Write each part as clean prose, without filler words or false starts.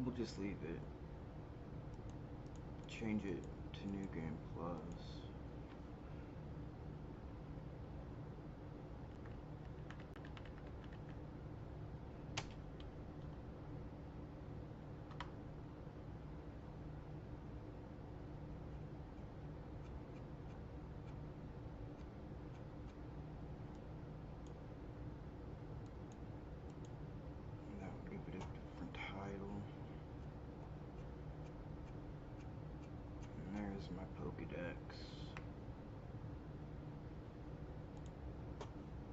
We'll just leave it. Change it to New Game Plus. Now give it a different title. And there's my Pokédex.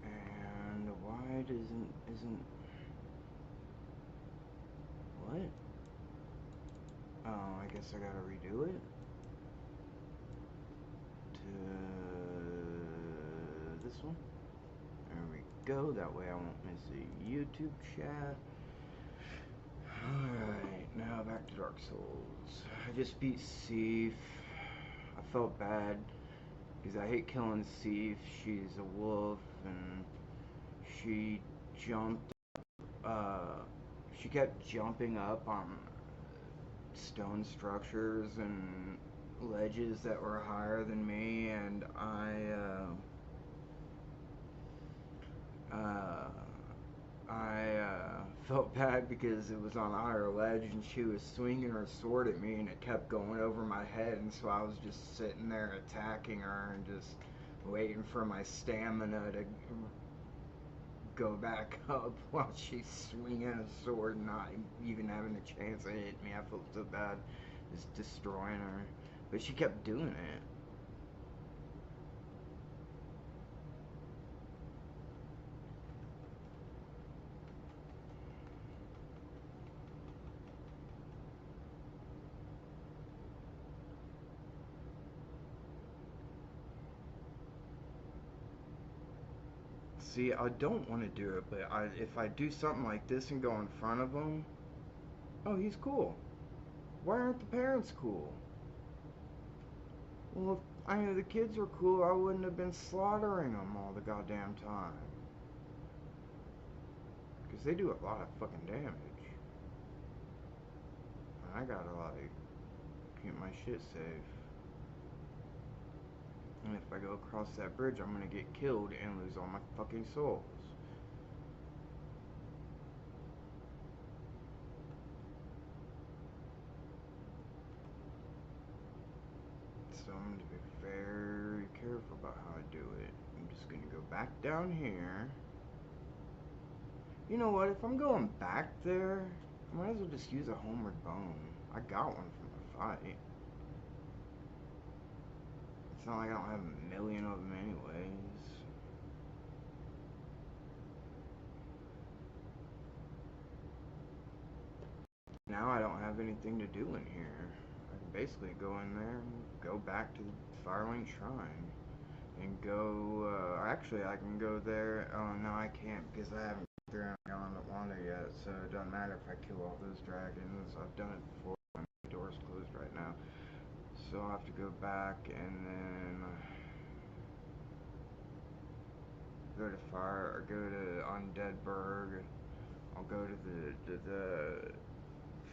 And why isn't what? Oh, I guess I gotta redo it to this one. There we go. That way I won't miss a YouTube chat. Alright, now back to Dark Souls. I just beat Sif. I felt bad because I hate killing Sif. She's a wolf and she jumped, she kept jumping up on stone structures and ledges that were higher than me, and I felt bad because it was on a higher ledge and she was swinging her sword at me and it kept going over my head, and so I was just sitting there attacking her and just waiting for my stamina to go back up while she's swinging a sword and not even having a chance to hit me. I felt so bad just destroying her, but she kept doing it. See, I don't want to do it, but if I do something like this and go in front of him, oh, he's cool. Why aren't the parents cool? Well, if I knew the kids were cool, I wouldn't have been slaughtering them all the goddamn time. Because they do a lot of fucking damage. And I gotta, like, keep my shit safe. And if I go across that bridge, I'm gonna get killed and lose all my fucking souls. So I'm going to be very careful about how I do it. I'm just going to go back down here. You know what? If I'm going back there, I might as well just use a homeward bone. I got one from the fight. It's not like I don't have a million of them anyways. Now I don't have anything to do in here. I can basically go in there and go back to the Firelink Shrine. And go, actually I can go there. Oh no, I can't because I haven't gone to Wanda yet, so it doesn't matter if I kill all those dragons. I've done it before. The door's closed right now, so I'll have to go back and then go to Fire or go to Undeadburg. I'll go to the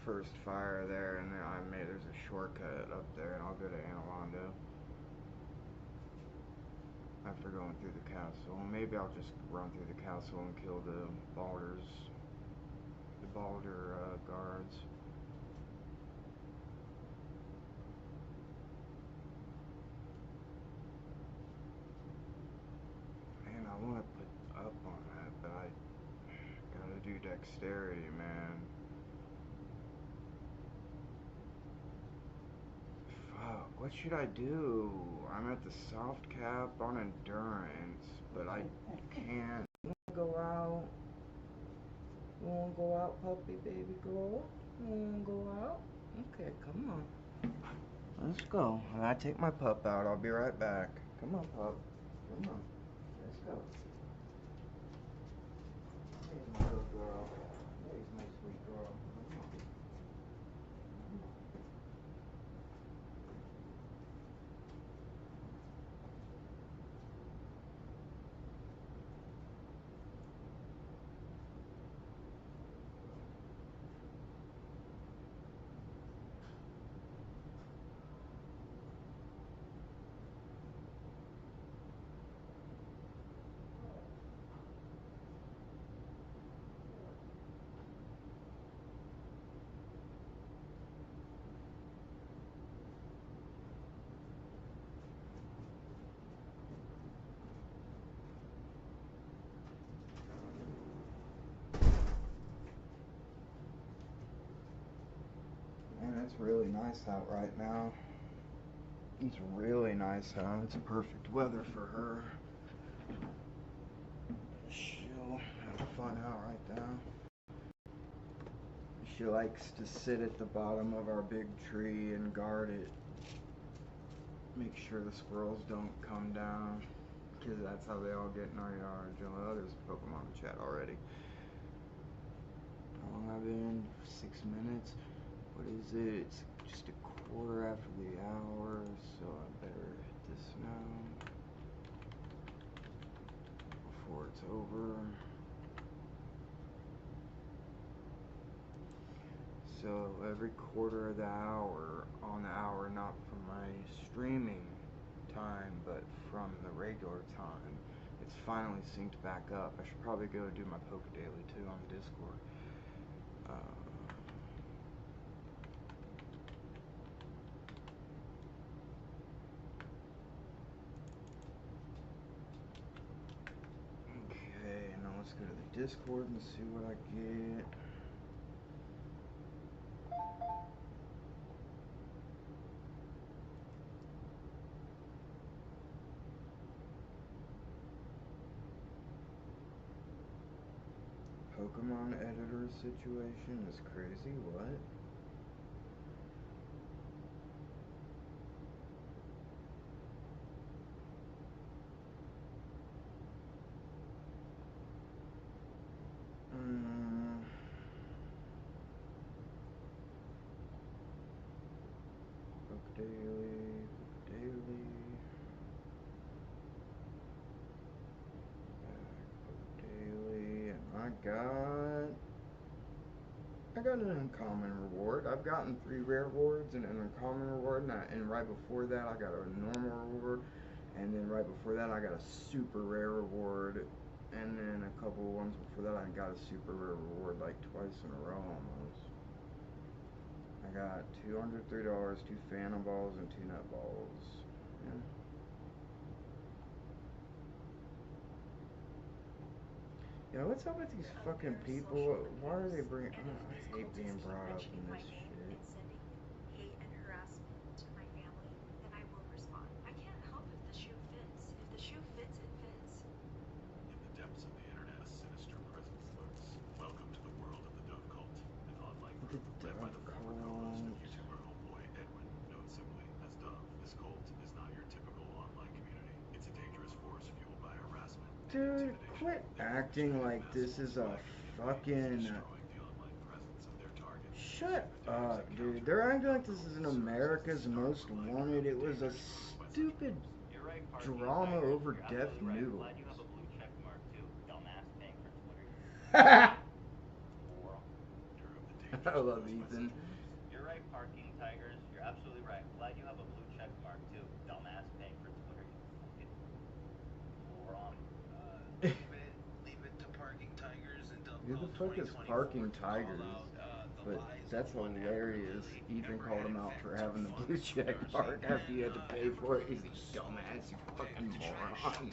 first fire there, and then there's a shortcut up there, and I'll go to Anawanda after going through the castle. Maybe I'll just run through the castle and kill the Balder guards. Man, I want to put up on that, but I gotta do dexterity, man. Fuck, what should I do? I'm at the soft cap on endurance, but I can't. You wanna go out? You wanna go out, puppy baby girl? You wanna go out? Okay, come on. Let's go. When I take my pup out, I'll be right back. Come on, pup. Come on. Let's go. There's my little girl. There's my sweet girl. Come on. really nice out right now. It's really nice out. It's perfect weather for her. She'll have fun out right now. She likes to sit at the bottom of our big tree and guard it. Make sure the squirrels don't come down, because that's how they all get in our yard. Oh, there's Pokemon in chat already. How long have I been? 6 minutes. What is it? It's just a quarter after the hour, so I better hit this now before it's over. So every quarter of the hour, on the hour, not from my streaming time, but from the regular time, it's finally synced back up. I should probably go do my Poke Daily too on Discord. Okay, now let's go to the Discord and see what I get. Pokemon editor situation is crazy. What? Book daily, book daily, and I got an uncommon reward. I've gotten 3 rare rewards and an uncommon reward, and right before that I got a normal reward, and then right before that I got a super rare reward, and then a couple ones before that I got a super rare reward like twice in a row almost. I got $203, 2 Phantom Balls, and 2 Nut Balls. Yeah. Yeah, what's up with these fucking people? Why are they bringing... I hate being brought up in this shit. Hate and harassment to my family, then I will respond. I can't help if the shoe fits. If the shoe fits, it fits. In the depths of the internet, a sinister presence lurks. Welcome to the world of the Dove Cult, an online group led by the former co-host and YouTuber homeboy Edwin. Known simply as Dove, this cult is not your typical online community. It's a dangerous force fueled by harassment. Dude, quit acting like this is a fucking... Shut up, dude. They're acting like this is an America's Most Wanted. It was a stupid drama over deaf noodles. I love Ethan. You're right, Parking Tigers. You're absolutely right. Glad you have a blue check mark too. Dumbass paying for Twitter, you fucking moron. Leave it to Parking Tigers and Who the fuck is Parking Tigers? But that's hilarious. Ethan called him out for having the blue check mark after you had to pay for it. He's a dumbass, you fucking moron.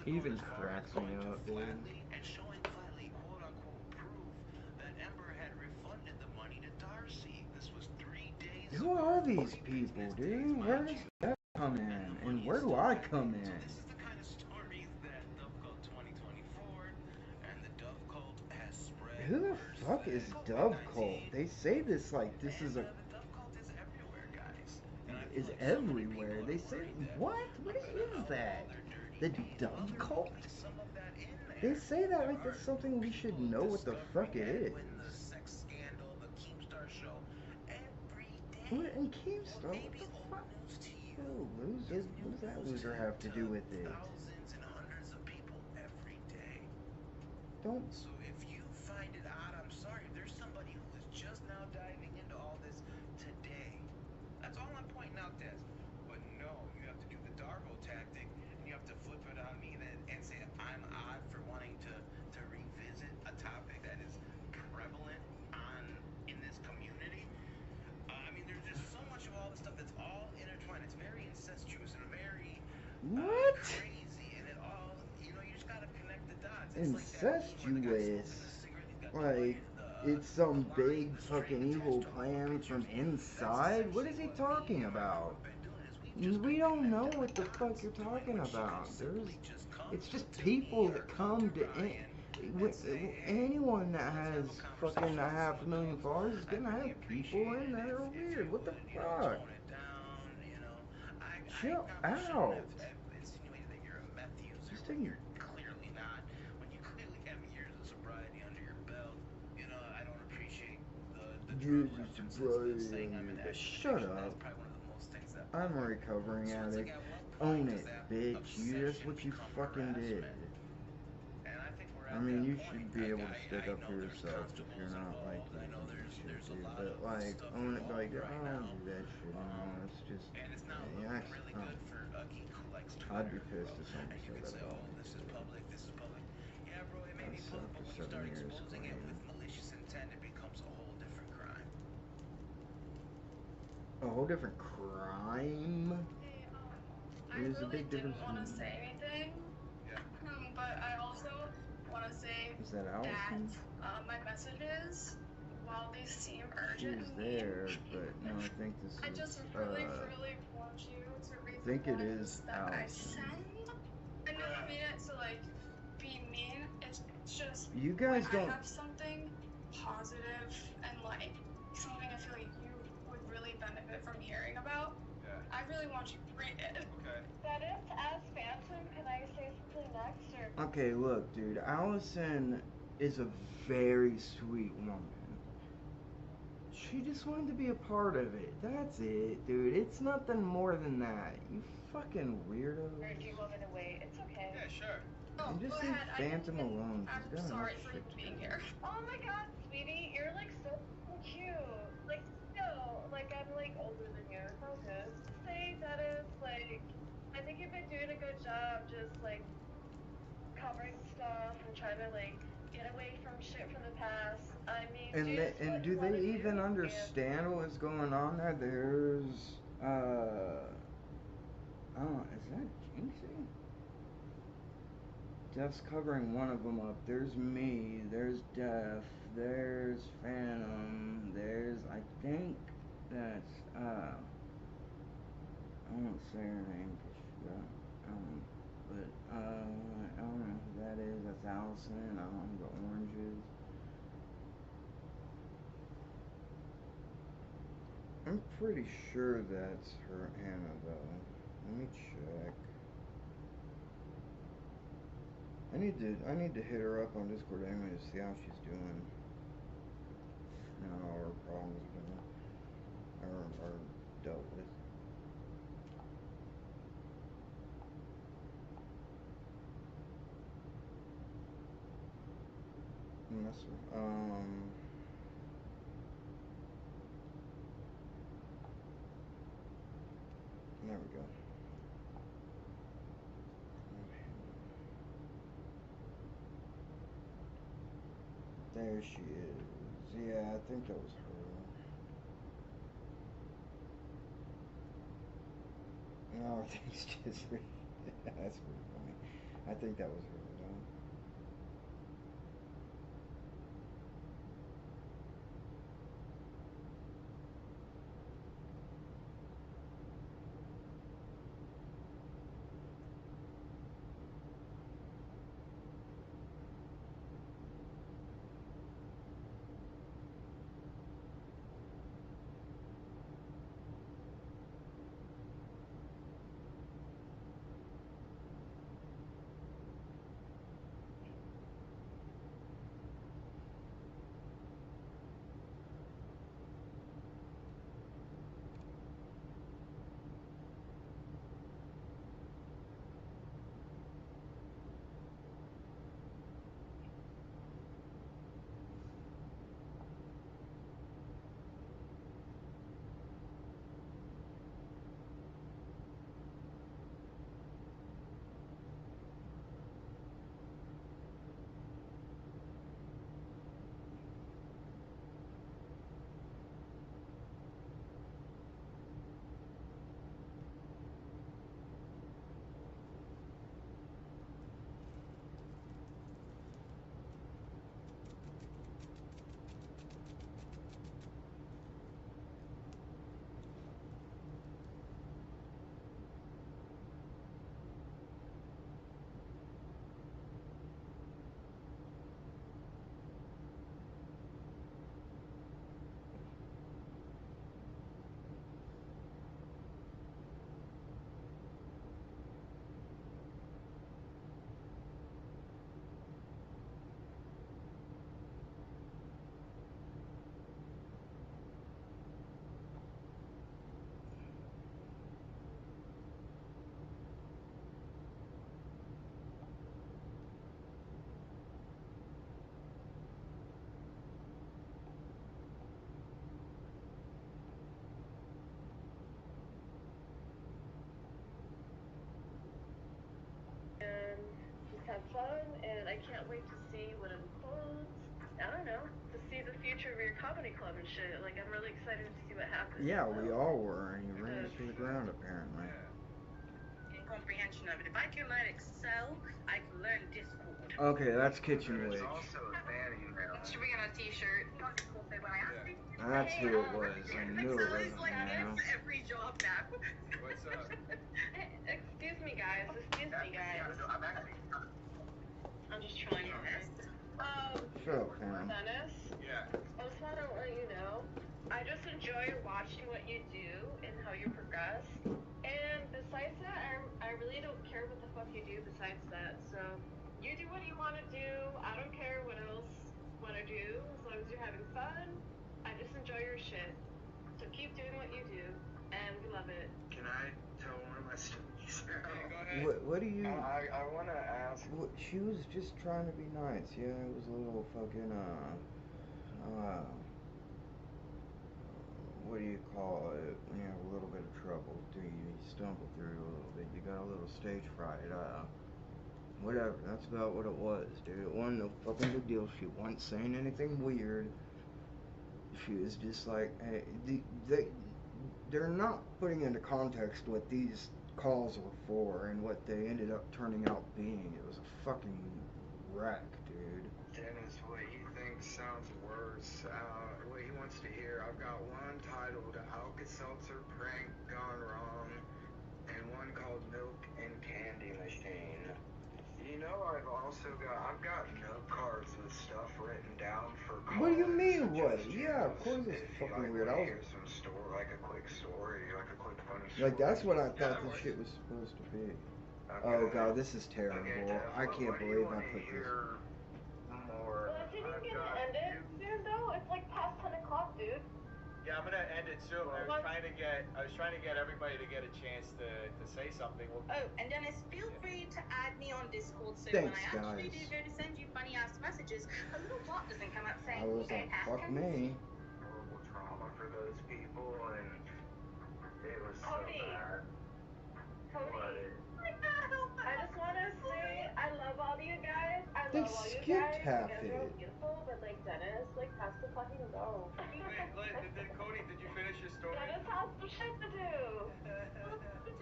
Ethan cracks me up, dude. And showing flatly, quote unquote, proof that Ember had refunded the money to Darcy. This was 3 days ago. Who are these people, dude? Where does that come in? And where do I come in? This is the kind of stories that Dove Cult 2024 and the Dove Cult has spread. Who the fuck is Dove Cult? They say this like this is a... The Dove Cult is everywhere, guys. Is everywhere. They say... What? What is that? The Dove Cult? They say that like that's something we should know what the fuck it is. What in Keemstar? What the fuck? Oh, loser. What does that loser have to do with it? Thousands and hundreds of people every day. Don't... So if you find it odd, I'm sorry. There's somebody who is just now diving into all this today. That's all I'm pointing out, Des. But no, you have to do the Darvo tactic, and you have to flip it on me and say I'm odd for wanting to revisit a topic that is prevalent in this community. I mean, there's just so much of all this stuff that's all intertwined. It's very incestuous and very crazy, and it all, you just gotta connect the dots. It's incestuous. Like, it's some big fucking evil plan from inside? What is he talking about? We don't know what the fuck you're talking about. It's just people that come to anyone that has fucking 500,000 followers is gonna have people in there that are weird. What the fuck? Chill out. Insinuated that you're a meth user Just when take you're clearly not. When you clearly have years of sobriety under your belt. I don't appreciate the drug years of references. sobriety Saying I'm under an your belt. addict. Shut That's up. probably one of the most things that I'm a bother me. recovering So it's addict. like, at what Own point it, does that bitch. That's obsession what you become fucking did. harassment? And I think we're I at mean, that you point. should be able to stick I up know for there's yourself if you're constables not like involved. I know doing there's shit, a dude. lot But of like, stuff own it. Like, involved I right don't now. do that shit anymore. It's just, And it's not yeah, looking really good for a geek who likes Twitter. I'd be pissed bro. if somebody And you said could that say, about oh, me. this is public, this is public. Yeah, bro, it may I be sucked public, for but when you 7 start years exposing it clean. with malicious intent, it becomes a whole different crime. A whole different crime. Hey, I There's a really big difference. didn't want to say anything, Yeah. but I also want to say Is that that Allison? my messages, while they seem She urgent was and mean, there, but no, I think this I is. just really want you to read I think the it ones is that I Allison. send. I don't mean it to be mean. It's just You guys when don't. I have something positive and something I feel like you would really benefit from hearing about. Yeah. I really want you to read it. Okay. That is as Phantom. Can I say something next, or? Okay, look, dude. Allison is a very sweet woman. She just wanted to be a part of it. That's it, dude. It's nothing more than that. You fucking weirdos. Or do you want me to wait? It's okay. Yeah, sure. Oh, And just go leave ahead. Phantom alone. I'm She's got sorry enough for shit you to being do. here. Oh my god, sweetie, you're so cute. Still, I'm older than you. It's all good. Say that is I think you've been doing a good job just covering stuff and trying to get away from shit from the past. I mean, And do they even understand what's going on there? There's oh, is that Jinxie? Death's covering one of them up. There's me. There's Death. There's Phantom. There's, I think that's I won't say her name because she got but I don't know who that is. That's Allison. I don't know who the orange is. I'm pretty sure that's her Anna though. Let me check. I need to hit her up on Discord anyway to see how she's doing. And how all her problems are dealt with. Yes, sir. There we go. There she is. Yeah, I think that was her. No, I think it's just her. That's pretty funny. I think that was her, though. have fun, and I can't wait to see what unfolds. I don't know, to see the future of your comedy club and shit. Like, I'm really excited to see what happens. Yeah, we So, all were, and he ran us to the ground apparently. Incomprehension of it. If I can learn Excel, I can learn Discord. Okay, that's Kitchen There's Witch. also a fan email. Should we get a t-shirt? That's who it was. I knew it Excel wasn't is like him. that for every job now. What's up? excuse me, guys. Excuse me, guys. I'm actually. I'm just trying to. Shut up, Pam. Dennis, Yeah. I just want to let you know, I just enjoy watching what you do and how you progress. And besides that, I really don't care what the fuck you do besides that. So, you do what you want to do. I don't care what else want to do. As long as you're having fun, I just enjoy your shit. So keep doing what you do, and we love it. Can I tell one of my stories? Go ahead. What do you? I want to ask. She was just trying to be nice. Yeah, it was a little fucking what do you call it when you have a little bit of trouble? Do you stumble through a little bit? You got a little stage fright. Whatever. That's about what it was, dude. It wasn't no fucking big deal. She wasn't saying anything weird. She was just like, hey, they're not putting into context what these calls were for and what they ended up turning out being. It was a fucking wreck, dude. Dennis, what he thinks sounds worse. What he wants to hear. I've got one titled Alka-Seltzer Prank Gone Wrong and one called Milk and Candy Machine. You know, I've got note cards with stuff written down for calls. What do you mean, what? Yeah, of course it's fucking weird. I was hear some story, like a quick story, like a quick funny story. like, that's what I thought this shit was supposed to be. Oh god, this is terrible. I can't believe I put this. More. Well, isn't it gonna end it soon though? It's like past 10 o'clock, dude. Yeah, I'm gonna end it soon. I was trying to get everybody to get a chance to say something. Well, Oh, and Dennis, feel free to add me on Discord so Thanks, when I actually guys. do go to send you funny ass messages, a little bot doesn't come up saying, I was "Okay, like, fuck Haskins." me. Horrible trauma for those people, and it was so Cody. bad. Cody, I just want to say I love all of you guys. I They love all you skipped guys. half You guys are all it. beautiful, but like Dennis, like has to fucking go. Cody, did you finish your story? Dennis has some shit to do.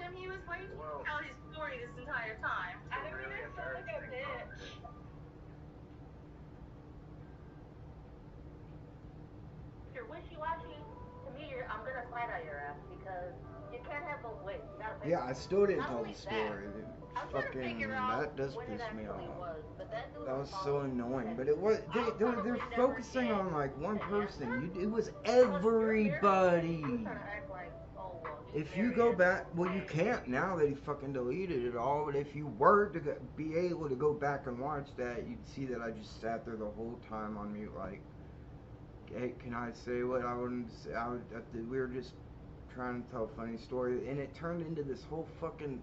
Tim, he was waiting Well, to tell his story this entire time. I didn't mean to sound like a bitch. If you're wishy-washy, to me, I'm gonna fight on your ass because you can't have both ways. You gotta Yeah, I still didn't Not tell only the story. I'm trying to Fucking, figure out that does when piss it me actually off. was, but that dude That was was so following annoying, me. but it was they're focusing on like one person. It was everybody. I'm trying to act like, oh, well, If you go back, well, you can't now that he fucking deleted it all. But if you were to be able to go back and watch that, you'd see that I just sat there the whole time on mute, like, hey, can I say what I wanted to say? We were just trying to tell a funny story, and it turned into this whole fucking.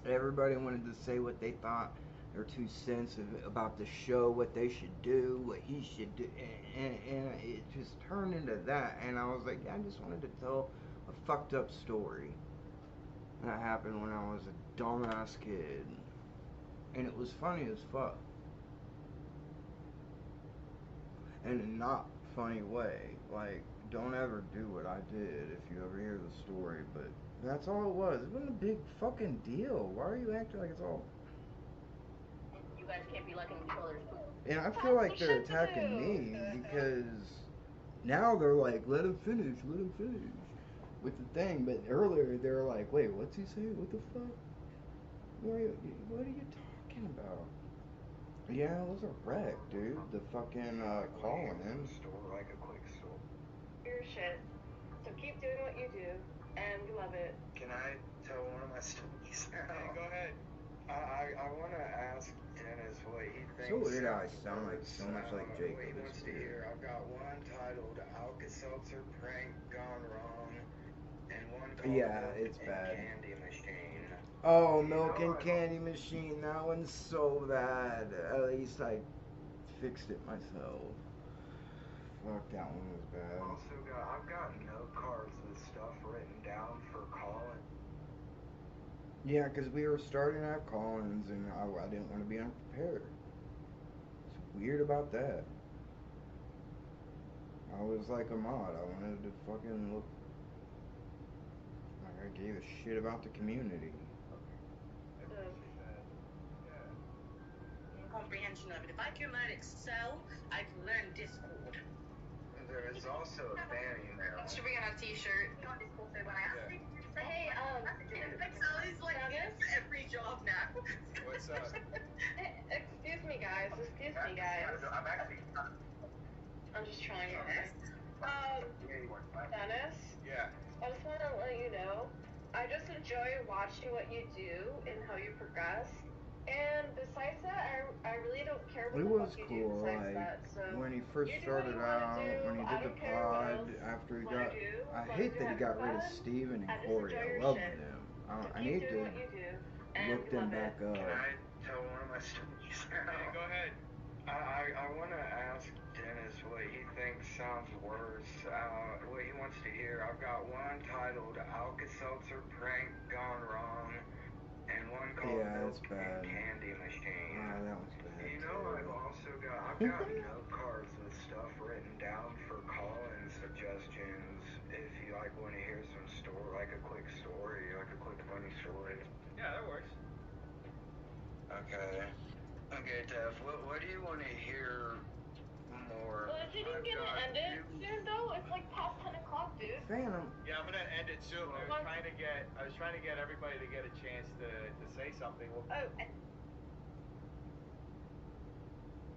Everybody wanted to say what they thought, their 2 cents about the show, what they should do, what he should do, and it just turned into that. And I was like, I just wanted to tell a fucked up story that happened when I was a dumbass kid, and it was funny as fuck, in a not funny way. Like, don't ever do what I did if you ever hear the story, but that's all it was. It wasn't a big fucking deal. Why are you acting like it's all... You guys can't be liking each other's poop. And I feel like they're attacking me because now they're like, let him finish with the thing. But earlier they were like, wait, what's he saying? What the fuck? What are you talking about? Yeah, it was a wreck, dude. The fucking calling him. Like a quick story. Your shit. So keep doing what you do, and we love it. Can I tell one of my stories? Hey, go ahead. I want to ask Dennis what he thinks. So weird how I sounds sound like worse. so much like Jacob. What he It's wants to weird. hear. I've got one titled Alka-Seltzer Prank Gone Wrong and one called Yeah, Milk it's and bad. Candy Machine. Oh, Milk and Candy Machine. That one's so bad. At least I fixed it myself. Fuck, that one was bad. I've got note cards with stuff written down for calling. Yeah, because we were starting at Collins and I didn't want to be unprepared. It's weird about that. I was like a mod. I wanted to fucking look like I gave a shit about the community. I appreciate that. Yeah. Comprehension of it. If I can learn Excel, I can learn Discord. There is also a fan email. Should we get a t-shirt? On Discord, so when I ask you to say Hey, Excel is like Dennis? every job now. What's up? Excuse me, guys. Excuse me, guys. I'm actually. I'm just trying to. Dennis, Yeah. I just want to let you know, I just enjoy watching what you do and how you progress. And besides that, I really don't care what It the was fuck you do cool, besides like that. So when he first you do what started you wanna out, do. when he I did the don't care what pod, else after he wanna got. do. I As long hate as that you're he got having rid of fun, Steven and I just Corey. enjoy I your loved shit. them. So I keep need doing to what you do. And look we them love back it. up. Can I tell one of my students now? Hey, go ahead. I want to ask Dennis what he thinks sounds worse, what he wants to hear. I've got one titled Alka-Seltzer Prank Gone Wrong, and one called Yeah, Milk it's and bad. Candy Machine. That one's bad You know, too. I've got note cards with stuff written down for call-in suggestions if you like want to hear some story, like a quick story, like a quick funny story. Yeah, that works. Okay. Okay, Tef, what do you want to hear more? Well, is it even gonna end it soon though? It's like past 10 o'clock, dude. Phantom. Yeah, I'm gonna end it soon. I was trying to get everybody to get a chance to say something. Well, And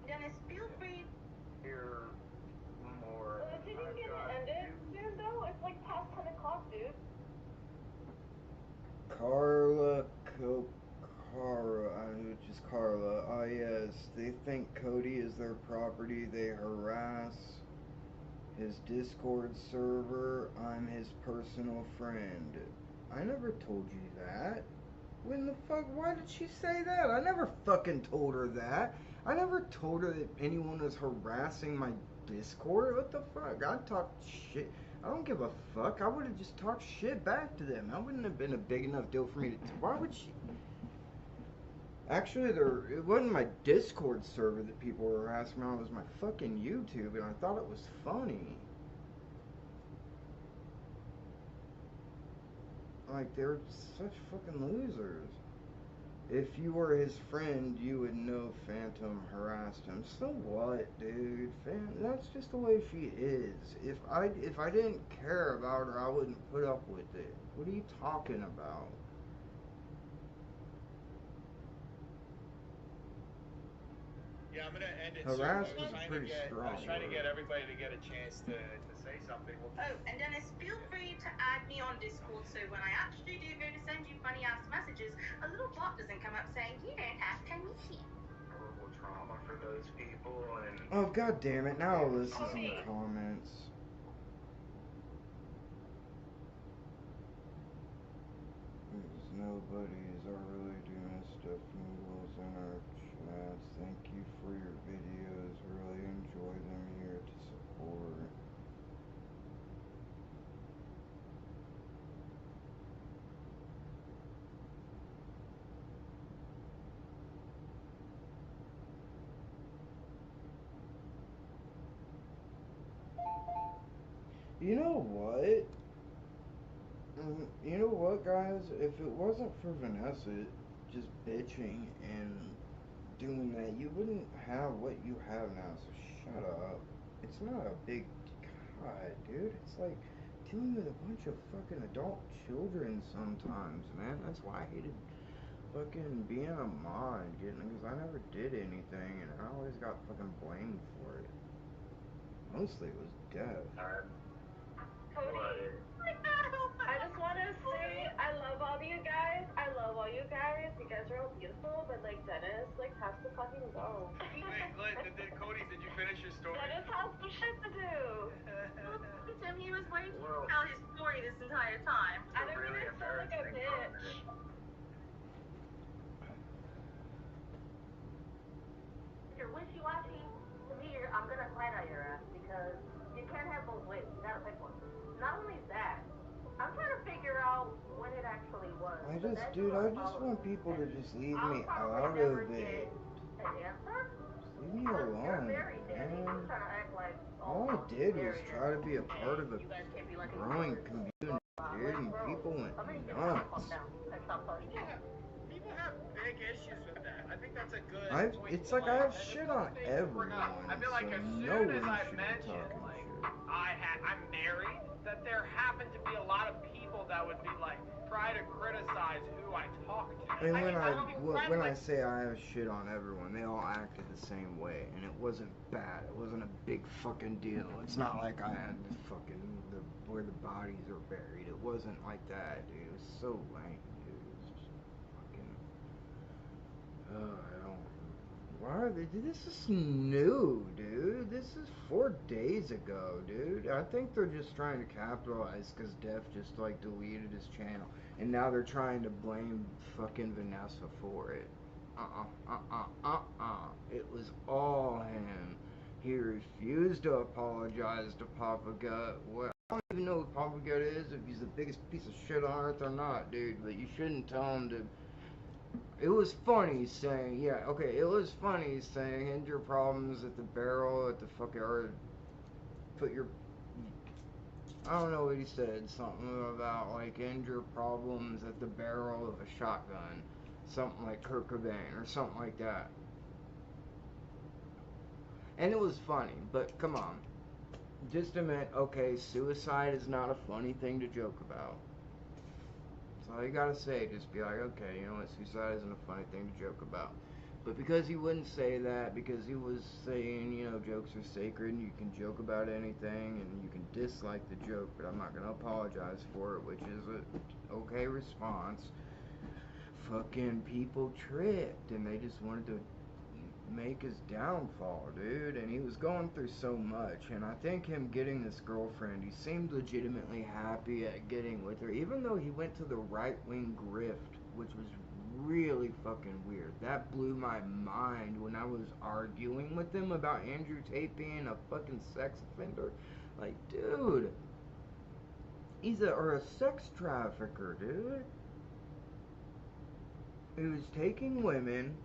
Dennis, feel free. Hear more. Well, is it even gonna end it soon though? It's like past 10 o'clock, dude. Carla which is Carla. Oh yes, they think Cody is their property. They harass his Discord server. I'm his personal friend. I never told you that. When the fuck? Why did she say that? I never fucking told her that. I never told her that anyone was harassing my Discord. What the fuck? I talked shit. I don't give a fuck. I would have just talked shit back to them. That wouldn't have been a big enough deal for me to. Why would she? Actually, it wasn't my Discord server that people were harassing me on. It was my fucking YouTube, and I thought it was funny. Like, they're such fucking losers. If you were his friend, you would know Phantom harassed him. So what, dude? That's just the way she is. If I didn't care about her, I wouldn't put up with it. What are you talking about? yeah, I'm gonna end it Harassment soon. is pretty strong. I was trying to get everybody to get a chance to say something. Well, And Dennis, feel free to add me on Discord so when I actually do go to send you funny ass messages, a little bot doesn't come up saying you don't have permission. Horrible trauma for those people, and Oh, god damn it. Now this is in the comments. Because nobody's are really doing stuff noodles in our chats. Thank you for your videos. Really enjoy them here to support. You know what? You know what, guys? If it wasn't for Vanessa just bitching and doing that, you wouldn't have what you have now. So shut up. It's not a big. God, dude. It's like dealing with a bunch of fucking adult children sometimes, man. That's why I hated fucking being a mod, because I never did anything, and I always got fucking blamed for it. Mostly it was death. Cody, I just want to say I love all you guys. I love all you guys. You guys are all beautiful, but like Dennis, like has to fucking go. Cody, did you finish your story? Dennis has some shit to do. Tim, he was waiting to tell his story this entire time. I don't mean to sound like a bitch. If you're wishy-washy, to me, I'm gonna fight on your ass because you can't have both ways. You gotta pick one. Not only that, I'm trying to figure out when it actually actually was. I But just, then dude, you I just unfollowed want me, people to and just leave I'll me probably out never of get it. an answer. Leave me Because you're alone, married, Danny. man. You're trying to act like, All oh, I well, she's did was married try to and be a part of a you guys can't be like each growing other. community, dude, and Bro, people went somebody get that calm nuts. down and stop talking. People have big issues with that. I think that's a good point. It's like I have shit on everyone, I feel like so as no soon as one I should be mentioned, talking like, shit. I'm married, that there happened to be a lot of people that would be like, try to criticize who I talk to. And when I say I have shit on everyone, they all acted the same way, and it wasn't bad. It wasn't a big fucking deal. It's not like I had the fucking where the bodies are buried. It wasn't like that, dude. It was so lame, dude. It was just fucking. I don't. Why are they? Dude, this is new, dude. This is 4 days ago, dude. I think they're just trying to capitalize because Def just like deleted his channel, and now they're trying to blame fucking Vanessa for it. It was all him. He refused to apologize to Papa Gut. Well, I don't even know who Papa Gut is, if he's the biggest piece of shit on earth or not, dude. But you shouldn't tell him to. It was funny saying, yeah, okay, it was funny saying, end your problems at the barrel, at the fucking, or put your, I don't know what he said, something about, like, end your problems at the barrel of a shotgun, something like Kurt Cobain, or something like that. And it was funny, but come on, just admit, okay, suicide is not a funny thing to joke about. That's all you gotta say, just be like, okay, you know what, suicide isn't a funny thing to joke about. But because he wouldn't say that, because he was saying, you know, jokes are sacred and you can joke about anything and you can dislike the joke, but I'm not gonna apologize for it, which is a okay response. Fucking people tripped and they just wanted to make his downfall, dude, and he was going through so much, and I think him getting this girlfriend, he seemed legitimately happy at getting with her, even though he went to the right-wing grift, which was really fucking weird. That blew my mind when I was arguing with him about Andrew Tate being a fucking sex offender. Like, dude, he's a sex trafficker, dude. He was taking women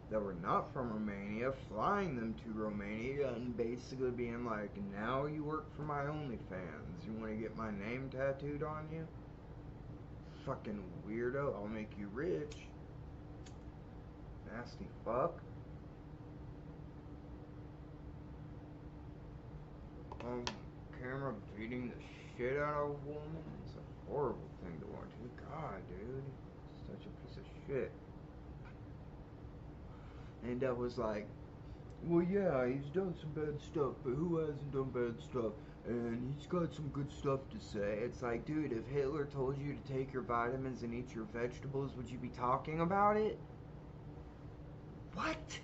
that were not from Romania, flying them to Romania, and basically being like, now you work for my OnlyFans. You want to get my name tattooed on you? Fucking weirdo, I'll make you rich. Nasty fuck. On camera beating the shit out of a woman? It's a horrible thing to watch. God, dude. Such a piece of shit. And I was like, well, yeah, he's done some bad stuff, but who hasn't done bad stuff? And he's got some good stuff to say. It's like, dude, if Hitler told you to take your vitamins and eat your vegetables, would you be talking about it? What?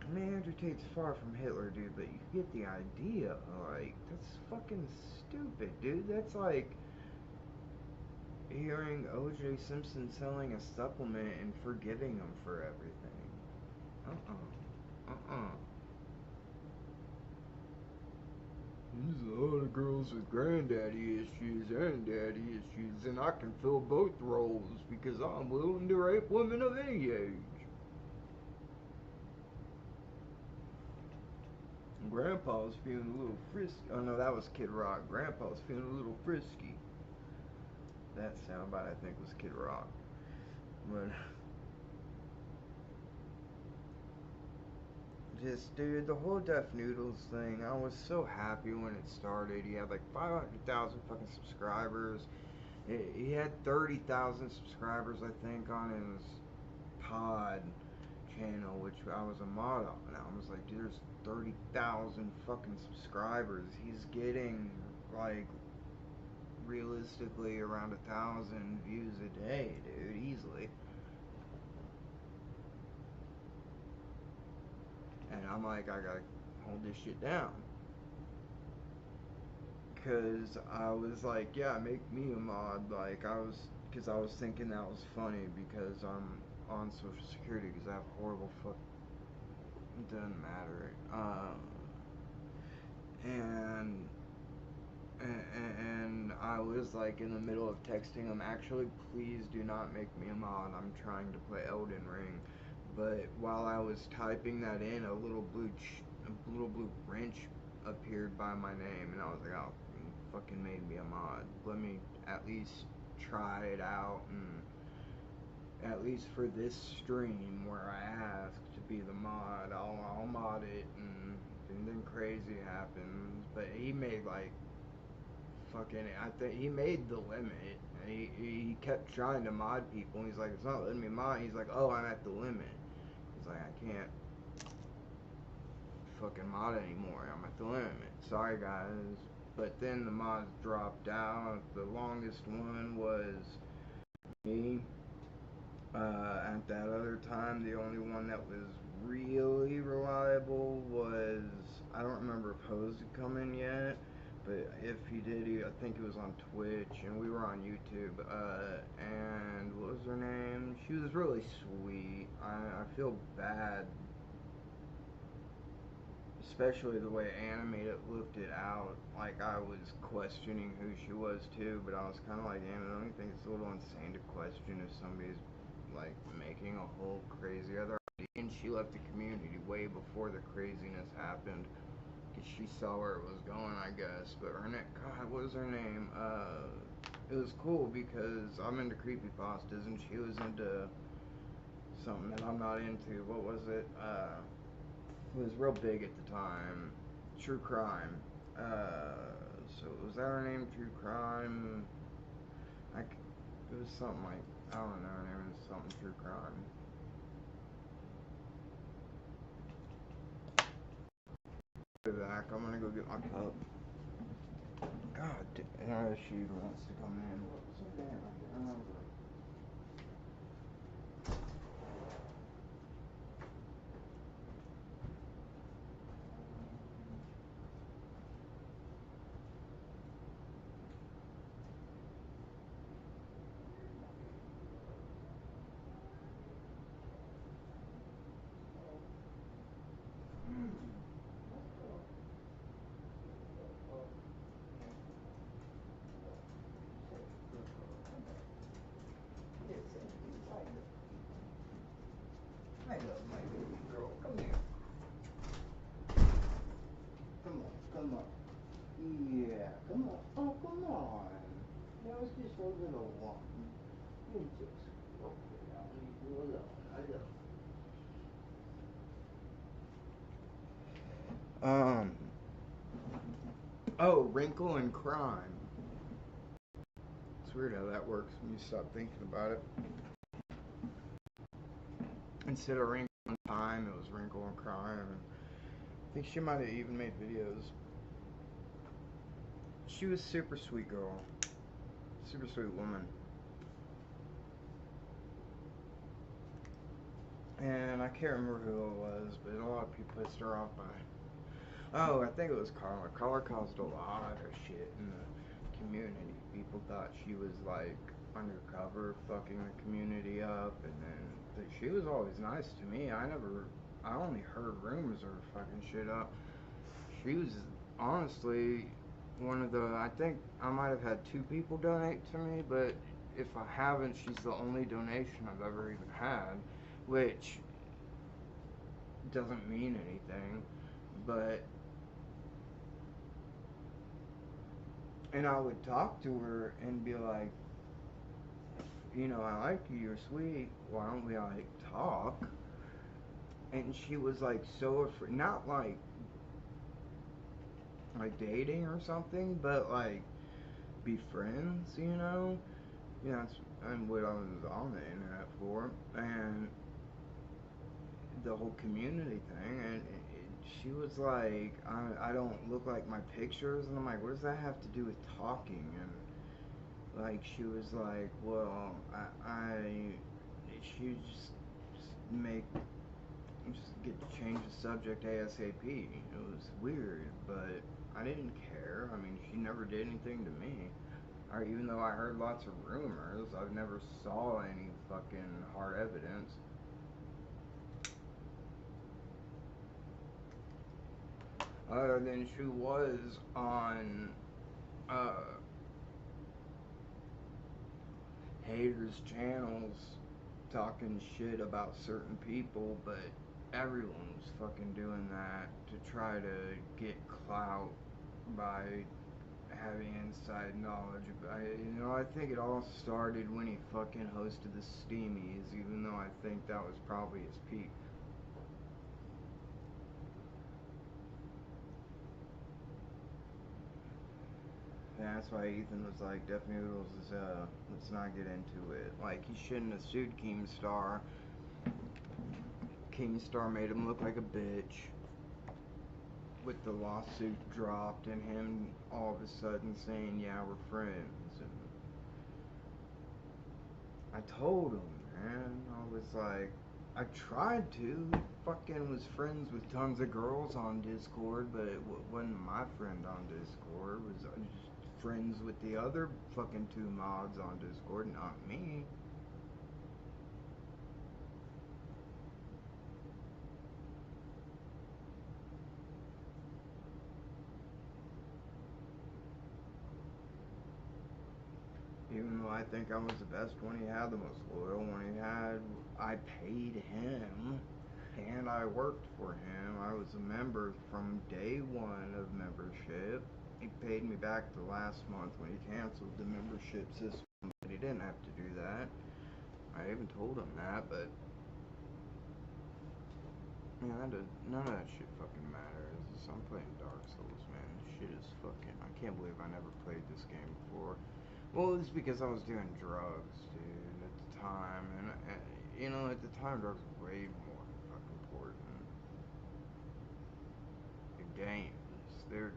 I mean, Andrew Tate's far from Hitler, dude, but you get the idea. Like, that's fucking stupid, dude. That's like hearing O.J. Simpson selling a supplement and forgiving him for everything. There's a lot of girls with granddaddy issues and daddy issues, and I can fill both roles because I'm willing to rape women of any age. Grandpa's feeling a little frisky. Oh no, that was Kid Rock. Grandpa's feeling a little frisky. That soundbite, I think, was Kid Rock. But just, dude, the whole Def Noodles thing, I was so happy when it started. He had like 500,000 fucking subscribers. He had 30,000 subscribers, I think, on his pod channel, which I was a mod on. And I was like, dude, there's 30,000 fucking subscribers. He's getting, like, realistically around 1,000 views a day, dude, easily. And I'm like, I gotta hold this shit down. Cause I was like, yeah, make me a mod. Like, cause I was thinking that was funny because I'm on Social Security because I have horrible it doesn't matter. And And I was like in the middle of texting him, actually, please do not make me a mod. I'm trying to play Elden Ring. But while I was typing that in, a little blue wrench appeared by my name, and I was like, oh, you fucking made me a mod. Let me at least try it out, and at least for this stream where I asked to be the mod, I'll mod it, and if anything crazy happens. But he made like fucking, I think he made the limit. He kept trying to mod people. And he's like, it's not letting me mod. He's like, oh, I'm at the limit. He's like, I can't fucking mod anymore. I'm at the limit. Sorry, guys. But then the mods dropped out. The longest one was me. At that other time, the only one that was really reliable was, I don't remember if Hose had come in yet, but if he did, I think it was on Twitch, and we were on YouTube. And what was her name? She was really sweet. I feel bad, especially the way Animated looked it out. Like, I was questioning who she was too, but I was kind of like, Anna, don't you think it's a little insane to question if somebody's like making a whole crazy other idea? And she left the community way before the craziness happened, because she saw where it was going, I guess. But her name, God, what was her name? It was cool because I'm into creepypastas, and she was into something that I'm not into. What was it? It was real big at the time. True crime. So was that her name? True crime. It was something like, I don't know. Her name was something True Crime. Be back. I'm gonna go get my cup. God, she wants to come in. What's her name? I can't remember. I love my baby girl. Come here. Come on. Yeah, come on. Oh, come on. That was just a little one. You just okay. I'll leave you alone. I love you. Oh, Wrinkle and Crime. It's weird how that works when you stop thinking about it. Instead of Wrinkle and Time, it was Wrinkle and Crime. I think she might have even made videos. She was a super sweet girl. Super sweet woman. And I can't remember who it was, but a lot of people pissed her off by. Oh, I think it was Carla. Carla caused a lot of shit in the community. People thought she was like undercover fucking the community up, and then she was always nice to me. I only heard rumors of her fucking shit up. She was honestly one of the, I think I might have had 2 people donate to me, but if I haven't, she's the only donation I've ever even had, which doesn't mean anything, but, and I would talk to her and be like, you know, I like you, you're sweet, why don't we like talk? And she was like so afraid, not like dating or something, but like be friends, you know? Yeah, that's what I was on the internet for, and the whole community thing, and she was like, I don't look like my pictures, and I'm like, what does that have to do with talking? And like, she was like, well, she just get to change the subject ASAP. It was weird, but I didn't care. I mean, she never did anything to me. Or even though I heard lots of rumors, I've never saw any fucking hard evidence. Other than she was on uh, haters channels talking shit about certain people, but everyone was fucking doing that to try to get clout by having inside knowledge. I think it all started when he fucking hosted the Steamies, even though I think that was probably his peak. And that's why Ethan was like, Def Noodles is, let's not get into it. Like, he shouldn't have sued Keemstar. Keemstar made him look like a bitch with the lawsuit dropped and him all of a sudden saying, yeah, we're friends. And I told him, man, I was like, I tried to. He fucking was friends with tons of girls on Discord, but it wasn't my friend on Discord. It was just friends with the other fucking two mods on Discord, not me. Even though I think I was the best one he had, the most loyal one he had, I paid him and I worked for him. I was a member from day one of membership. He paid me back the last month when he canceled the membership system, but he didn't have to do that. I even told him that, but man, none of that shit fucking matters. I'm playing Dark Souls, man. This shit is fucking. I can't believe I never played this game before. Well, it's because I was doing drugs, dude, at the time, and at the time, drugs were way more fucking important. The games were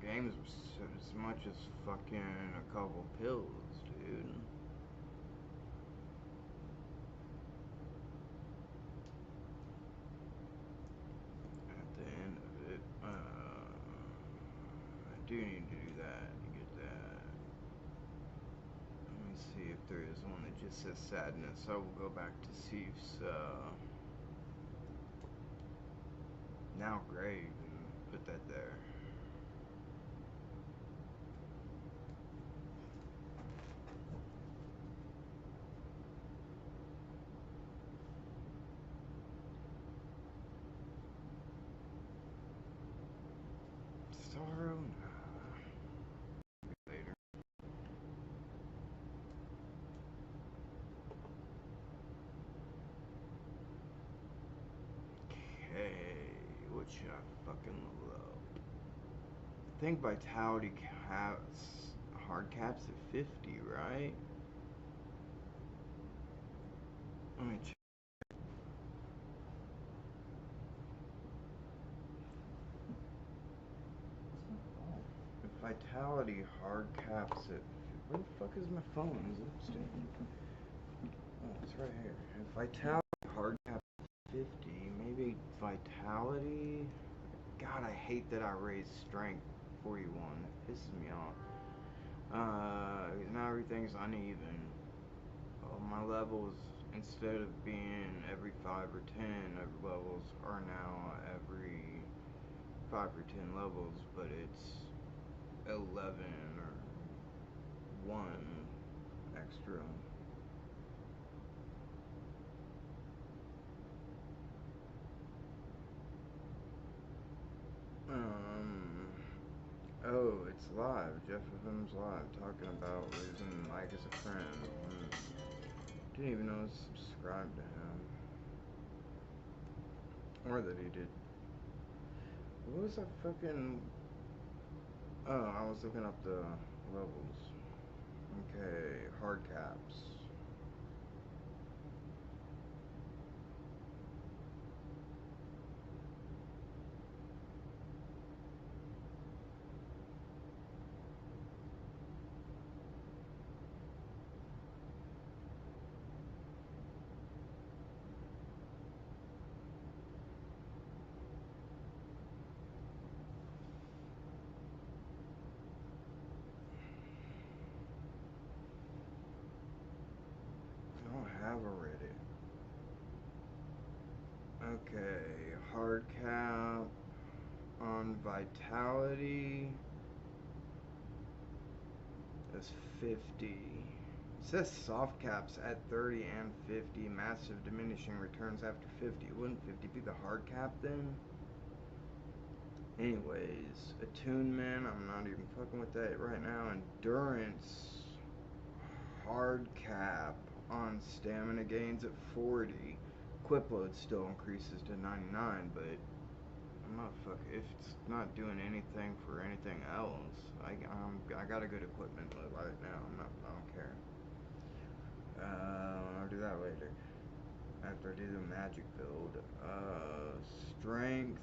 as much as fucking a couple pills, dude. At the end of it, I do need to do that to get that. Let me see if there is one that just says sadness. I will go back to Sif's now grave and put that there. Sorrow? Nah. Later. Okay, what should I fucking level up? I think Vitality caps, hard caps at 50, right? Let me check. If Vitality hard caps at, where the fuck is my phone? Is it upstairs? Oh, it's right here. If Vitality hard caps at 50, maybe Vitality. God, I hate that I raised strength 41. That pisses me off. Now everything's uneven. All my levels, instead of being every 5 or 10 levels, are now every 5 or 10 levels, but it's 11 or 1 extra. Oh, it's live. Jeff FM's live, talking about losing Mike as a friend. Didn't even know I was subscribed to him. Or that he did. What was that fucking... Oh, I was looking up the levels. Okay, hard caps. I don't have a Reddit. Okay, hard cap on Vitality. That's 50. It says soft caps at 30 and 50. Massive diminishing returns after 50. Wouldn't 50 be the hard cap then? Anyways, attunement. I'm not even fucking with that right now. Endurance. Hard cap on stamina gains at 40. Equip load still increases to 99, but I'm not if it's not doing anything for anything else, I got a good equipment load right now. I don't care. I'll do that later after I do the magic build. Strength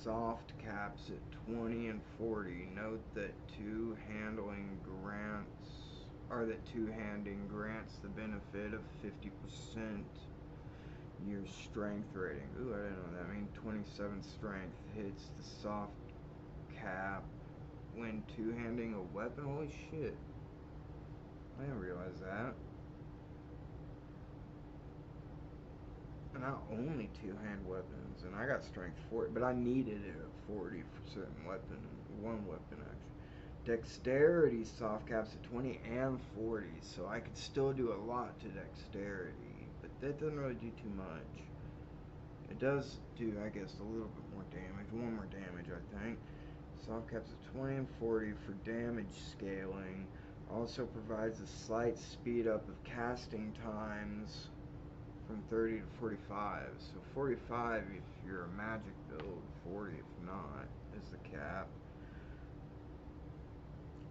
soft caps at 20 and 40. Note that two-handing grants the benefit of 50% your strength rating. Ooh, I didn't know that. I mean, 27 strength hits the soft cap when two-handing a weapon. Holy shit. I didn't realize that. And I only two-hand weapons, and I got strength 40, but I needed it at 40 for certain weapon, one weapon actually. Dexterity soft caps at 20 and 40, so I could still do a lot to dexterity, but that doesn't really do too much. It does do, I guess, a little bit more damage, one more damage I think. Soft caps at 20 and 40 for damage scaling. Also provides a slight speed up of casting times from 30 to 45. So 45 if you're a magic build, 40 if not, is the cap.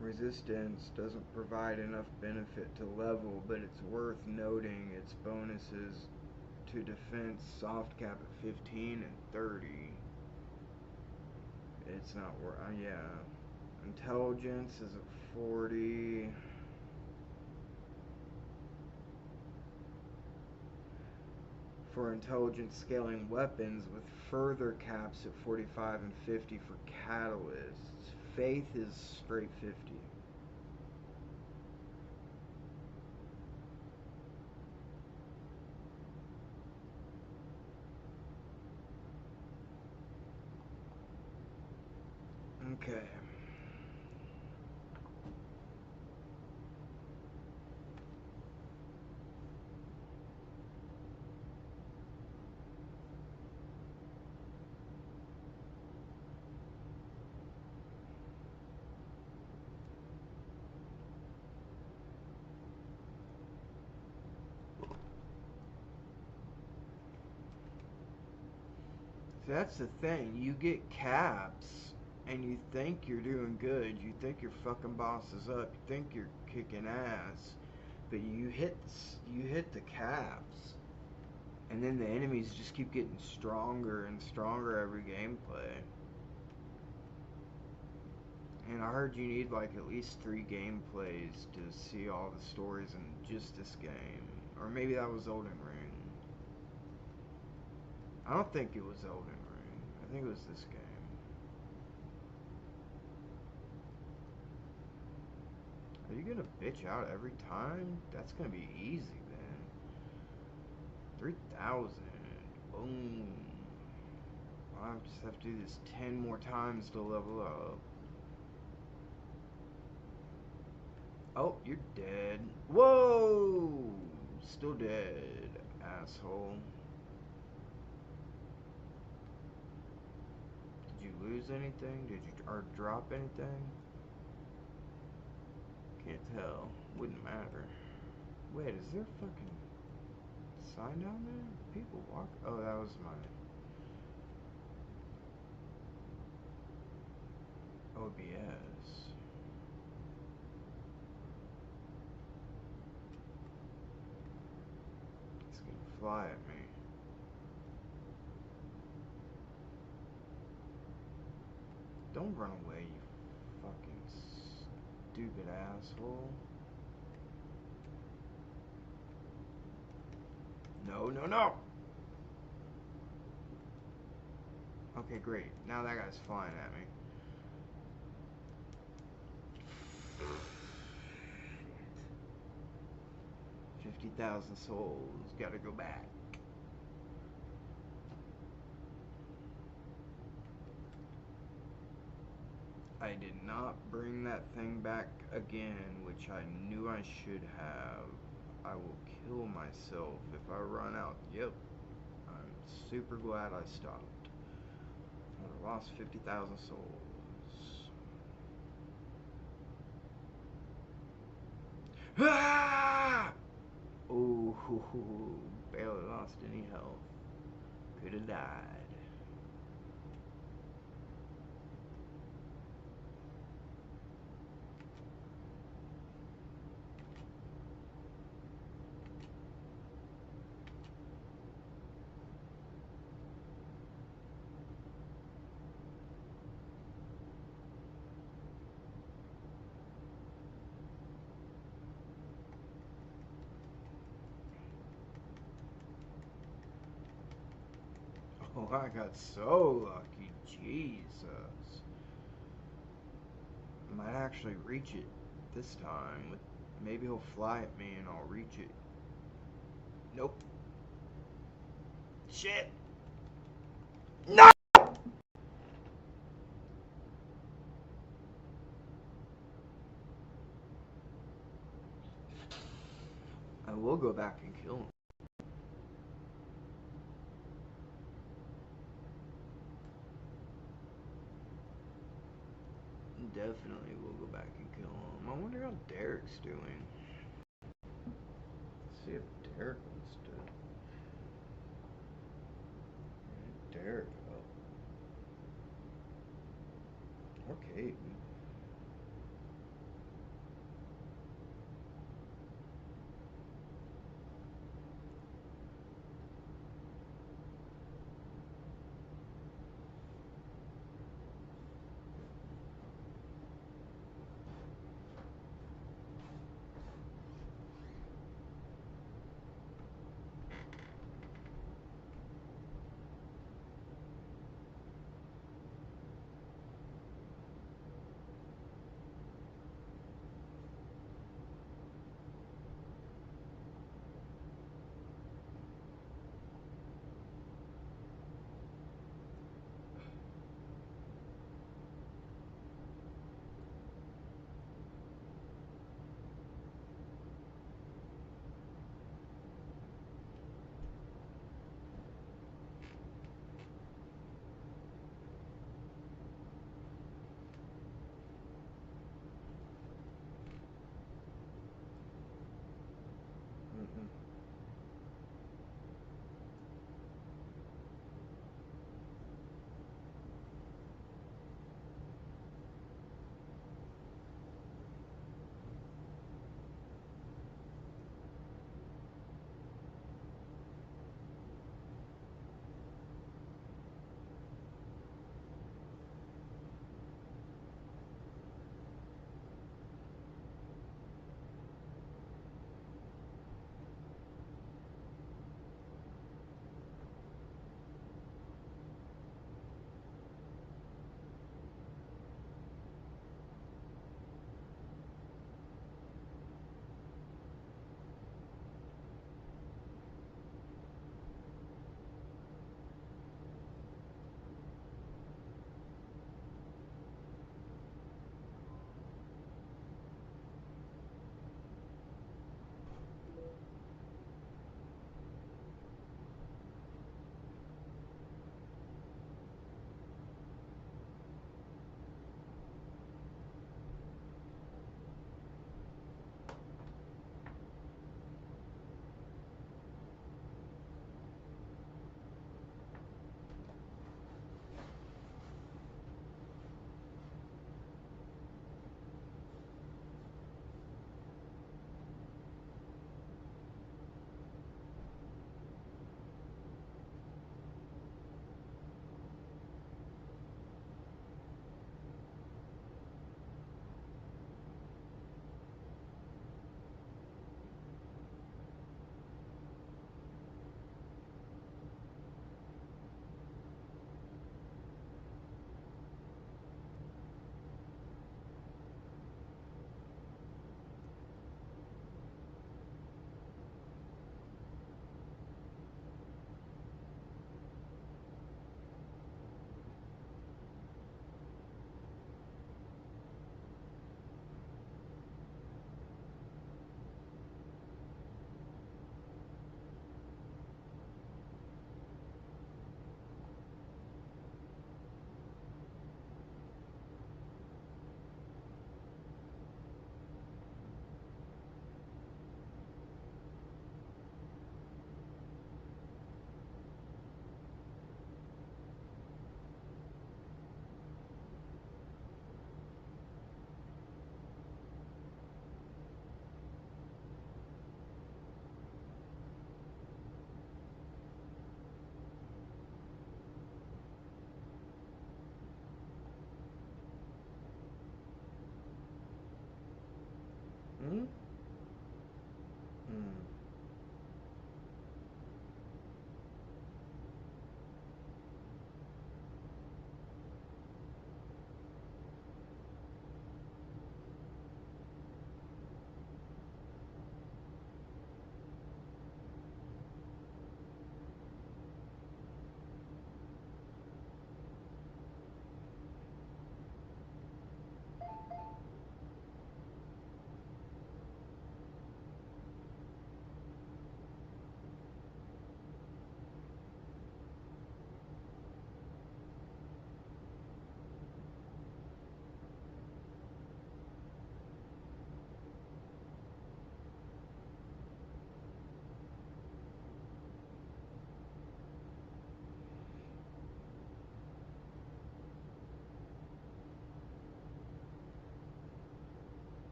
Resistance doesn't provide enough benefit to level, but it's worth noting its bonuses to defense soft cap at 15 and 30. It's not worth, yeah. Intelligence is at 40. For intelligence scaling weapons with further caps at 45 and 50 for catalysts. Faith is straight 50. Okay. So that's the thing. You get caps and you think you're doing good. You think your fucking boss is up. You think you're kicking ass. But you hit the caps. And then the enemies just keep getting stronger and stronger every gameplay. And I heard you need like at least 3 gameplays to see all the stories in just this game. Or maybe that was Elden Ring. I don't think it was Elden Ring. I think it was this game. Are you gonna bitch out every time? That's gonna be easy then. 3,000. Boom. I'll just have to do this 10 more times to level up. Oh, you're dead. Whoa! Still dead, asshole. Did you lose anything? Did you drop anything? Can't tell. Wouldn't matter. Wait, is there a fucking sign down there? People walk. Oh, that was my OBS. It's gonna fly at me. Don't run away, you fucking stupid asshole. No, no, no! Okay, great. Now that guy's flying at me. 50,000 souls. Gotta go back. I did not bring that thing back again, which I knew I should have. I will kill myself if I run out. Yep, I'm super glad I stopped. I would have lost 50,000 souls. Ah! Oh, barely lost any health. Could have died. Oh, I got so lucky. Jesus. I might actually reach it this time. Maybe he'll fly at me and I'll reach it. Nope. Shit. No! I will go back and kill him. Definitely will go back and kill him. I wonder how Derek's doing. Let's see if Derek wants to. Where'd Derek go? Okay.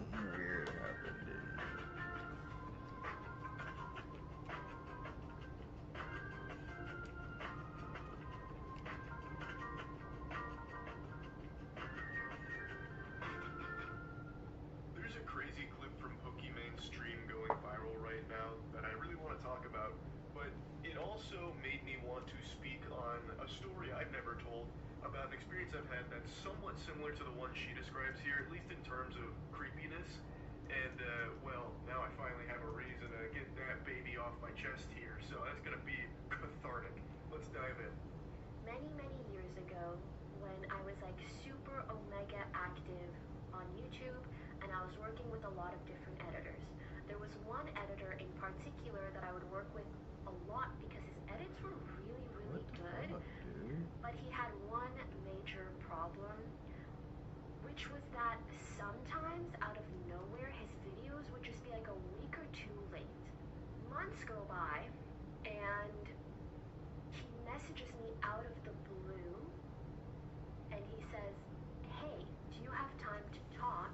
Something weird happened, didn't it? There's a crazy clip from Pokemon's stream going viral right now that I really want to talk about, but it also made me want to speak on a story I've never told about an experience I've had that's somewhat similar to the one she describes here, at least in terms of creepiness. And, well, now I finally have a reason to get that baby off my chest here, so that's gonna be cathartic. Let's dive in. Many, many years ago, when I was like super omega active on YouTube, and I was working with a lot of different editors. There was one editor in particular that I would work with a lot because his edits were really, really good. But he had one major problem, which was that sometimes out of nowhere his videos would just be like a week or two late. Months go by, and he messages me out of the blue, and he says, "Hey, do you have time to talk?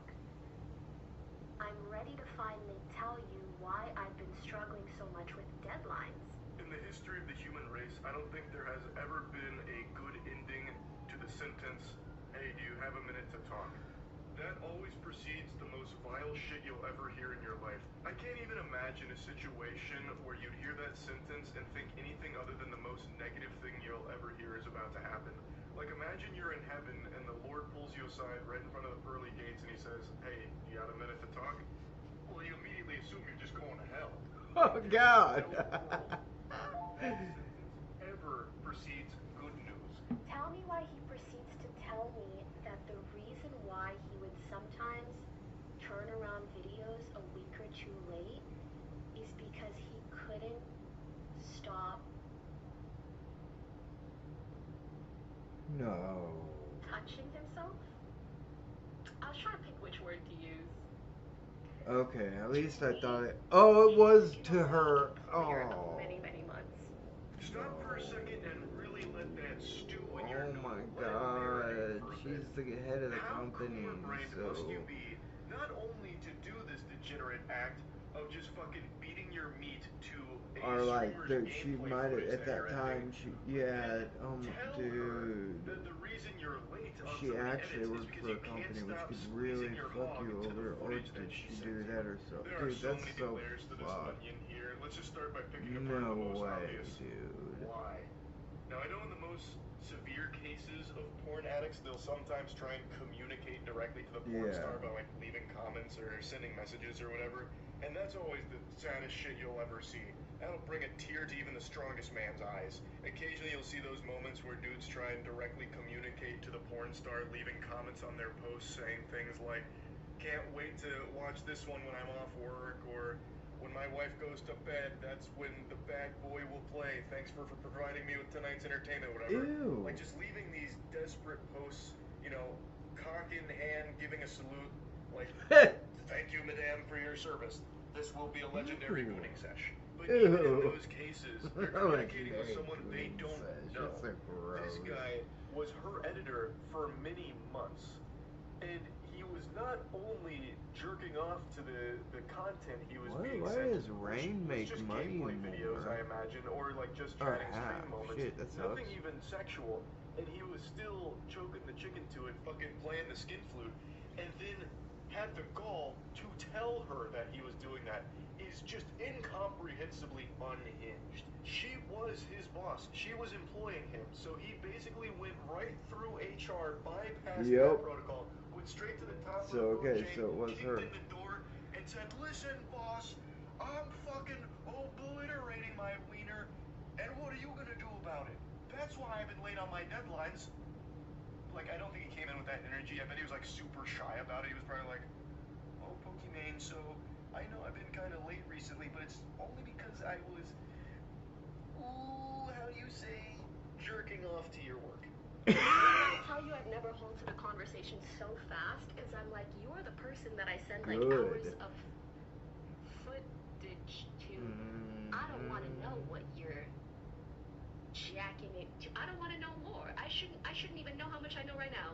I'm ready to finally tell you why I've been struggling so much with deadlines." In the history of the human race, I don't think there has ever been a good ending to the sentence, "Hey, do you have a minute to talk?" That always precedes the most vile shit you'll ever hear in your life. I can't even imagine a situation where you'd hear that sentence and think anything other than the most negative thing you'll ever hear is about to happen. Like, imagine you're in heaven and the Lord pulls you aside right in front of the pearly gates and he says, "Hey, you got a minute to talk?" Well, you immediately assume you're just going to hell. Oh, God. Ever precedes good news. Tell me why he proceeds to tell me that the reason why he would sometimes turn around videos a week or two late is because he couldn't stop No. touching himself. I was trying to pick which word to use. Okay, at least I thought it. Oh, it was to her. Oh. Many, many months. Stop for a second and really let that stew in your Oh noodle. my Let it marinate God. for a She's bit. the head of the How company, cornbread so. must you be not only to do this degenerate act of just fucking beating your meat to a Or like, streamer's she gameplay might have, footage at that you're time, editing, yeah, tell her dude. that the reason you're late on She some of the actually edits is worked because for you a can't company which stop could squeezing really your fuck hog you into the over, or footage did that she sent do you. that herself? There are Dude, so that's many so layers to this fucked. onion here. Let's just start by picking apart No the most way, obvious. dude. Why? Now, I know in the most severe cases of porn addicts, they'll sometimes try and communicate directly to the porn Yeah. star by like leaving comments or sending messages or whatever, and that's always the saddest shit you'll ever see. That'll bring a tear to even the strongest man's eyes. Occasionally you'll see those moments where dudes try and directly communicate to the porn star, leaving comments on their posts saying things like, "Can't wait to watch this one when I'm off work," or "When my wife goes to bed, that's when the bad boy will play. Thanks for providing me with tonight's entertainment," whatever. Ew. Like, just leaving these desperate posts, you know, cock in hand, giving a salute, like, "Thank you, madame, for your service. This will be a legendary Ew. mooning sesh." But even in Ew. those cases, they're communicating with someone they Legendary don't mooning know. sesh, that's gross. This guy was her editor for many months, and he was not only jerking off to the content he was being Why sent, does Rain which make was just money gameplay videos, anymore? I imagine, or like just Or chatting half. stream moments. Shit, that Nothing sucks. even sexual, and he was still choking the chicken to it, fucking playing the skin flute, and then had the gall to tell her that he was doing that is just incomprehensibly unhinged. She was his boss. She was employing him, so he basically went right through HR, bypassed that protocol, went straight to the top of the food okay, chain, so it was kicked her. in the door, and said, "Listen, boss, I'm fucking obliterating my wiener, and what are you gonna do about it? That's why I've been late on my deadlines." Like, I don't think he came in with that energy. I bet he was like super shy about it. He was probably like, "Oh, Pokimane, so I know I've been kind of late recently, but it's only because I was, ooh, how do you say, jerking off to your work." I'll tell you, I've never halted a conversation so fast as I'm like, you're the person that I send like hours of footage to. I don't want to know what you're jacking it to. I don't want to know more. I shouldn't even know how much I know right now.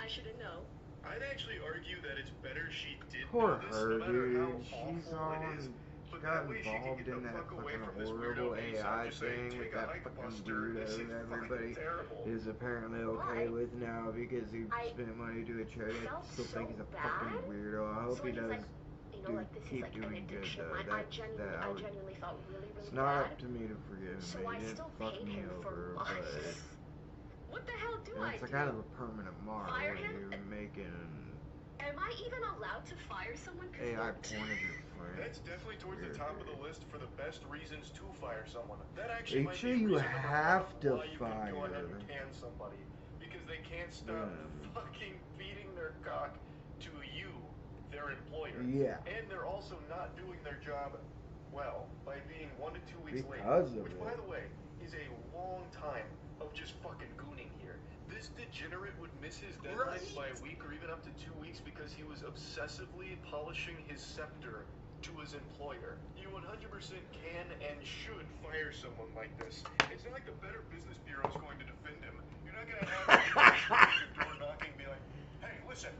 I shouldn't know. I'd actually argue that it's better she did Poor know this, her, no matter how dude. She's awful it is. on. She But got that way she can involved get in the that fuck away fucking from this horrible weirdo ASAP. AI Just say, thing with take a that hike, fucking Buster. weirdo This is that everybody fucking terrible. is apparently okay with now because he spent money to a charity. I felt still think he's a so fucking bad. weirdo. I hope So he he's does like, you know, like this is keep like an doing good addiction. though. I genuinely felt really, It's really not bad. up to me to forgive him. So He I didn't still fuck paid me him for over, months. but What the hell do I it's a do? kind of a permanent mark Fire when him? you're making Am I even allowed to fire someone? AI porn of your friend. That's definitely towards the top of the list for the best reasons to fire someone. That Make actually might sure be you reason number have one to why you can go ahead and fire. can somebody. Because they can't stop fucking feeding their cock to you, their employer. Yeah. And they're also not doing their job well by being 1 to 2 weeks late. Because of Which, it. by the way, is a long time of just fucking gooning here. This degenerate would miss his deadline by a week or even up to 2 weeks because he was obsessively polishing his scepter to his employer. You 100% can and should fire someone like this. It's not like the Better Business Bureau is going to defend him. You're not going to have your door knocking and be like, hey, listen,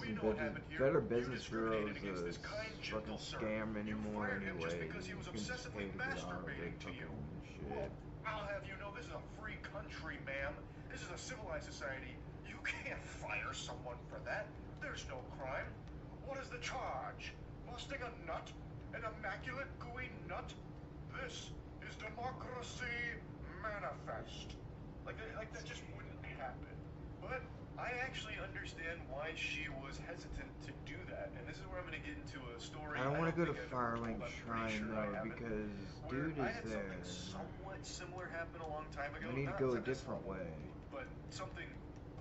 we know what happened here. Better You Business Bureau discriminated against this is kind, a gentle fucking sir. scam You anymore fired him just anyway. because he was You can just obsessively pay to get out of it masturbating to you. shit. I'll have you know this is a free country, ma'am. This is a civilized society. You can't fire someone for that. There's no crime. What is the charge? Busting a nut? An immaculate gooey nut? This is democracy manifest. Like that just wouldn't happen. But I actually understand why she was hesitant to do that. And this is where I'm going to get into a story. I don't want to go to think I've ever Firelink told. I'm pretty Shrine sure I though haven't. because Where dude I is had there. something somewhat similar happen a long time ago. We need to Not go a this different level, way. but something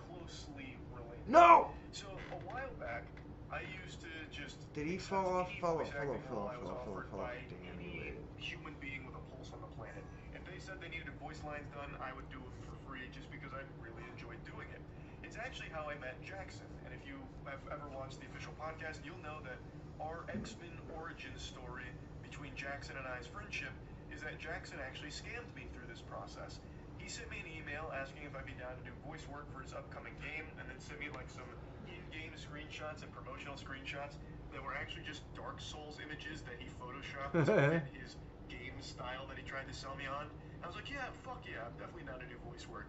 closely related. No! So a while back, I used to just. Did he accept fall off? any Follow, voice follow, acting follow, role I was follow, offered follow, by damn any you. human being with a pulse on the planet. If they said they needed voice lines done, I would do it for free just because I really enjoyed doing it. It's actually how I met Jackson. And if you have ever watched the official podcast, you'll know that our X-Men origin story between Jackson and I's friendship is that Jackson actually scammed me through this process. He sent me an email asking if I'd be down to do voice work for his upcoming game, and then sent me like some in-game screenshots and promotional screenshots that were actually just Dark Souls images that he photoshopped to fit his game style that he tried to sell me on. I was like, yeah, fuck yeah, I'm definitely down to do voice work.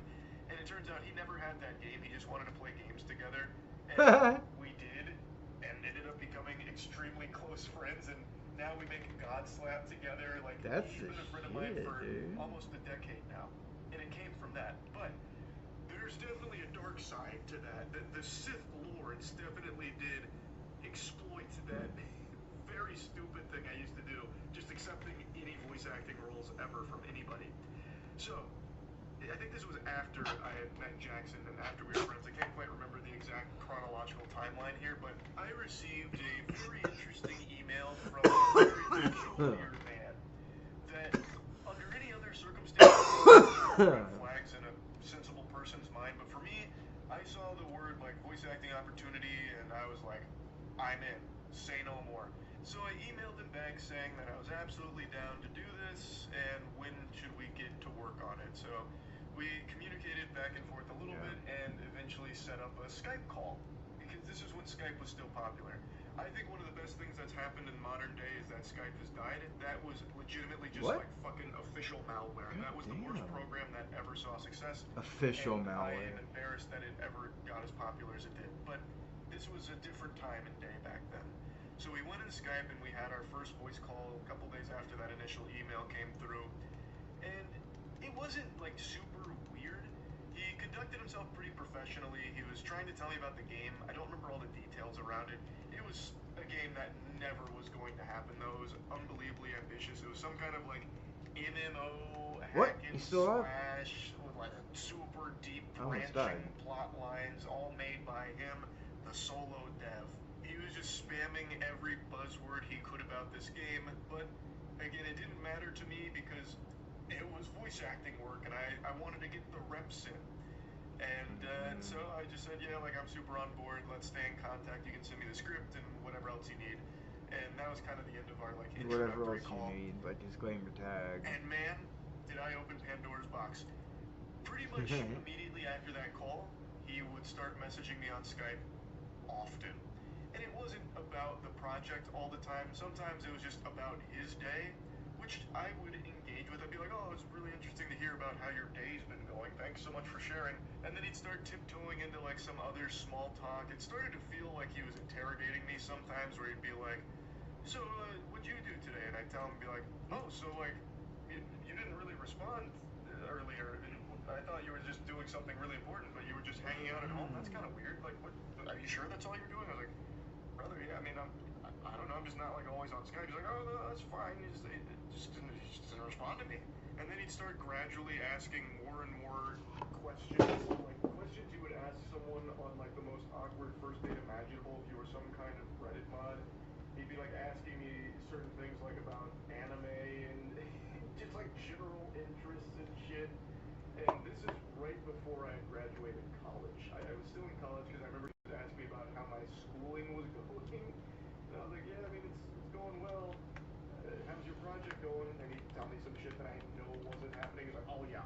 And it turns out he never had that game, he just wanted to play games together. And we did, and ended up becoming extremely close friends, and now we make God Slap together. Like, That's he's the been a friend of mine shit, for dude. almost a decade now. And it came from that. But there's definitely a dark side to that. The Sith Lords definitely did exploit that very stupid thing I used to do, just accepting any voice acting roles ever from anybody. So, I think this was after I had met Jackson and after we were friends. I can't quite remember the exact chronological timeline here, but I received a very interesting email from a very peculiar man that, under any other circumstances, red flags in a sensible person's mind, but for me, I saw the word like voice acting opportunity and I was like, I'm in. Say no more. So I emailed him back saying that I was absolutely down to do this and when should we get to work on it. So we communicated back and forth a little bit and eventually set up a Skype call because this is when Skype was still popular. I think one of the best things that's happened in modern day is that Skype has died. That was legitimately just like fucking official malware. That was the worst program that ever saw success. Official and malware. I am embarrassed that it ever got as popular as it did. But this was a different time and day back then. So we went in Skype and we had our first voice call a couple days after that initial email came through. And it wasn't like super weird. He conducted himself pretty professionally. He was trying to tell me about the game. I don't remember all the details around it. It was a game that never was going to happen though. It was unbelievably ambitious. It was some kind of like MMO hack and slash with like a super deep branching plot lines all made by him, the solo dev. He was just spamming every buzzword he could about this game, but again, it didn't matter to me because it was voice acting work and I wanted to get the reps in. And so I just said, yeah, like I'm super on board, let's stay in contact, you can send me the script and whatever else you need. And that was kind of the end of our like introductory call. You need, like disclaimer tag. And man, did I open Pandora's box. Pretty much immediately after that call, he would start messaging me on Skype often. And it wasn't about the project all the time. Sometimes it was just about his day, which I would engage with. I'd be like, oh, it's really interesting to hear about how your day's been going. Thanks so much for sharing. And then he'd start tiptoeing into like some other small talk. It started to feel like he was interrogating me sometimes, where he'd be like, so what'd you do today? And I'd tell him, be like, oh, so like, you didn't really respond earlier. I thought you were just doing something really important, but you were just hanging out at home. That's kind of weird. Like, what? Are you sure that's all you're doing? I was like, brother, yeah. I mean, I don't know. I'm just not like always on Skype. He's like, oh, no, that's fine. He just didn't respond to me. And then he'd start gradually asking more and more questions, like questions you would ask someone on like the most awkward first date imaginable if you were some kind of Reddit mod. He'd be like asking me certain things like about anime and just like general interests and shit. And this is right before I had graduated college. I was still in college because I remember he was asking me about how my schooling was going. And I was like, yeah, I mean, it's going well. How's your project going? And he'd tell me some shit that I know wasn't happening. He's like, oh yeah,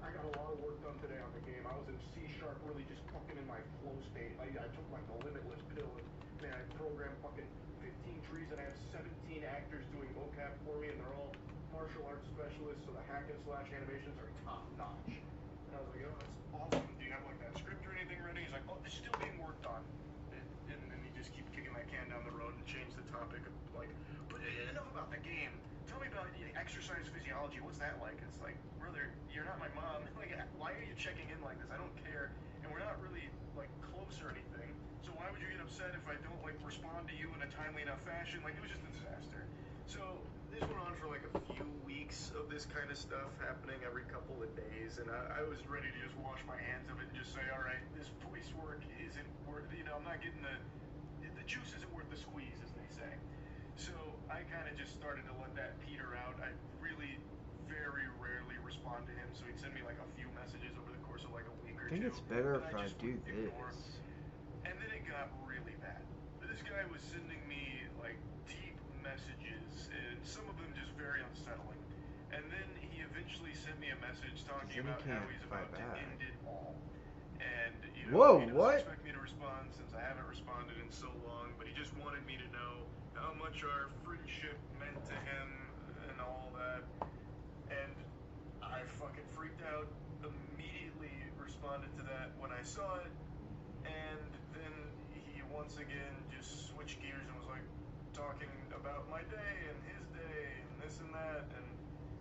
I got a lot of work done today on the game. I was in C#, really just fucking in my flow state. I took like the limitless pill and man, I programmed fucking 15 trees and I have 17 actors doing vocab for me and they're all martial arts specialists, so the hack and slash animations are top notch. And I was like, oh, that's awesome. Do you have like that script or anything ready? He's like, oh, it's still being worked on. And then he just keeps kicking that can down the road and change the topic. Like, but enough about the game. Tell me about exercise physiology. What's that like? It's like, brother, you're not my mom. Like, why are you checking in like this? I don't care. And we're not really like close or anything. So why would you get upset if I don't like respond to you in a timely enough fashion? Like, it was just a disaster. So this went on for like a few weeks of this kind of stuff happening every couple of days, and I was ready to just wash my hands of it and just say, all right, this voice work isn't worth, I'm not getting the juice isn't worth the squeeze, as they say. So I kind of just started to let that peter out. I really very rarely respond to him, so he'd send me like a few messages over the course of like a week or two. I think it's better if I do this. And then it got really bad. This guy was sending me like deep messages, and some of them just very unsettling. And then he eventually sent me a message talking about how he's about to end it all. And you know, he doesn't expect me to respond since I haven't responded in so long, but he just wanted me to know how much our friendship meant to him and all that. And I fucking freaked out, immediately responded to that when I saw it, and then he once again just switched gears and was like talking about my day and his day and this and that, and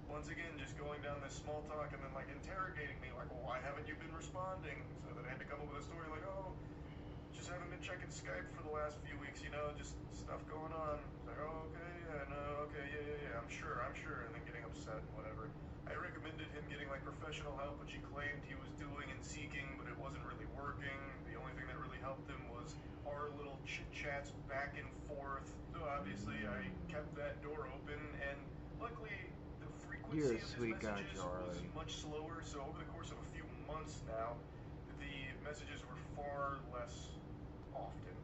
once again just going down this small talk and then like interrogating me like, well, why haven't you been responding? So that I had to come up with a story like, oh, just haven't been checking Skype for the last few weeks, you know, just stuff going on. It's like, oh, okay, yeah, no, okay, yeah, I'm sure, and then getting upset and whatever. I recommended him getting like professional help, which he claimed he was doing and seeking, but it wasn't really working. The only thing that really helped him was our little chit-chats back and forth. So obviously I kept that door open, and luckily the frequency of his messages was much slower, so over the course of a few months now, the messages were far less often.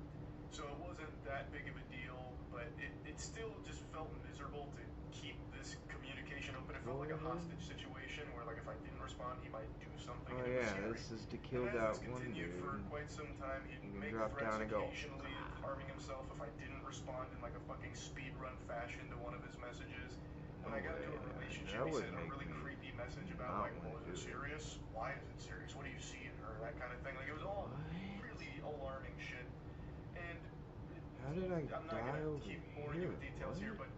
So it wasn't that big of a deal, but it still just felt miserable to keep this communication open. It felt like a hostage situation where like if I didn't respond, he might do something. Oh yeah, this is to kill that one dude. For quite some time. He'd make drop threats down and go, occasionally, harming himself if I didn't respond in like a fucking speedrun fashion to one of his messages. When I got into a relationship, he sent a really creepy message about like, well, is it serious? Why is it serious? What do you see in her? That kind of thing. Like, it was all really alarming shit. And how did I I'm not gonna keep boring you with details here, but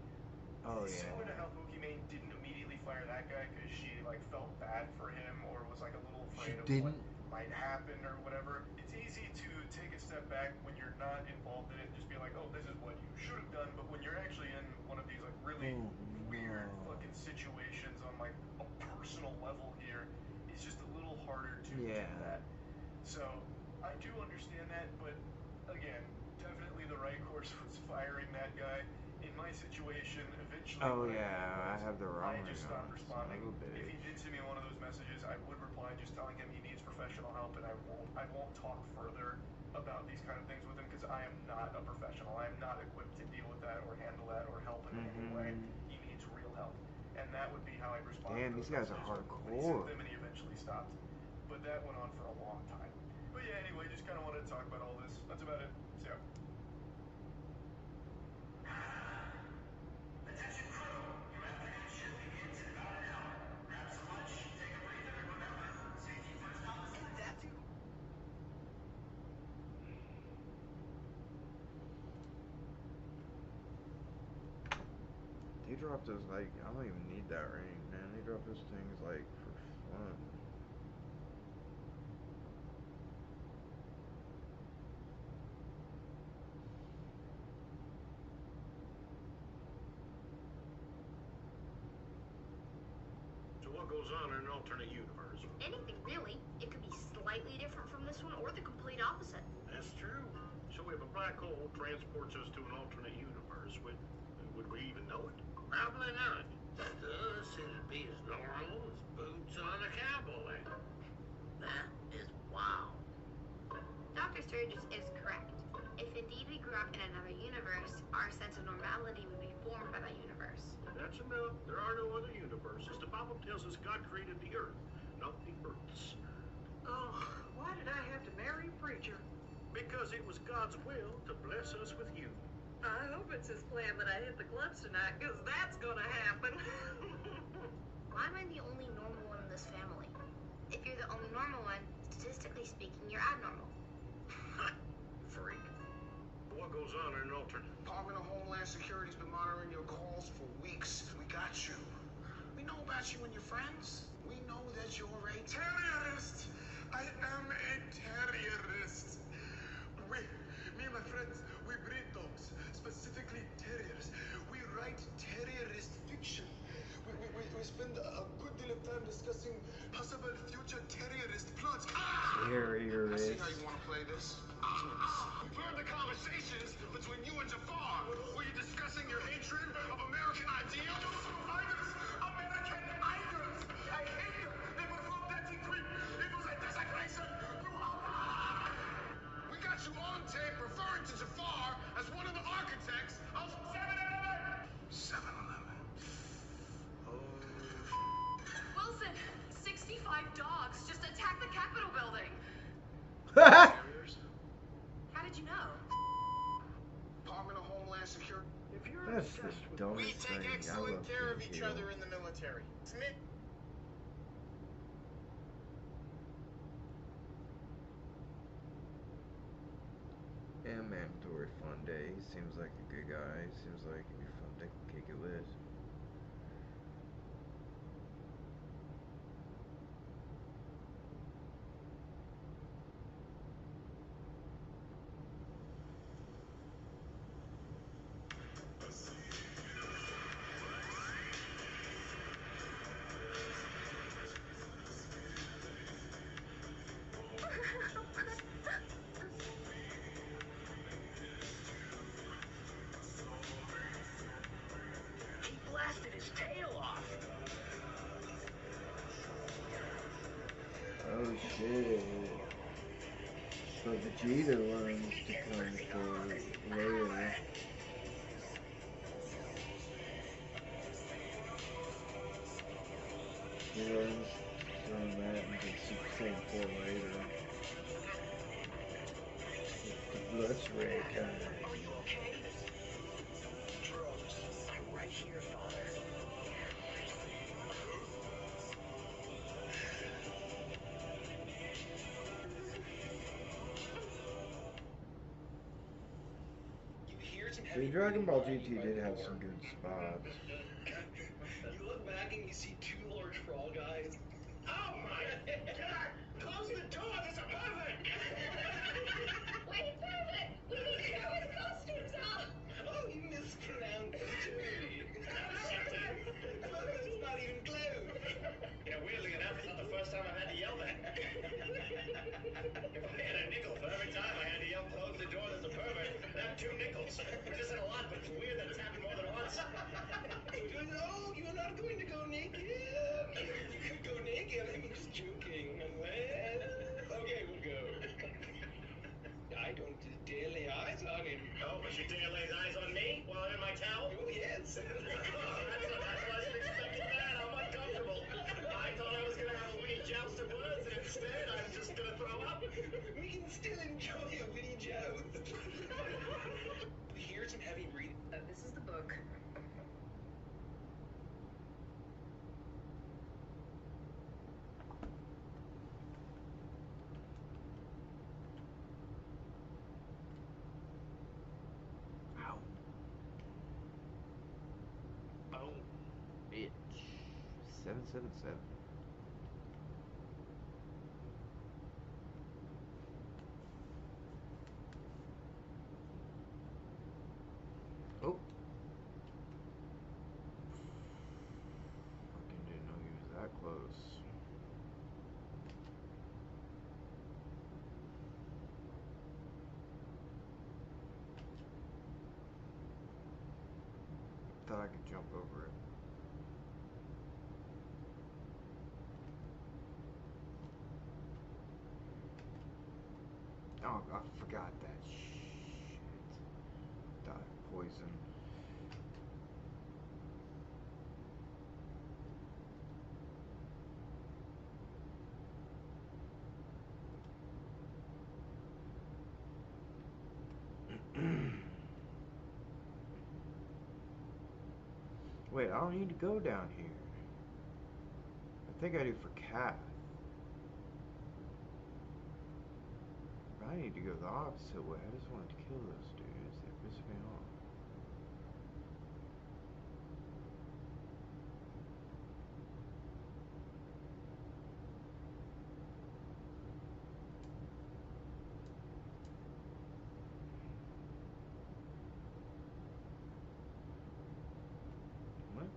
similar to how Pokimane didn't immediately fire that guy because she like felt bad for him or was like a little afraid of what might happen or whatever. It's easy to take a step back when you're not involved in it and just be like, oh, this is what you should have done. But when you're actually in one of these like really weird fucking situations on like a personal level here, it's just a little harder to do that. So I do understand that, but again, definitely the right course was firing that guy. In my situation, eventually, I have the wrong I just stopped responding. If he did send me one of those messages, I would reply just telling him he needs professional help, and I won't talk further about these kind of things with him because I am not a professional. I am not equipped to deal with that or handle that or help him in any way. He needs real help, and that would be how I'd respond. Damn, these guys are hardcore. And he eventually stopped, but that went on for a long time. But yeah, anyway, just kind of wanted to talk about all this. That's about it. So. Attention crew, your apprehension begins in about an hour. Grab some lunch, take a breather, and remember, safety first policy. And that too. They dropped those, like, I don't even need that ring, man. They dropped those things, like, for fun. So what goes on in an alternate universe? Anything, really. It could be slightly different from this one or the complete opposite. That's true. So if a black hole transports us to an alternate universe, would we even know it? Probably not. To us, it'd be as normal as boots on a cowboy. That is wild. Dr. Sturgis is correct. If indeed we grew up in another universe, our sense of normality would be formed by that universe. That's enough. There are no other universes. The Bible tells us God created the earth, not the earths. Oh, why did I have to marry a preacher? Because it was God's will to bless us with you. I hope it's his plan that I hit the clubs tonight, because that's gonna happen. Why am I the only normal one in this family? If you're the only normal one, statistically speaking, you're abnormal. Freak. What goes on in an alternate? Department of Homeland Security's been monitoring your calls for weeks. We got you. We know about you and your friends. We know that you're a terrorist. I am a terrorist. Me and my friends, we breed dogs, specifically terriers. We write terrorist fiction. We spend a good deal of time discussing possible future terrorist plots. Terrorist. I see how you want to play this. We've heard the conversations between you and Jafar. Were you discussing your hatred of American ideals? American idols! I hate them! They were from Dirty Creek! It was a desecration! We got you on tape referring to Jafar as one of the architects of 7-Eleven! 7-Eleven. Wilson, 65 dogs just attacked the Capitol building. How did you know? Department of Homeland Security. If you're That's the obsessed with dumbest We thing. take I excellent love care of King each Hill. other in the military. Smith. And mandatory fun day. He seems like a good guy. He seems like it'd be fun to kick it with. He blasted his tail off. Oh shit. So Vegeta learns to come for Leia. He learns from that and gets Super Saiyan 4 later. The Blood's red kind. Are you okay? I'm right here, Father. See, Dragon Ball GT did have some good spots. You look back and you see two large frog guys. Oh my god! Close the door! There's a pervert! Wait, pervert! We need to know his costumes are! Oh, you mispronounced Jody. Pervert's not even glued. Yeah, weirdly enough, it's not the first time I've had to yell that. If I had a nickel for every time I had to yell, close the door, there's a pervert, I'd have 2 nickels. Which isn't a lot, but it's weird that it's happened more than once. No, you're not going to go naked. You could go naked. I'm just joking. Well, okay, we'll go. I don't dare lay eyes on him. Oh, but you dare lay eyes on me while I'm in my towel? Oh, yes. That's why I wasn't expecting that. I'm uncomfortable. I thought I was going to have a witty joust of words, and instead I'm just going to throw up. We 777. Oh. Fucking didn't know he was that close. Thought I could jump over it. Oh, I forgot that shit. Died of poison. Wait, I don't need to go down here. I think I do for Kath. But I need to go the opposite way. I just wanted to kill those dudes. They piss me off. What?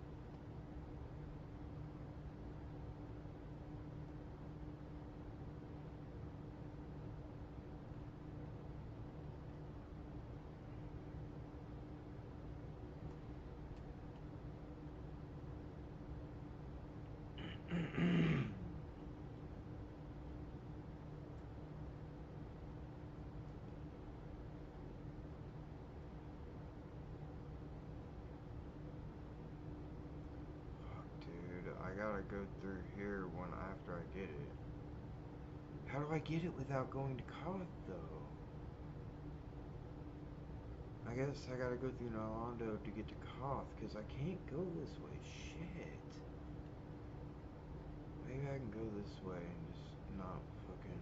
Dude, I gotta go through here one after I get it. How do I get it without going to Koth, though? I guess I gotta go through Nalando to get to Koth, because I can't go this way. Shit. Maybe I can go this way and just not fucking...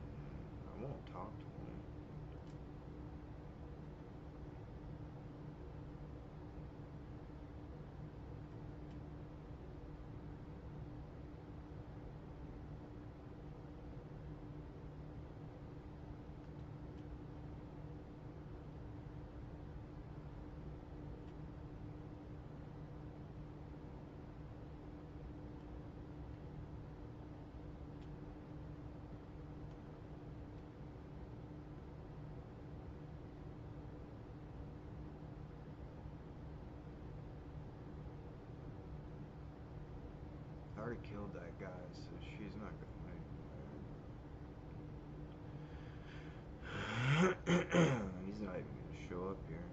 I won't talk to him. I already killed that guy, so she's not gonna make it. He's not even gonna show up here.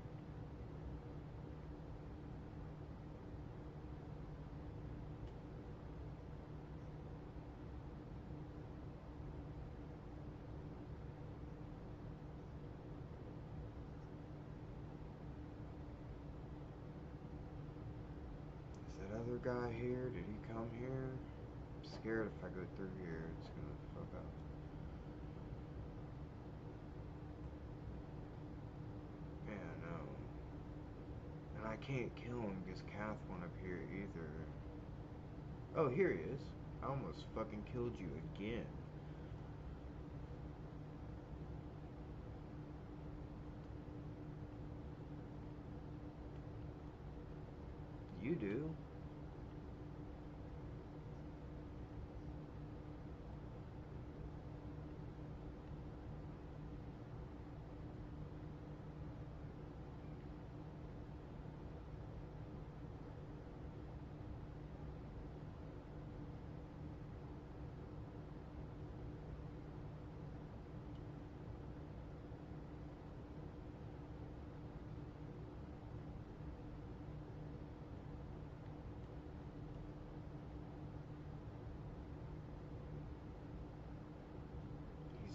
Is that other guy here? Did he come here? I'm scared if I go through here, it's gonna fuck up. Yeah, I know. And I can't kill him because Kath won't appear either. Oh, here he is. I almost fucking killed you again. You do.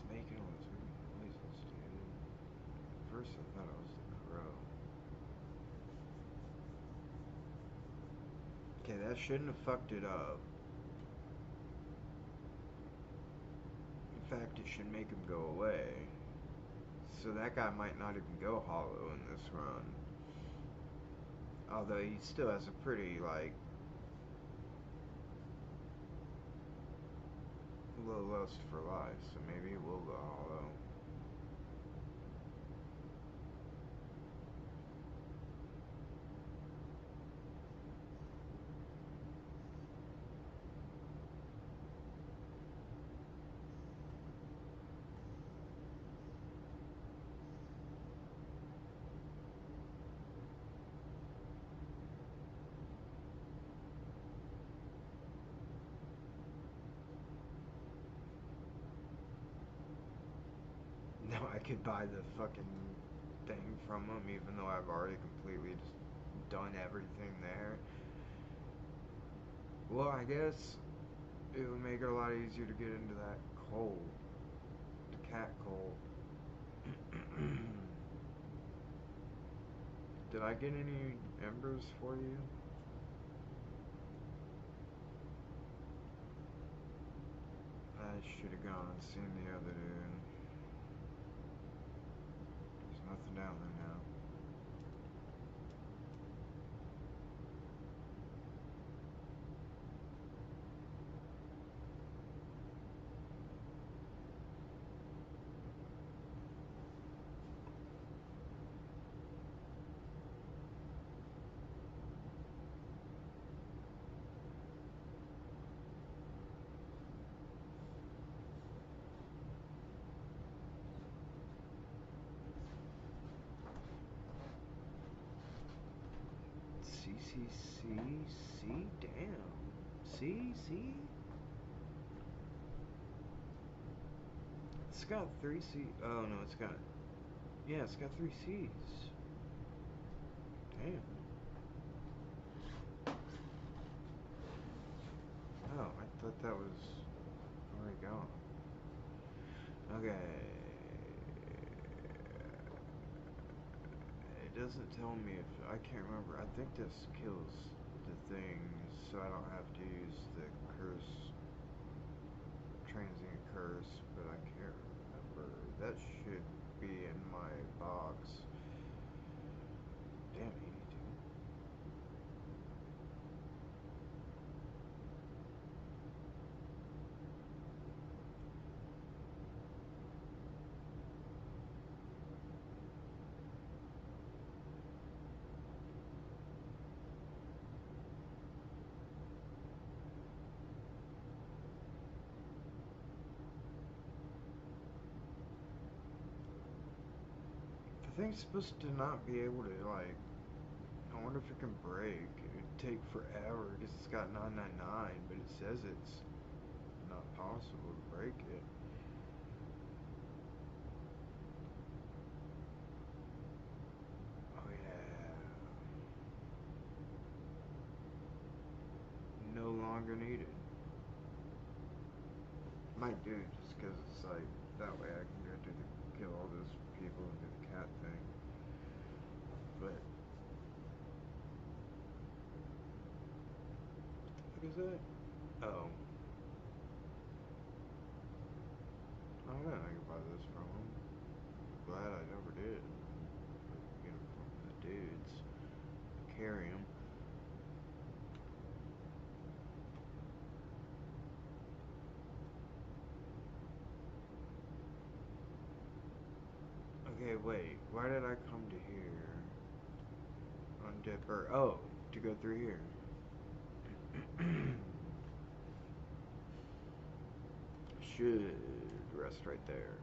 Making all those weird noises, dude. At first I thought it was the crow. Okay, that shouldn't have fucked it up. In fact, it should make him go away. So that guy might not even go hollow in this run. Although he still has a pretty, like, low lust for life, so maybe it will go hollow. No, I could buy the fucking thing from them, even though I've already completely just done everything there. Well, I guess it would make it a lot easier to get into that cult, the cat cult. Did I get any embers for you? I should have gone and seen the other dude. There's nothing down there now. C, damn. See? It's got 3 C. Oh no, it's got. Yeah, it's got 3 C's. Damn. Oh, I thought that was already gone. Okay. It doesn't tell me if I can't remember. I think this kills the things, so I don't have to use the curse, transient curse, but I can't remember. That should be in my box. Damn, 82. The thing's supposed to not be able to, like, I wonder if it can break. It would take forever because it's got 999, but it says it's not possible to break it. Oh yeah. No longer needed. Might do just because it's like, that way I can go do the, kill all those people and do the cat thing. But what is that? Oh. I don't know, I can buy this from them. Glad I never did. Get them from the dudes. Carry them. Okay, wait. Why did I come to here? On Dipper. Oh, to go through here. Should rest right there.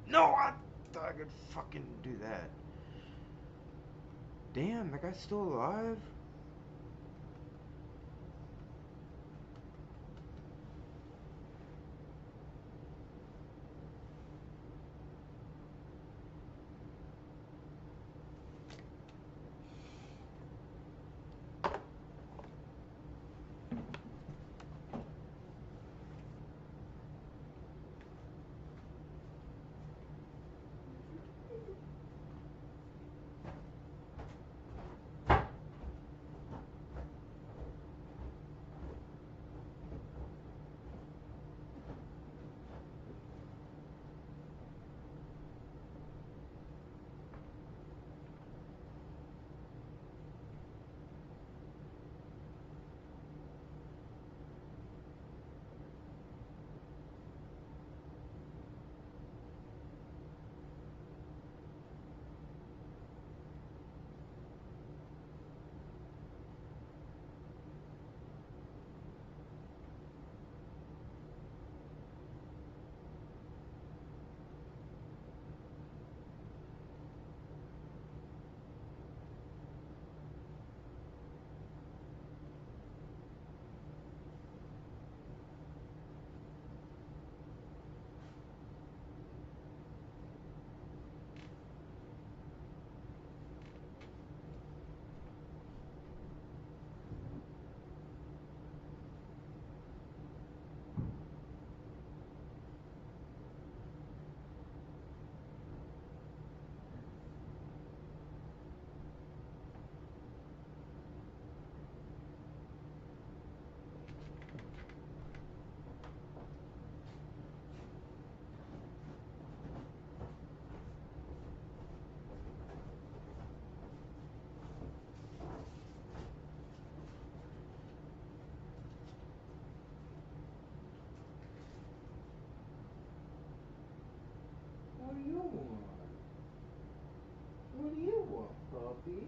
No, I thought I could fucking do that. Damn, that guy's still alive? puppy?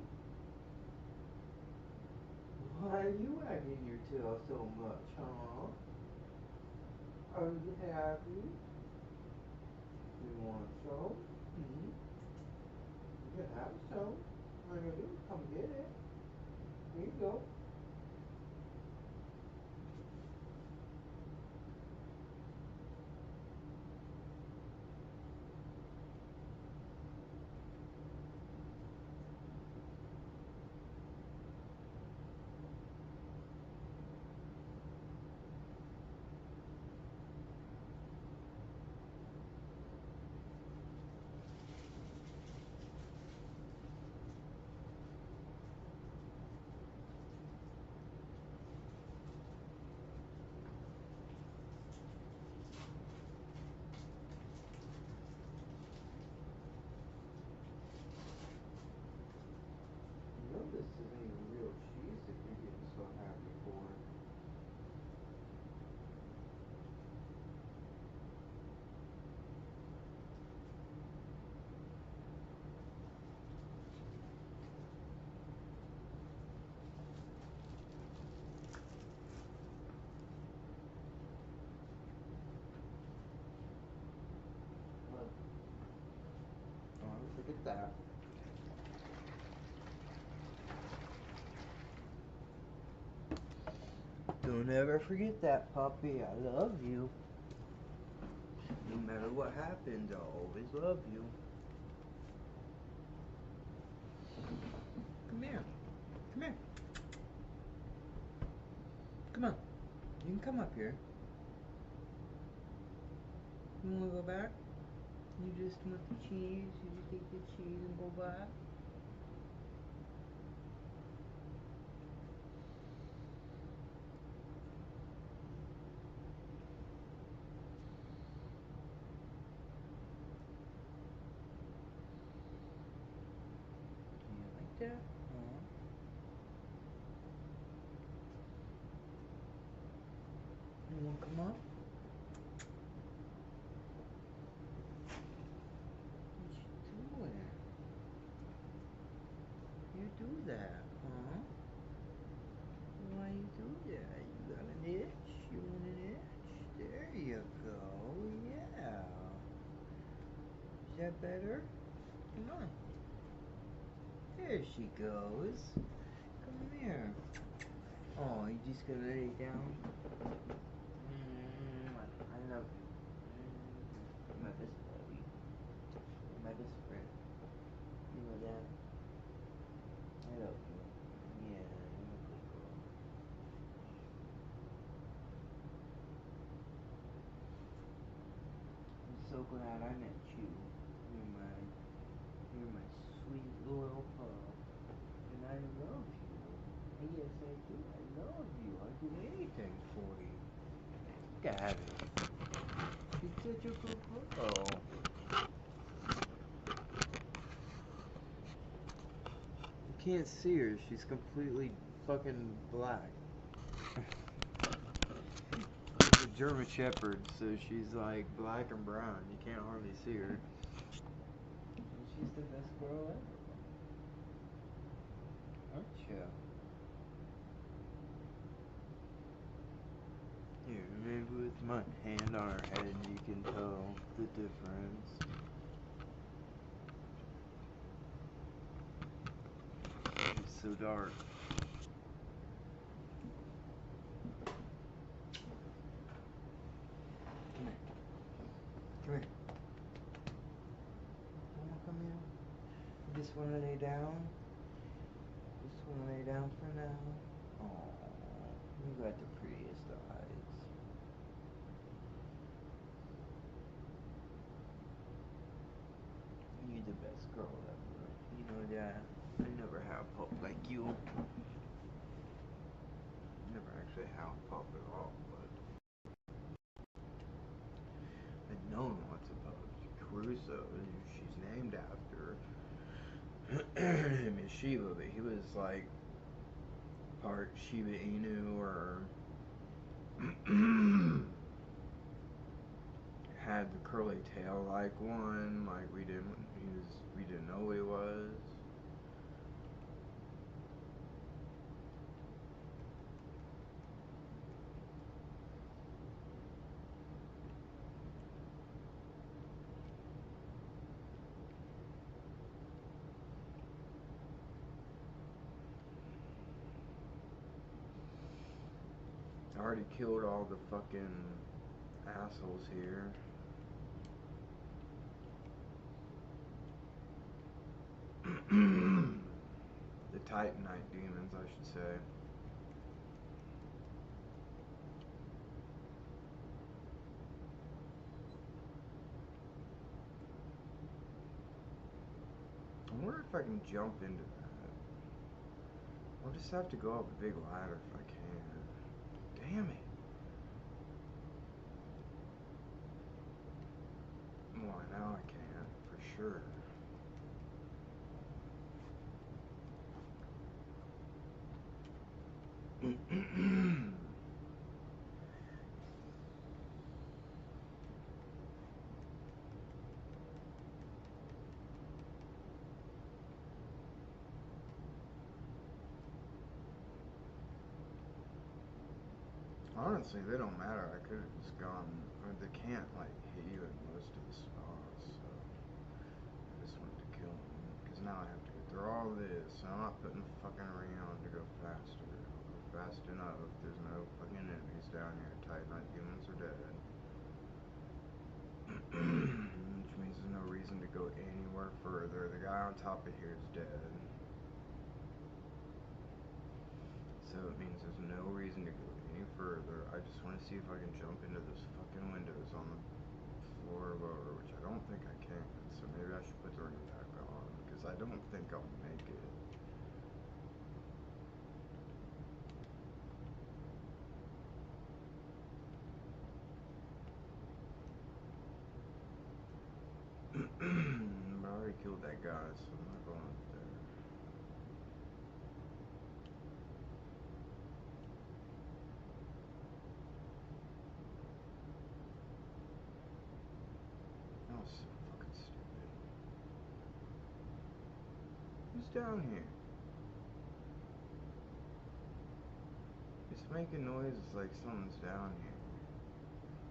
Why are you wagging your tail so much, huh? Are you happy? You want some? Hmm? You can have some. Honey, come get it. Here you go. You know this isn't even real cheese that you're getting so happy for. Look. Oh, look at that. Don't ever forget that, puppy. I love you. No matter what happens, I'll always love you. Come here. Come here. Come on. You can come up here. You wanna go back? You just want the cheese? You just take the cheese and go back? You like that? Huh? You wanna come up? What you doing? You do that, huh? Why you do that? You got an itch? You want an itch? There you go. Yeah. Is that better? Come on. There she goes. Come here. Oh, you just gonna lay down? I love you. You're my best buddy. You're my best friend. You know that? I love you. Yeah, you're a good girl. I'm so glad I met you. You're my sweet loyal pup. And I love you. Yes, I do. I love you. I'll do anything for you. Look at her. She's such a good girl. You can't see her. She's completely fucking black. She's a German Shepherd, so she's like black and brown. You can't hardly see her. And she's the best girl ever. Aren't you? Here, maybe with my hand on her head you can tell the difference. It's so dark. Come here. Come here. Wanna come here? You just wanna lay down? Just wanna lay down for now? Oh, you got the prettiest eyes. You're the best girl ever. You know that. I never had a pup like you. Never actually had a pup at all, but I've known lots of pups. Crusoe, she's named after. Her name is Shiva, but he was like part Shiba Inu or had the curly tail like one. Like we didn't know what he was. I already killed all the fucking assholes here. The Titanite demons, I should say. I wonder if I can jump into that. I'll just have to go up a big ladder if I can. Damn it. Well, now I can, for sure. Honestly, they don't matter. I could have just gone. I mean, they can't like hit you in most of the spots, so I just wanted to kill them. Because now I have to go through all this. So I'm not putting the fucking ring on to go faster. I'll go fast enough. There's no fucking enemies down here. Titanite demons are dead. Which means there's no reason to go anywhere further. The guy on top of here is dead. So it means there's no reason to go any further. I just want to see if I can jump into those fucking windows on the floor lower, which I don't think I can. So maybe I should put the ring back on, because I don't think I'll make it. But I already killed that guy, so I'm not going up there. That was so fucking stupid. Who's down here? It's making noises like someone's down here.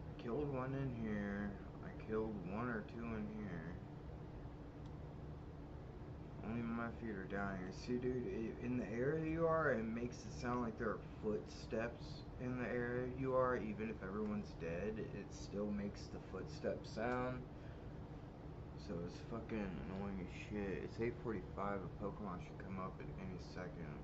I killed one in here. I killed one or two in here. Only my feet are down here. See, dude, in the area you are, it makes it sound like there are footsteps in the area you are. Even if everyone's dead, it still makes the footsteps sound. So it's fucking annoying as shit. It's 8:45. A Pokemon should come up at any second.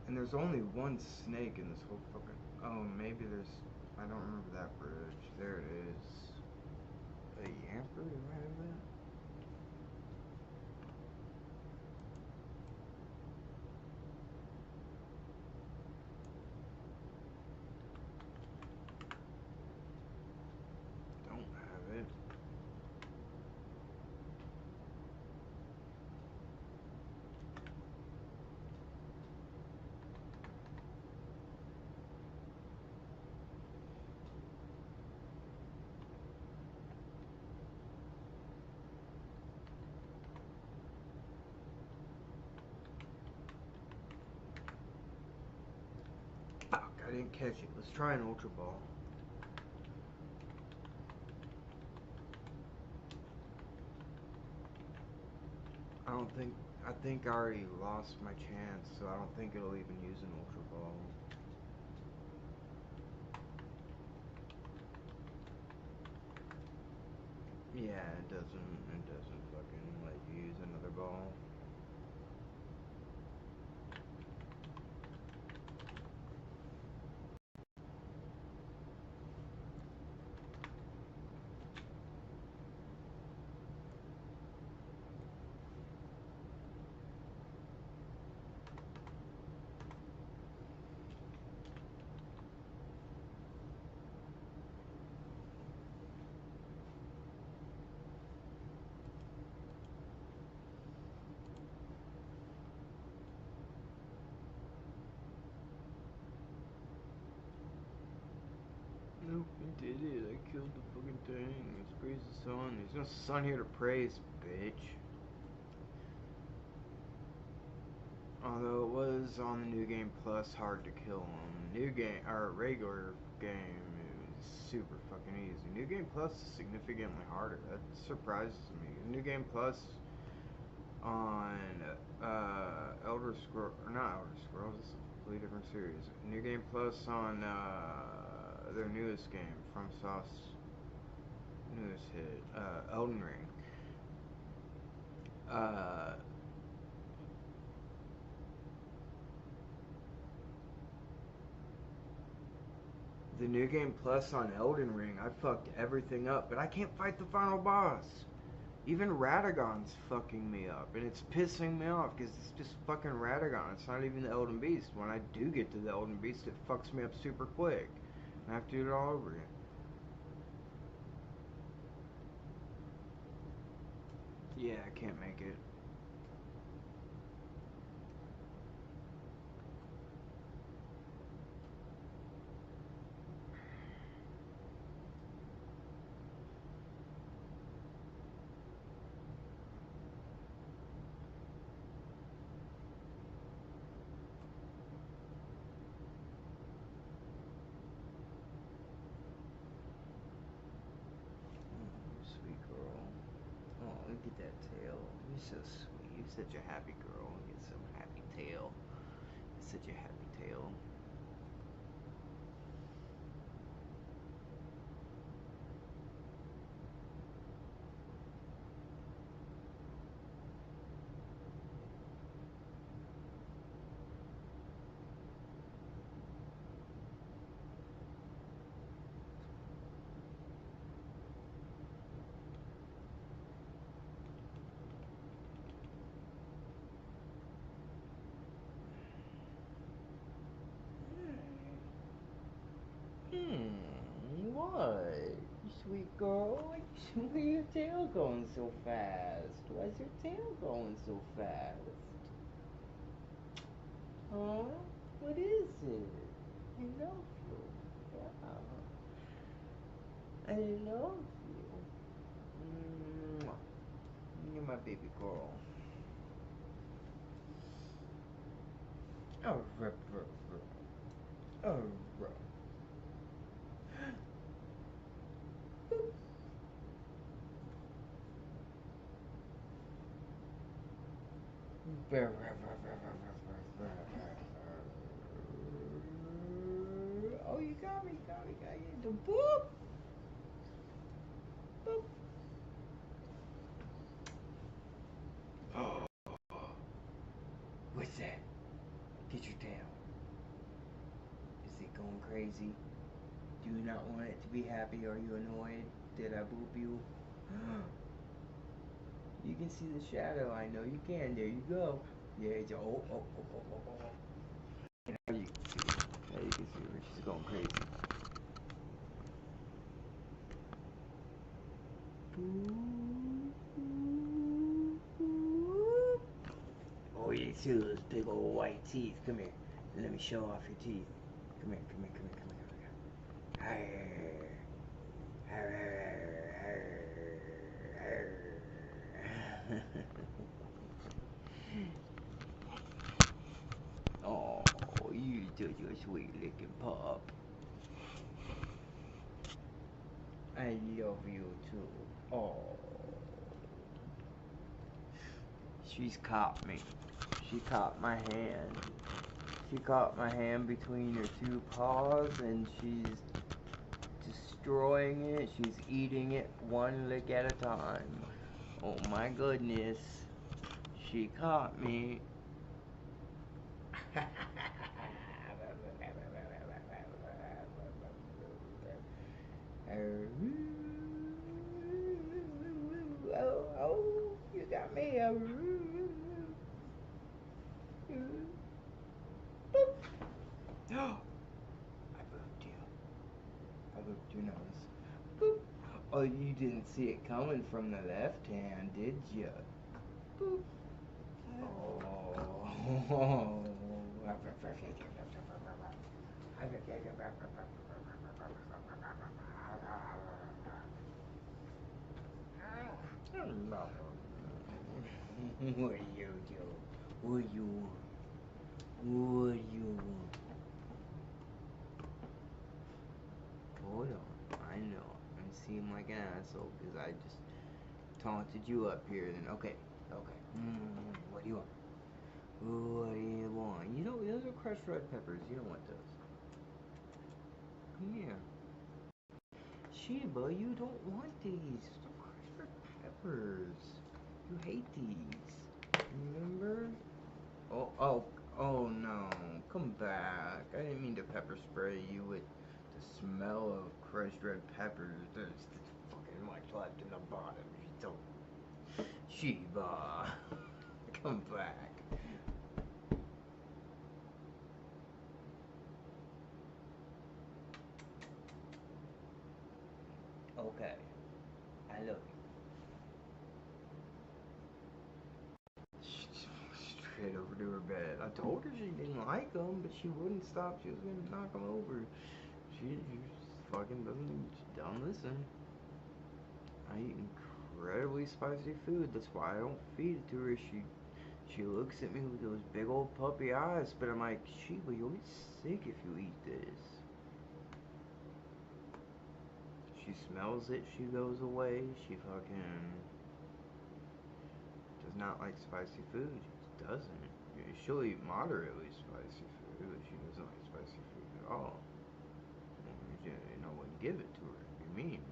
And there's only one snake in this whole fucking... Oh, maybe there's... I don't remember that bridge. There it is. A Yamper? Do I have that? Don't have it. I didn't catch it. Let's try an Ultra Ball. I think I already lost my chance, so I don't think it'll even use an Ultra Ball. Yeah, it doesn't fucking let you use another ball. Nope, he did it. I killed the fucking thing. Let's praise the sun. There's no sun here to praise, bitch. Although it was on the New Game Plus hard to kill him. New game, or regular game, it was super fucking easy. New Game Plus is significantly harder. That surprises me. New Game Plus, on Elder Scrolls, or not Elder Scrolls, it's a completely different series. New Game Plus on their newest game, FromSoft's newest hit, Elden Ring. The New Game Plus on Elden Ring, I fucked everything up, but I can't fight the final boss. Even Radagon's fucking me up, and it's pissing me off because it's just fucking Radagon. It's not even the Elden Beast. When I do get to the Elden Beast, it fucks me up super quick. I have to do it all over again. Yeah, I can't make it. Sweet girl. Oh, look at that tail. You're so sweet. You're such a happy girl. You're so happy tail. You're such a happy tail. What? You sweet girl? Why your tail going so fast? Why's your tail going so fast? Huh? What is it? I love you. Yeah. I love you. Mwah. You're my baby girl. Oh, ruh, ruh, ruh. Oh, ruh. Oh, you got me, got me. The boop. Boop. Oh, what's that? Get your tail. Is it going crazy? Do you not want it to be happy? Are you annoyed? Did I boop you? You can see the shadow. I know you can. There you go. Yeah, it's oh. Now you can see it. Now you can see her. She's going crazy. Oh, you see those big old white teeth. Come here. Let me show off your teeth. Come here. Oh, you such a sweet looking pup. I love you too. Oh. She's caught me. She caught my hand. She caught my hand between her two paws and she's destroying it. She's eating it one lick at a time. Oh my goodness. She caught me. Oh, you got me. I booped you. I booped your nose. Boop. Oh, you didn't see it coming from the left hand, did you? Boop. Oh. What do you do? What do you want? What do you want? Hold on. I know. I seem like an asshole because I just taunted you up here. Then okay. Okay. What do you want? What do you want? You know, those are crushed red peppers. You don't want those. Yeah. Sheba, you don't want these. They're crushed red peppers. You hate these. Remember? Oh no. Come back. I didn't mean to pepper spray you with the smell of crushed red peppers. There's fucking much left in the bottom. You don't. Sheba. Come back. Okay. I love you. Straight over to her bed. I told her she didn't like them, but she wouldn't stop. She was gonna knock them over. She just fucking doesn't. She don't listen. I eat incredibly spicy food. That's why I don't feed it to her. She looks at me with those big old puppy eyes, but I'm like, Sheba, you'll get sick if you eat this. She smells it, she goes away. She fucking does not like spicy food. She just doesn't. She'll eat moderately spicy food, but she doesn't like spicy food at all. You know, wouldn't give it to her. It'd be mean.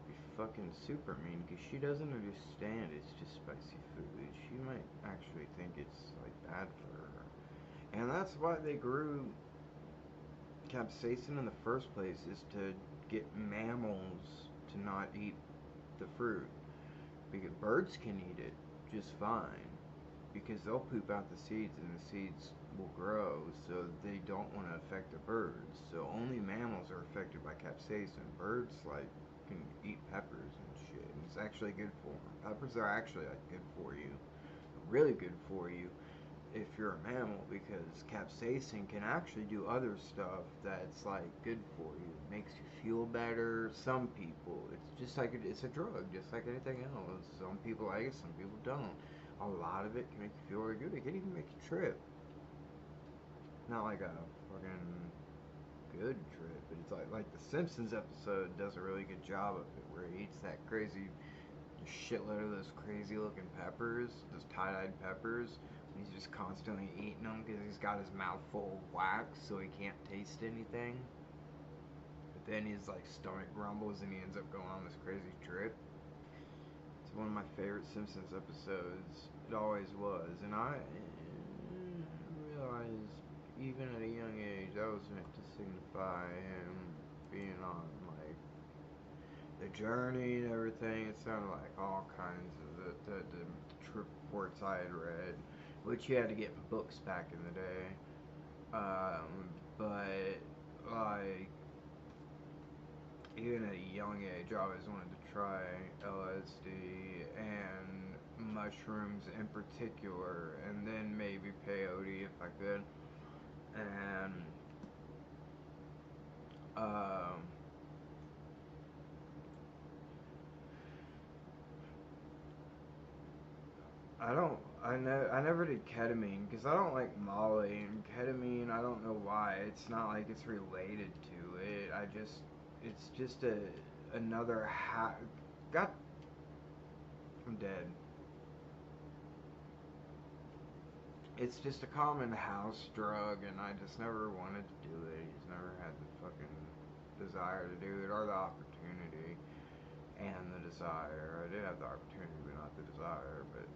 Be fucking super mean, because she doesn't understand it's just spicy food. She might actually think it's like bad for her. And that's why they grew capsaicin in the first place, is to get mammals to not eat the fruit. Because birds can eat it just fine, because they'll poop out the seeds and the seeds will grow, so they don't want to affect the birds. So only mammals are affected by capsaicin. Birds like can eat peppers and shit, and it's actually good for them. Peppers are actually like good for you, really good for you if you're a mammal, because capsaicin can actually do other stuff that's like good for you. It makes you feel better. Some people, it's just like it's a drug, just like anything else. Some people like it, some people don't. A lot of it can make you feel really good. It can even make you trip. Not like a fucking good trip, but it's like the Simpsons episode does a really good job of it, where he eats that crazy shitload of those crazy looking peppers, those tie-dyed peppers. He's just constantly eating them because he's got his mouth full of wax, so he can't taste anything. But then his like stomach grumbles and he ends up going on this crazy trip. It's one of my favorite Simpsons episodes. It always was, and I realized even at a young age that was meant to signify him being on like the journey and everything. It sounded like all kinds of the trip reports I had read, which you had to get in books back in the day. But like even at a young age, I always wanted to try LSD and mushrooms in particular, and then maybe peyote if I could. And I never did ketamine because I don't like Molly, and ketamine, I don't know why. It's not like it's related to it. It's just another I'm dead. It's just a common house drug, and I just never wanted to do it. Just never had the fucking desire to do it, or the opportunity, and the desire. I did have the opportunity, but not the desire. But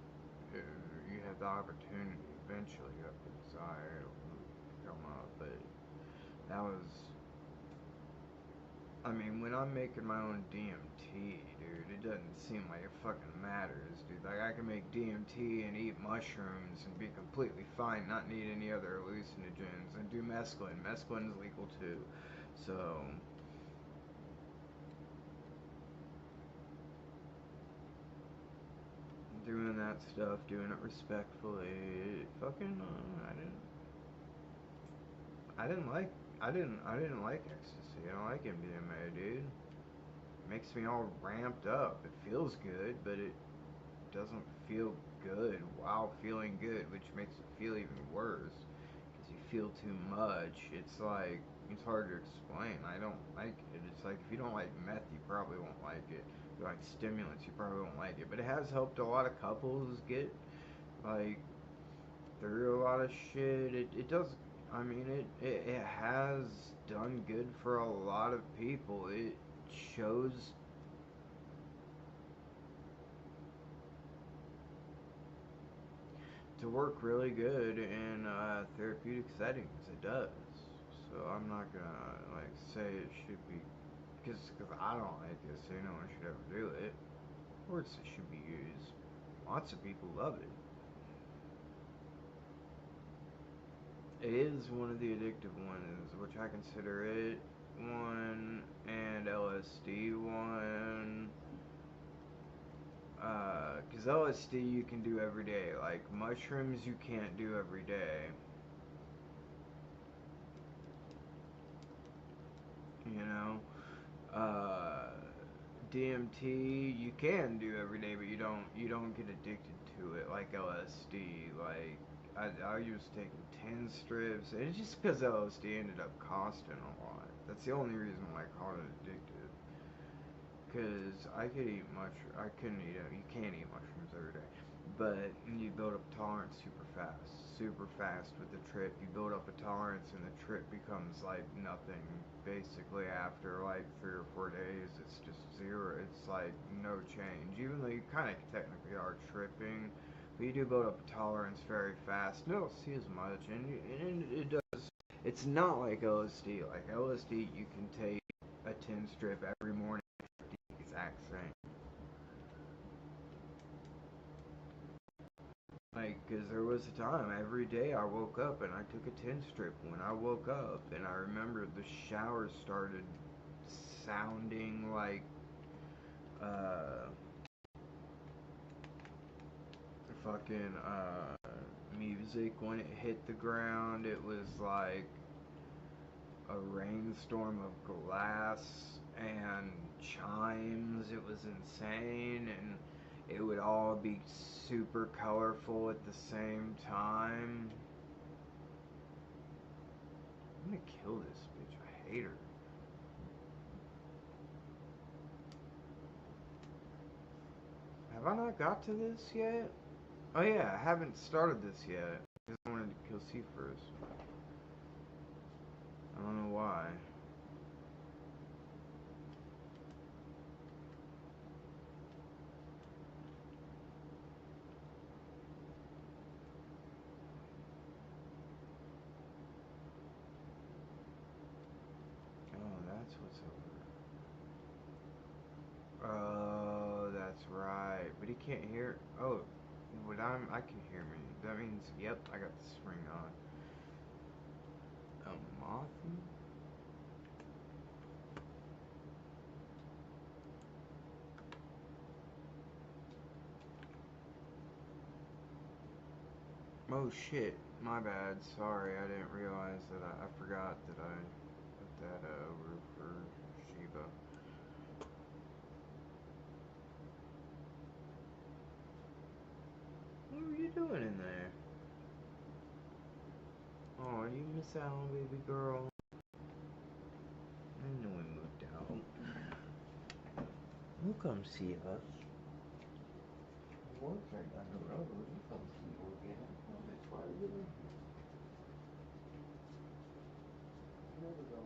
you have the opportunity, eventually you have the desire, it'll come up. But that was, I mean, when I'm making my own DMT, dude, it doesn't seem like it fucking matters, dude. Like, I can make DMT and eat mushrooms and be completely fine, not need any other hallucinogens, and do mescaline. Mescaline is legal too. So, doing that stuff, doing it respectfully, fucking, I didn't like ecstasy. I don't like MDMA, dude. It makes me all ramped up. It feels good, but it doesn't feel good while feeling good, which makes it feel even worse because you feel too much. It's hard to explain. I don't like it. It's like if you don't like meth, you probably won't like it. like stimulants, you probably won't like it. But it has helped a lot of couples get like through a lot of shit. It does. I mean, it has done good for a lot of people. It shows to work really good in therapeutic settings. It does. So I'm not gonna like say it should be because I don't like it. Say no one should ever do it. Of course it should be used. Lots of people love it. It is one of the addictive ones, which I consider it one, and LSD one. Because LSD you can do every day. Like mushrooms you can't do every day. You know? DMT you can do every day, but you don't get addicted to it like LSD. Like I used taking 10 strips, and it's just because LSD ended up costing a lot. That's the only reason why I called it addictive. Cause I could eat I couldn't eat it. You can't eat mushrooms every day, but you build up tolerance super fast with the trip. You build up a tolerance, and the trip becomes like nothing. Basically, after like 3 or 4 days, it's just zero. It's like no change, even though you kind of technically are tripping. But you do build up a tolerance very fast. You don't see as much, and it does. It's not like LSD. Like LSD, you can take a 10 strip every morning exact same. Like, cause there was a time every day I woke up and I took a 10 strip when I woke up, and I remember the shower started sounding like, uh, fucking, music when it hit the ground. It was like a rainstorm of glass and chimes. It was insane, and it would all be super colorful at the same time. I'm gonna kill this bitch. I hate her. Have I not got to this yet? Oh yeah, I haven't started this yet. Because I wanted to kill C first. I don't know why. Oh, that's what's over. Oh, that's right. But he can't hear. Oh, but I can hear me. That means, yep, I got the spring on. A moth? Oh shit, my bad. Sorry, I didn't realize that I forgot that I put that over for Shiba. What were you doing in there? Oh, you miss out on baby girl. I know we moved out. You come see us. He works right down the road. You come see you again. Oh, that's why we live here. Never go.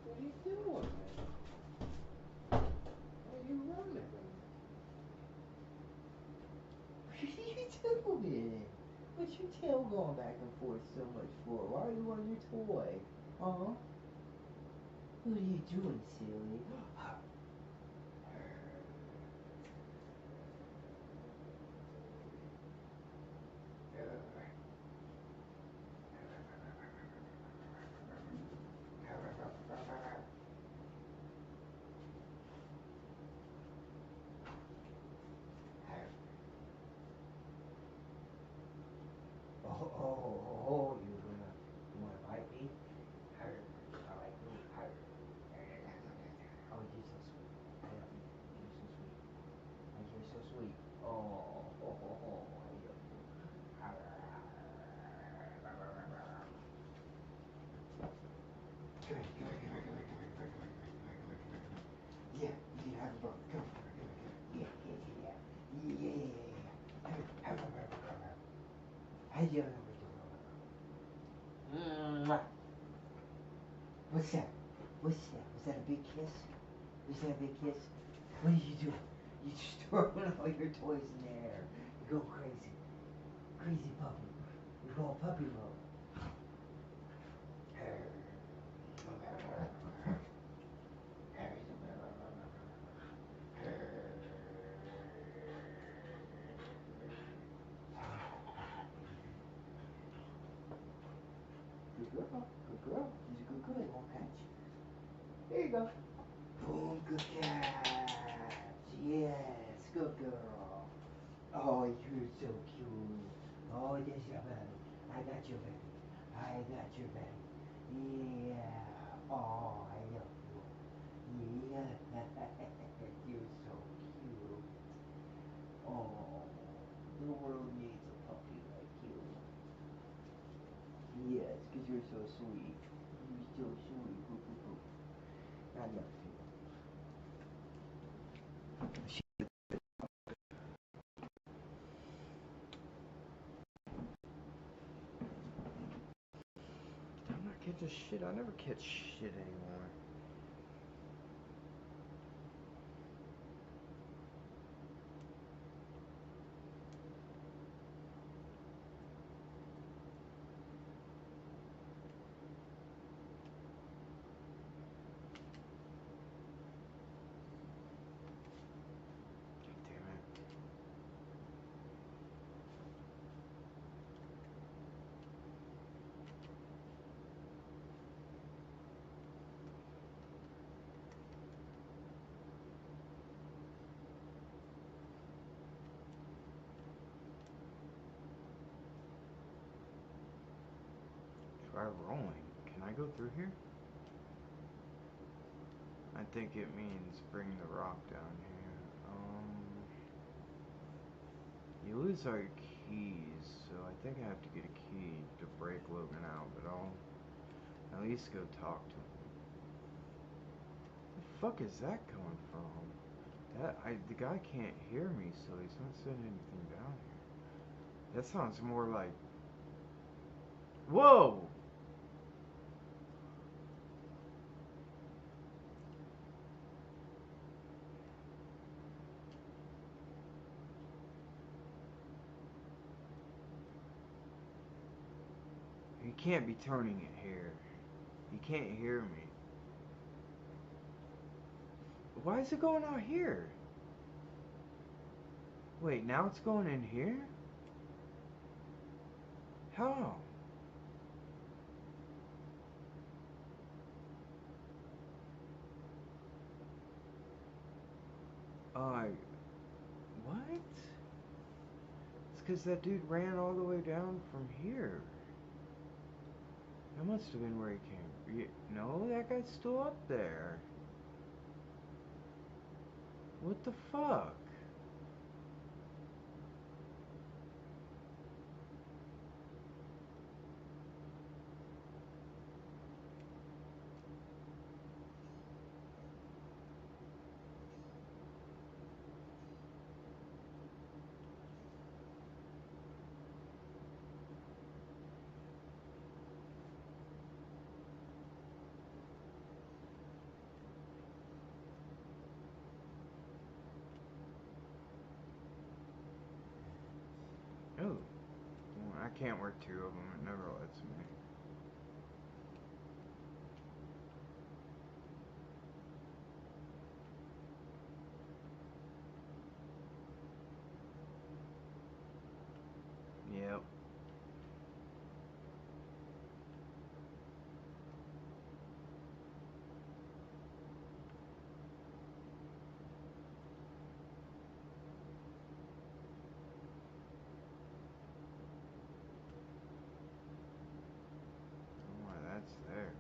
What are you doing, man? Why are you running? What are you doing? What's your tail going back and forth so much for? Why are you on your toy? Huh? What are you doing, silly? Oh, you wanna bite me? I like you. Oh, you're so What's that? What's that? Was that a big kiss? Was that a big kiss? What did you do? You just throwing all your toys in the air. You go crazy. Crazy puppy. You go puppy mode. Good girl. Good girl. She's a good girl. They won't catch. There you go. Boom. Good cat. Yes. Good girl. Oh, you're so cute. Oh, there's your baby. I got your baby. I got your baby. Yeah. Oh, I love you. Yeah. You're so cute. Oh, the world needs a puppy like you. Yes, because you're so sweet. You're so sweet. Boo, boo, boo. I love you. I'm not catching shit. I never catch shit anymore. Damn it. Try rolling. Can I go through here? I think it means bring the rock down here. You lose our keys, so I think I have to get a key to break Logan out, but I'll at least go talk to him. The fuck is that coming from? The guy can't hear me, so he's not saying anything down here. That sounds more like... Whoa! You can't be turning it here. You can't hear me. Why is it going out here? Wait, now it's going in here? How? What? It's because that dude ran all the way down from here. That must have been where he came. No, that guy's still up there. What the fuck? Oh. Well, I can't work two of them. It never lets me. Yep. Oh, that's there.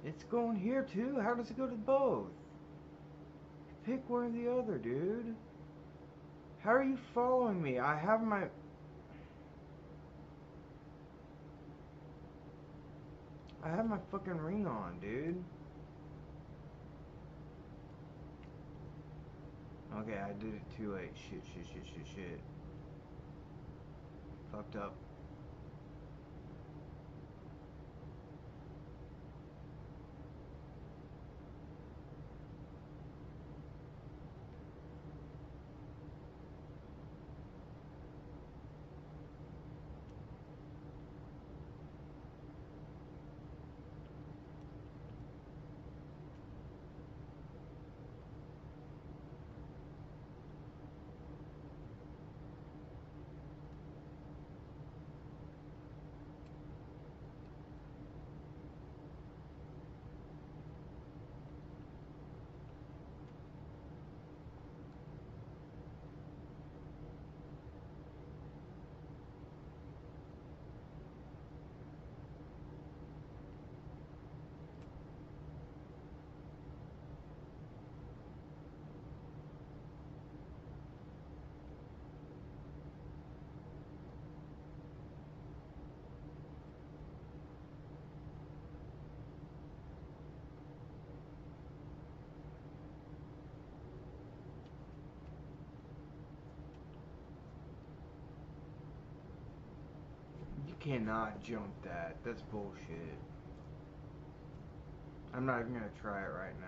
It's going here too? How does it go to both? Pick one or the other, dude. How are you following me? I have my... I have my fucking ring on, dude. Okay, I did it too late. Shit. Fucked up. You cannot jump that. That's bullshit. I'm not even gonna try it right now.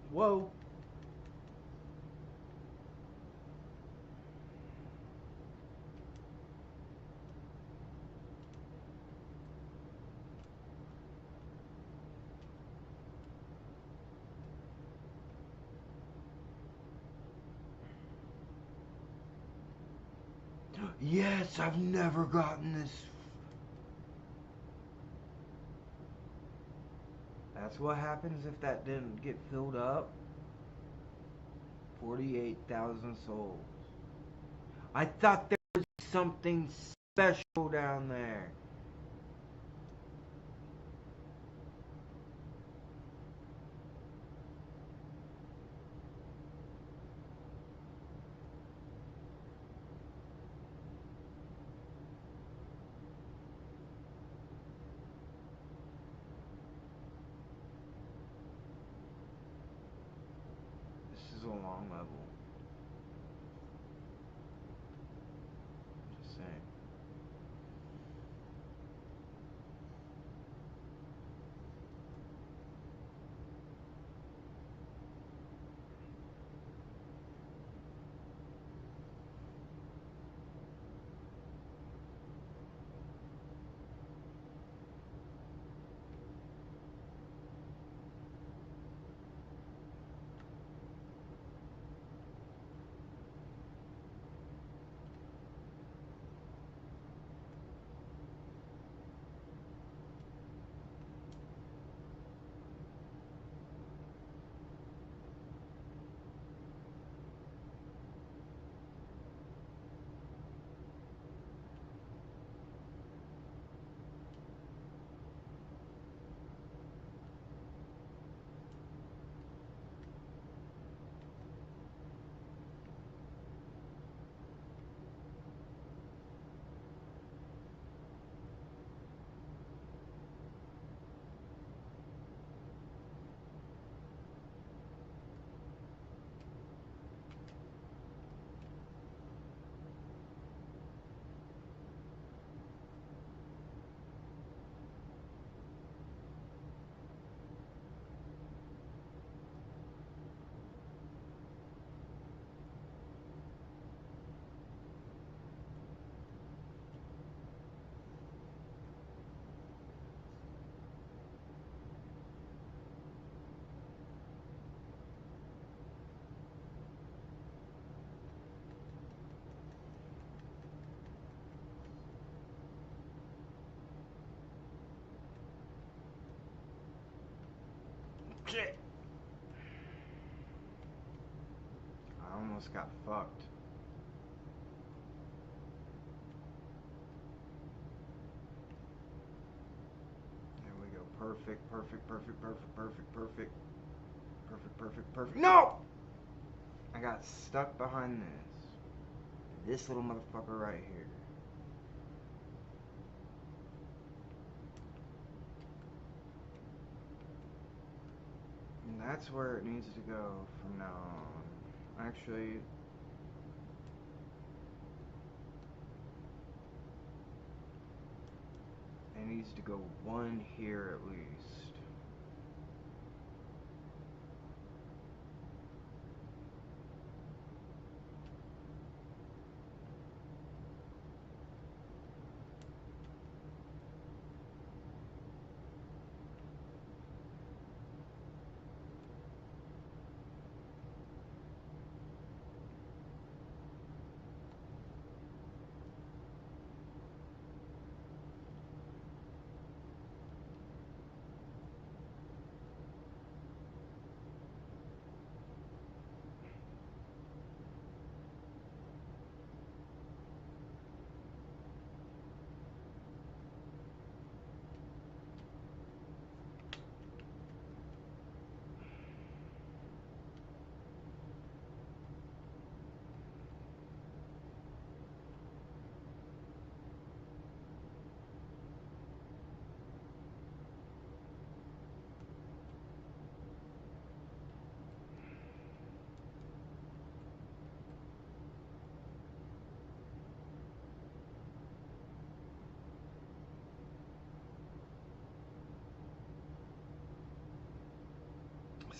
Whoa. Yes, I've never gotten this. That's what happens if that didn't get filled up. 48,000 souls. I thought there was something special down there. This is a long level. Just saying. shit! I almost got fucked. There we go. Perfect, perfect, perfect, perfect, perfect, perfect. Perfect, perfect, perfect. No! I got stuck behind this. This little motherfucker right here. And that's where it needs to go from now on. Actually, it needs to go one here at least.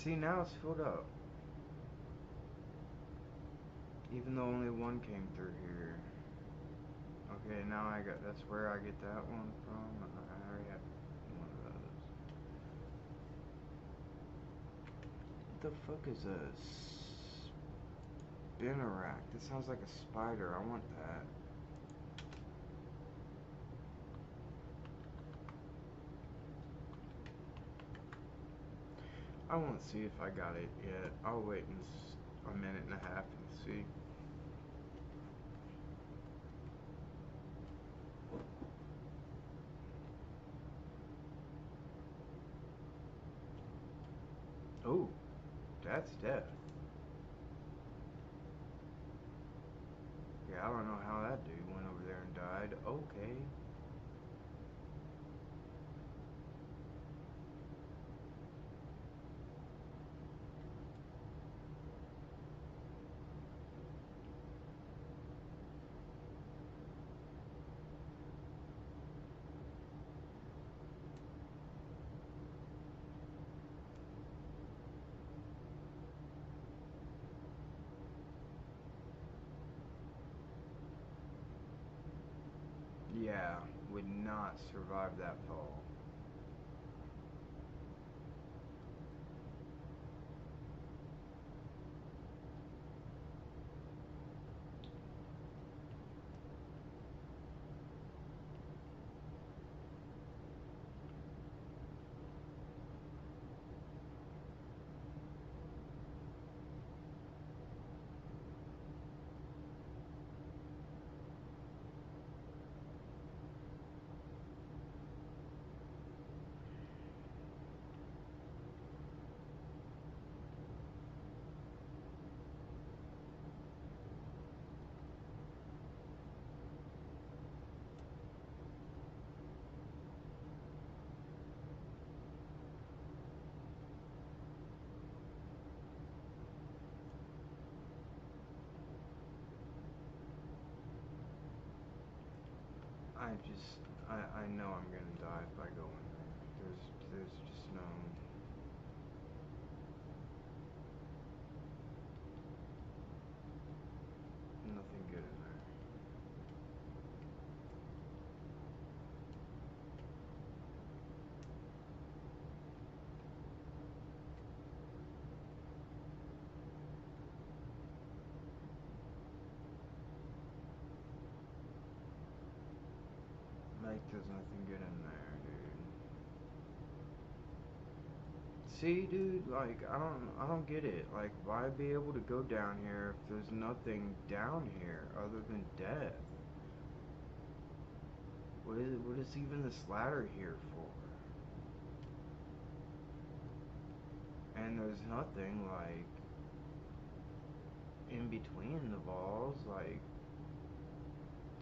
See, now it's filled up. Even though only one came through here. Okay, now I got, that's where I get that one from. I already have one of those. What the fuck is a spinnerack? That sounds like a spider. I want that. I won't see if I got it yet. I'll wait in a minute and a half and see. Oh, that's death. Yeah, I don't know how that dude went over there and died. Okay. Yeah, would not survive that fall. I know I'm gonna die if I go in there. There's just no. Nothing good in there. Like, there's nothing good in there, dude. See, dude, like, I don't get it. Like, why be able to go down here if there's nothing down here other than death? What is even this ladder here for? And there's nothing, like, in between the walls, like,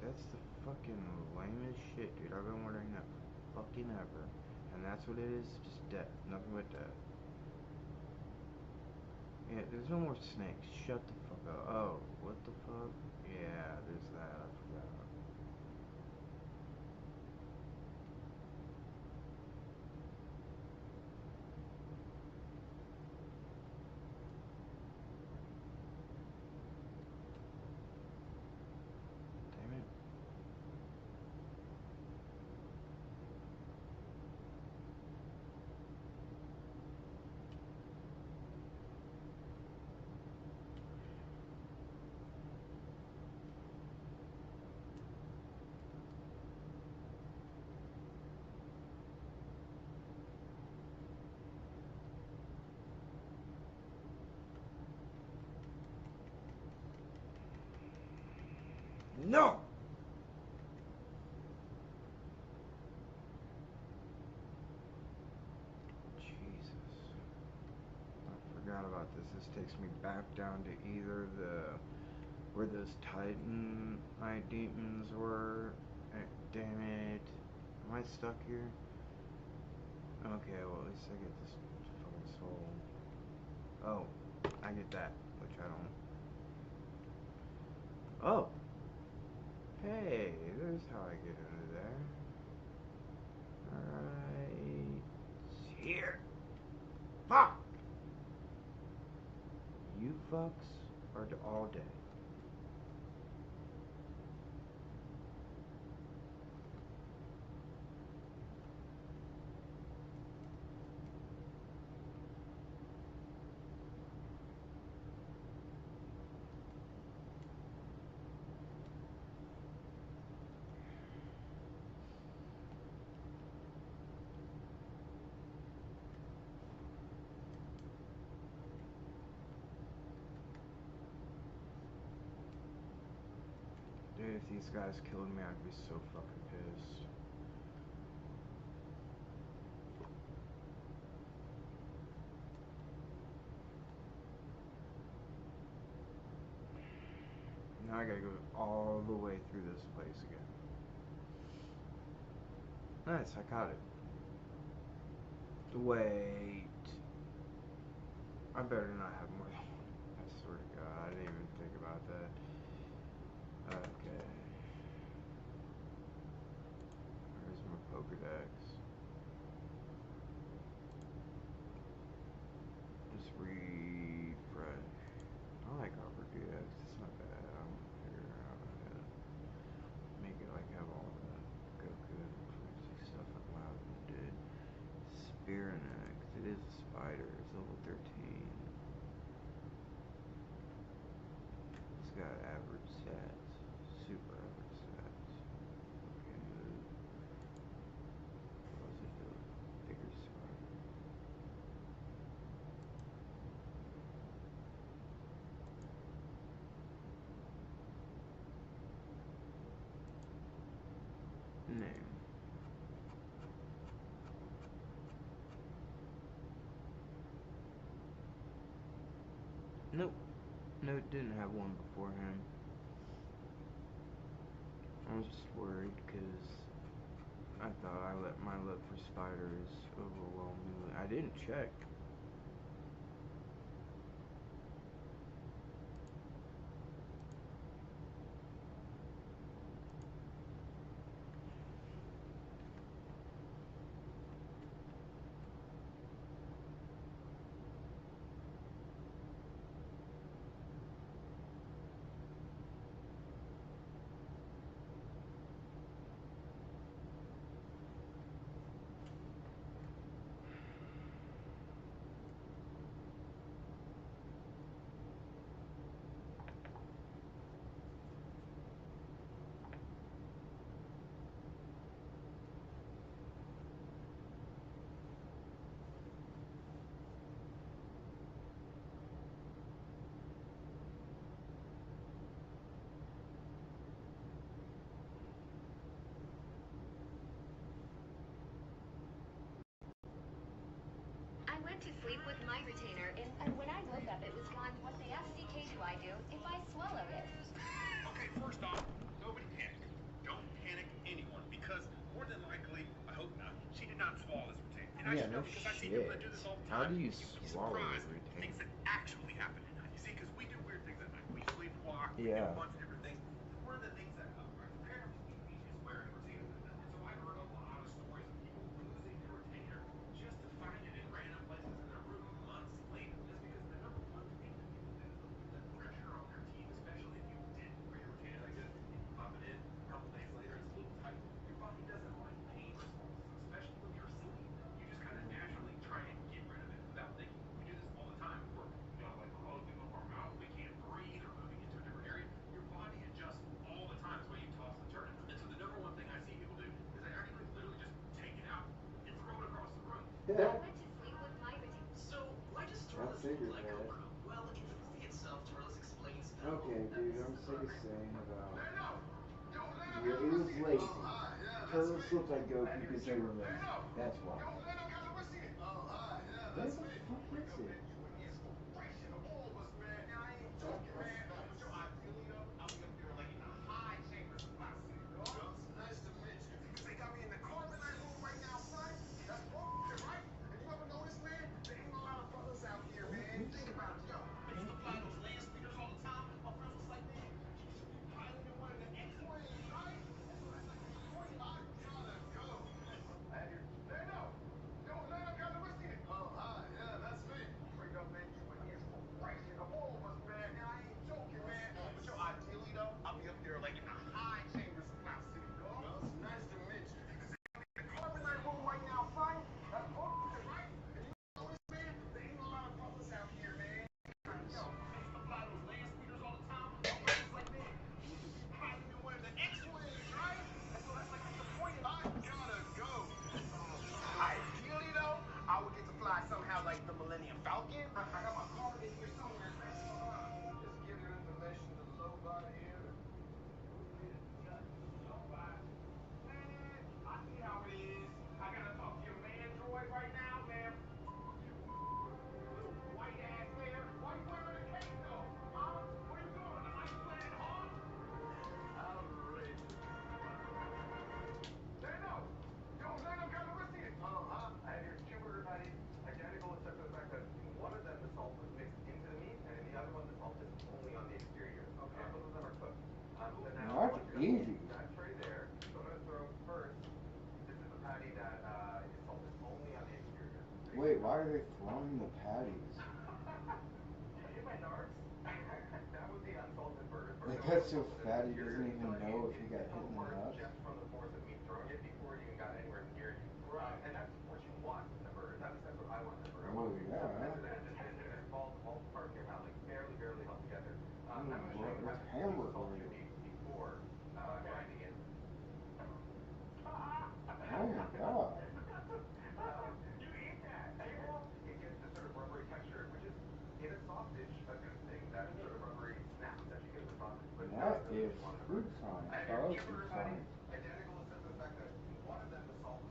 that's the fucking lamest shit, dude. I've been wondering that for fucking ever. And that's what it is, just death. Nothing but death. Yeah, there's no more snakes. Shut the fuck up. Oh, what the fuck? Yeah, there's that. I forgot. Damn it. No! Jesus. I forgot about this. This takes me back down to either where those Titanite demons were. Damn it. Am I stuck here? Okay, well at least I get this fucking soul. Oh, I get that, which I don't. Oh! Hey, there's how I get into there. Alright. Here. Fuck! You fucks are all dead. Dude, if these guys killed me, I'd be so fucking pissed. Now I gotta go all the way through this place again. Nice, I caught it. Wait. I better not have more than one. I swear to God, I didn't even think about that. Okay. Where's my Pokedex? Just refresh. I like Upper DX. It's not bad. I'm gonna figure out how to make it like have all the Goku and crazy stuff like Loudon did. Spearnex. It is a spider. It's level 13. It's got average stats. Super average stats. Okay, move. What was it doing? Bigger spider. Name. Nope. No, it didn't have one before him. I was just worried because I thought I let my love for spiders overwhelm me. I didn't check. my retainer, and when I woke up, it was gone. What the SDK do I do if I swallow it? Okay, first off, nobody panic. Don't panic anyone, because more than likely, I hope not, she did not swallow this retainer. And I Yeah, should no know because I see people that shit. do this all the How time. do you You'd be swallow a surprised retainer? things that actually happen at night. You see, because we do weird things at night. We sleepwalk, we do Yeah. a bunch of different things. One of the things that apparently species wearing retainers at night. And so I've heard a lot of stories of people losing their retainer just to find it in random places in their room months later. That's because the number one thing that people do is they'll put that pressure on their teeth, especially if you didn't wear your retainer like this, and you pop it in a couple days later, it's a little tight. Your body doesn't like pain responses, especially when you're asleep. You just kind of naturally try and get rid of it without thinking. We do this all the time. We're, like closing up our mouth, we can't breathe, or moving into a different area. Your body adjusts all the time. That's why you toss and turn it. And so the number one thing I see people do is they actually literally just take it out and throw it across the room. I went to sleep with my retainer. So, why does I Turles figured look like that. Goku? Well, in the movie itself, Turles explains how Okay, dude, I'm this is sick of a saying about. Leno! Yo, Leno, Yeah, it was lazy. Oh, hi. Yeah, that's Turtles me. look like Goku because they were lazy. Leno! That's why. Yo, Leno, Calabasas. Oh, hi. Yeah, Where that's the me. fuck is it? Inspiration of all of us, man. Now, I ain't joking, man. But yo, ideally, though, I'll be up there like in the high chambers of my city. Well, it's nice to meet you. Because they got me in the carbonite room right now, son. That's bullshit, right? And you ever notice, man? There ain't a lot of brothers out here, man. Think about it, yo. I used to fly those land speeders all the time. My friend was like, man, you should be piloting one of the X-Wings, right? And so that's like the point I gotta go. I have your... Leno! Yo, Leno Calabasas. Oh, hi. Yeah, that's me. Straight up, man, you an inspiration of all of us, man. Now, I ain't joking, man. But yo, ideally, though, I'll be up there like in the high chambers of my city, dog. Well, it's nice to meet you. Because they got me in the carbonite room right now, son. That's bullshit, right? And you notice, man, there ain't a lot of brothers out here, man. Yo, I used to fly those land speeders all the time. My friend was like, man, you should be piloting one of the X-Wings, right? And so that's like the point I gotta go. Ideally, though, I would get to fly somehow like the Millennium Falcon. I got my card in here somewhere, man. Just give your information to Lobot here. Lobot? Man, I see how it is. I gotta talk to your man droid right now, man. Little white ass there. Why you wearing a cape though? Huh? What are you doing? On the ice planet, huh? Outrageous. Leno! Yo, Leno Calabasas! Oh, huh? I have your two burger patties, identical except for the fact that in one of them the salt was mixed into the meat, and in the other one the salt is only on the exterior. Okay. Both of them are cooked. So now That's easy. that tray there, so I'm gonna throw first. This is the patty that is salted only on the exterior. Wait, why are they throwing the patties? In my nards? That was the unsalted burger. That guy's so fat he doesn't even know if he got hit in the nuts. Just from the force of me throwing it before it even got anywhere near you. Right. And that's what you want in a burger. That's what I want in a burger. Oh, yeah. It falls apart in your mouth, like barely held together. I'm gonna show you how to Hamburger. salt your meat before grinding it. Oh my god. You eat that. It gives this sort of rubbery texture, which is in a sausage a good thing. That sort of rubbery snap that you get in the sausage. But That is fruit science. I like fruit science. identical except for the fact that in one of them the salt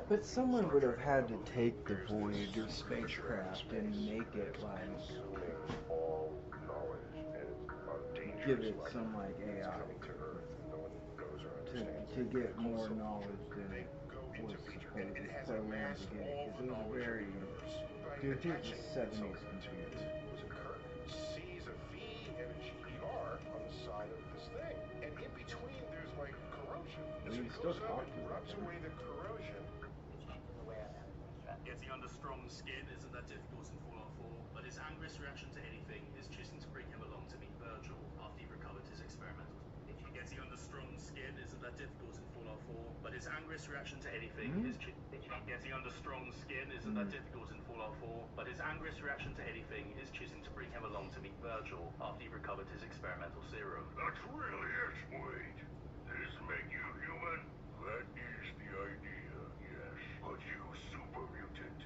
But someone would have had to take the Voyager spacecraft and make it like give it some like AI to get more knowledge than it was supposed to so long to get, because it was very, dude, it was 70s computer. Sees a V and a GER on the side of this thing, and in between there's like corrosion. I mean, So you it still goes up talk and to rubs them. away the corrosion. Getting under strong skin isn't that difficult in Fallout 4, but his angriest reaction to anything is choosing to bring him along to meet Virgil after he recovered his experimental. Getting under strong skin isn't that difficult in Fallout 4, but his angriest reaction to anything is getting under strong skin isn't that difficult in Fallout 4, but his angriest reaction to anything is choosing to bring him along to meet Virgil after he recovered his experimental serum. That's really it, Wade. This make you human? That is the idea, yes. But you super mutant.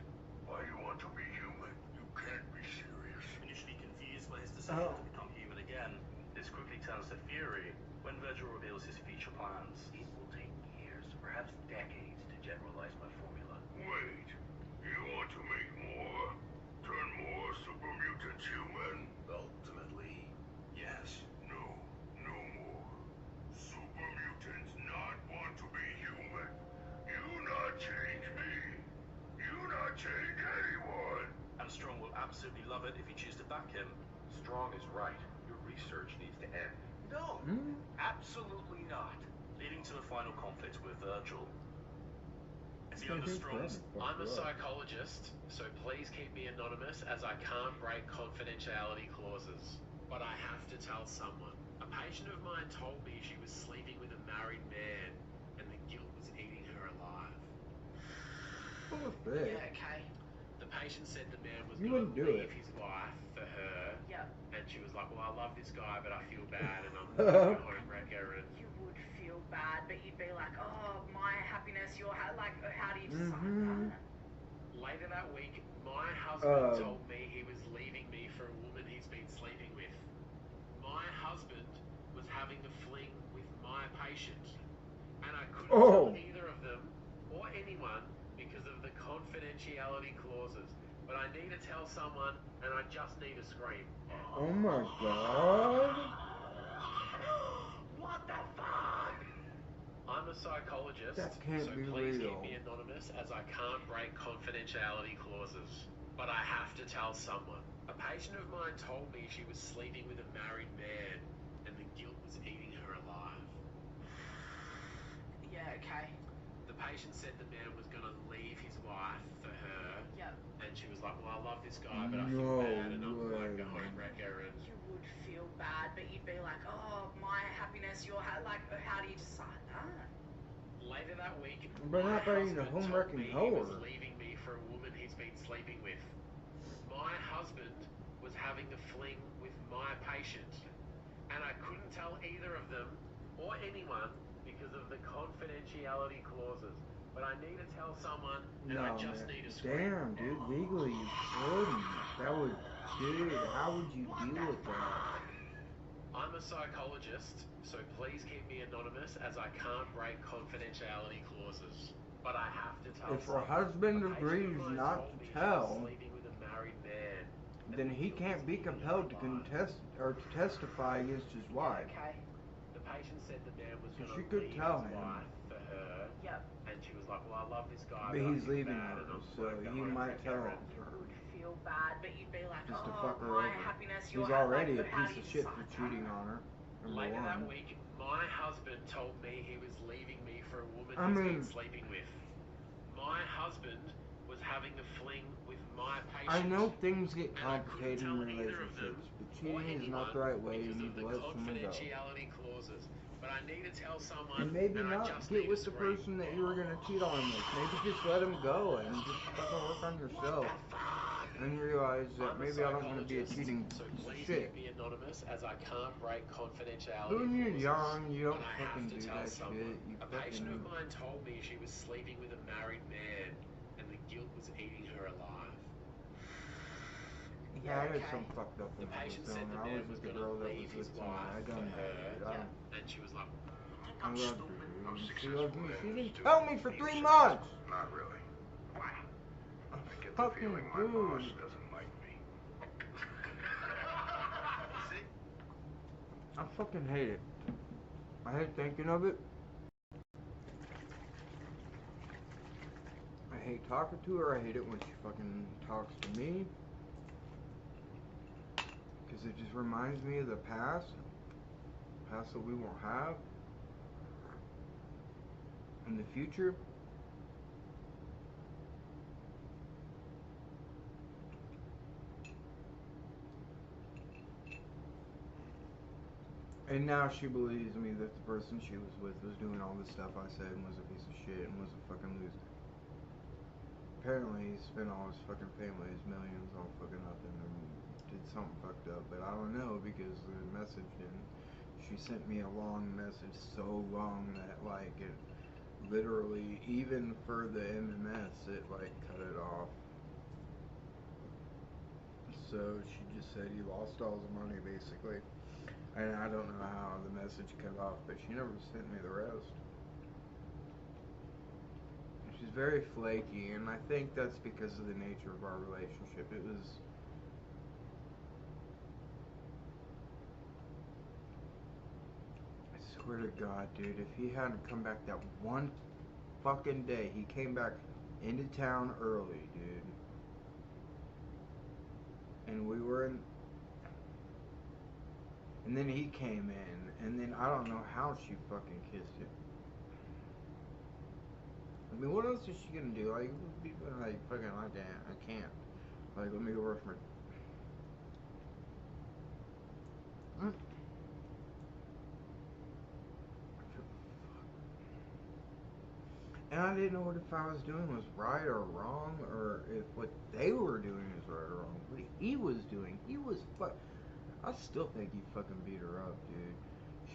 Why you want to be human? You can't be serious. Initially confused by his decision to become human again, this quickly turns to fury when Virgil reveals his future plans. It will take years, perhaps decades, to generalize my formula. Wait, you want to make more? Turn more super mutants human? Ultimately, yes. No, no more. Super mutants not want to be human. You not change me. You not change anyone. And Strong will absolutely love it if you choose to back him. Strong is right. Your research needs to end. No, absolutely not. Leading to the final conflict with Virgil. Is he under Strong's? I'm a psychologist, so please keep me anonymous as I can't break confidentiality clauses. But I have to tell someone. A patient of mine told me she was sleeping with a married man and the guilt was eating her alive. What the heck? Yeah, okay. The patient said the man was You going wouldn't to do leave it. his wife for her. Yep. And she was like, well, I love this guy, but I feel bad and I'm going to go home wrecker and... You would feel bad, but you'd be like, oh, my happiness, your like, how do you decide that? Later that week, my husband told me he was leaving me for a woman he's been sleeping with. My husband was having a fling with my patient, and I couldn't tell either of them or anyone because of the confidentiality clauses. But I need to tell someone, and I just need to scream. Oh my god. What the fuck? I'm a psychologist, That can't so be please real. keep me anonymous as I can't break confidentiality clauses. But I have to tell someone. A patient of mine told me she was sleeping with a married man and the guilt was eating her alive. Yeah, okay. The patient said the man was going to leave his wife for her. Yep. And she was like, well, I love this guy, but I feel bad and I'm going to go home wrecker and... You would feel bad, but you'd be like, oh, my happiness, your like, how do you decide that? Later that week, But my not by being a husband home told wrecking me he was whore. leaving me for a woman he's been sleeping with. My husband was having a fling with my patient, and I couldn't tell either of them or anyone because of the confidentiality clauses. But I need to tell someone, and I just need to scream. Damn, dude, legally you couldn't. That would, dude, how would you deal with that? I'm a psychologist, so please keep me anonymous as I can't break confidentiality clauses. But I have to tell If her husband agrees not to tell, then he can't be compelled to contest or to testify against his wife. Okay. The patient said the man was So going she to could leave tell his him. wife for her. Yep. And she was like, well, I love this guy, But I he's feel leaving bad her, and I'm so going to he home might wrecker tell and- her. You would feel bad, but you'd be like, Just to oh, fuck her my over. happiness, He's your already a like, how do piece you of shit for decide cheating that? on her. Number Later that one. week, my husband told me he was leaving me for a woman I he's mean- been sleeping with. My husband was having a fling with my patient. I know things get and I couldn't complicated in tell either of them relationships, but or cheating is not anyone the right way. You because need of to the let someone go. confidentiality clauses. But I need to tell someone, And maybe and I not just get need with to the scream. person that you were gonna cheat on with. Maybe just let him go and just fucking work on yourself. And realize that I'm a maybe I don't want to be a psychologist, cheating so piece of please shit. keep me anonymous as I can't break confidentiality When you're clauses. young, you don't But I have fucking to do tell that someone. shit. You A patient fucking... of mine told me she was sleeping with a married man and the guilt was eating her alive. Yeah, I had some fucked up The when I was patient said young. the I man was was with the going girl to that leave was his with me. I wife for done that, her, dude. I don't... and she was like, I love stupid. her. I'm She successful. loves me. She and didn't still tell me for being 3 successful. months. Not really. Why? I get the Fucking feeling my boss dude. doesn't like me. See? I fucking hate it. I hate thinking of it. I hate talking to her. I hate it when she fucking talks to me. Because it just reminds me of the past. Past that we won't have. In the future. And now she believes me that the person she was with was doing all the stuff I said and was a piece of shit and was a fucking loser. Apparently he spent all his fucking family, his millions, all fucking nothing and did something fucked up. But I don't know because the message didn't. She sent me a long message, so long that like it literally, even for the MMS, it like cut it off. So she just said he lost all his money basically. And I don't know how the message cut off, but she never sent me the rest. She's very flaky, and I think that's because of the nature of our relationship. It was... I swear to God, dude, if he hadn't come back that one fucking day, he came back into town early, dude. And we were in... And then he came in, and then I don't know how she fucking kissed him. I mean, what else is she gonna do? Like, fucking like that. I can't. Like, let me go work for it. And I didn't know what if I was doing was right or wrong, or if what they were doing was right or wrong. What he was doing, he was I still think he fucking beat her up, dude.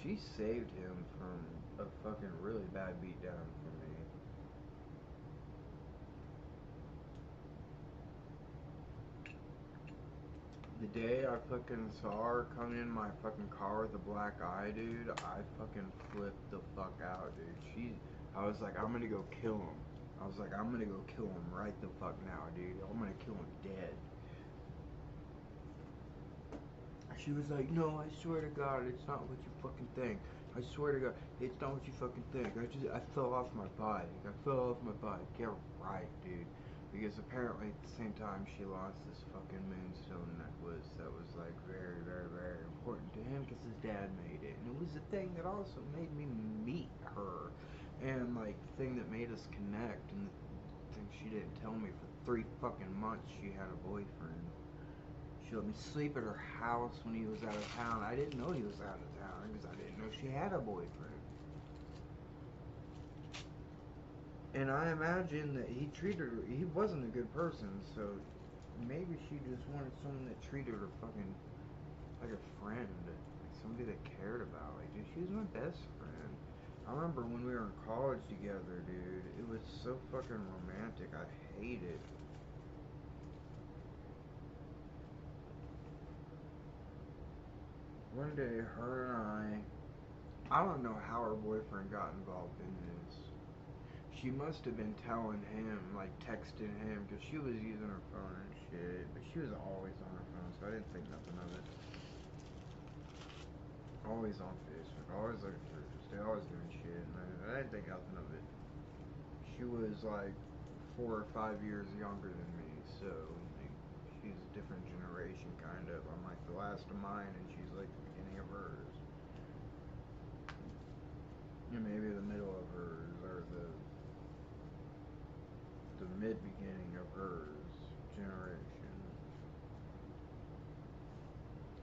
She saved him from a fucking really bad beatdown for me. The day I fucking saw her come in my fucking car with a black eye, dude, I fucking flipped the fuck out, dude. I was like, I'm gonna go kill him. I was like, I'm gonna go kill him right the fuck now, dude. I'm gonna kill him dead. She was like, no, I swear to God, it's not what you fucking think. I swear to God, it's not what you fucking think. I fell off my bike. I fell off my bike. Get right, dude. Because apparently at the same time she lost this fucking moonstone necklace that was like very, very, very important to him because his dad made it. And it was the thing that also made me meet her. And like the thing that made us connect. And the thing she didn't tell me for 3 fucking months she had a boyfriend. She let me sleep at her house when he was out of town. I didn't know he was out of town because I didn't know she had a boyfriend. And I imagine that he wasn't a good person, so maybe she just wanted someone that treated her fucking like a friend. Like somebody that cared about. Like, dude, she was my best friend. I remember when we were in college together, dude. It was so fucking romantic. I hate it. One day, her and I don't know how her boyfriend got involved in this. She must have been telling him, like texting him, because she was using her phone and shit. But she was always on her phone, so I didn't think nothing of it. Always on Facebook, always looking for her, always doing shit, and I didn't think nothing of it. She was like 4 or 5 years younger than me, so like, she's a different generation, kind of. I'm like the last of mine, and she's like the beginning of hers. Yeah, maybe the middle of hers, or the mid-beginning of hers generation.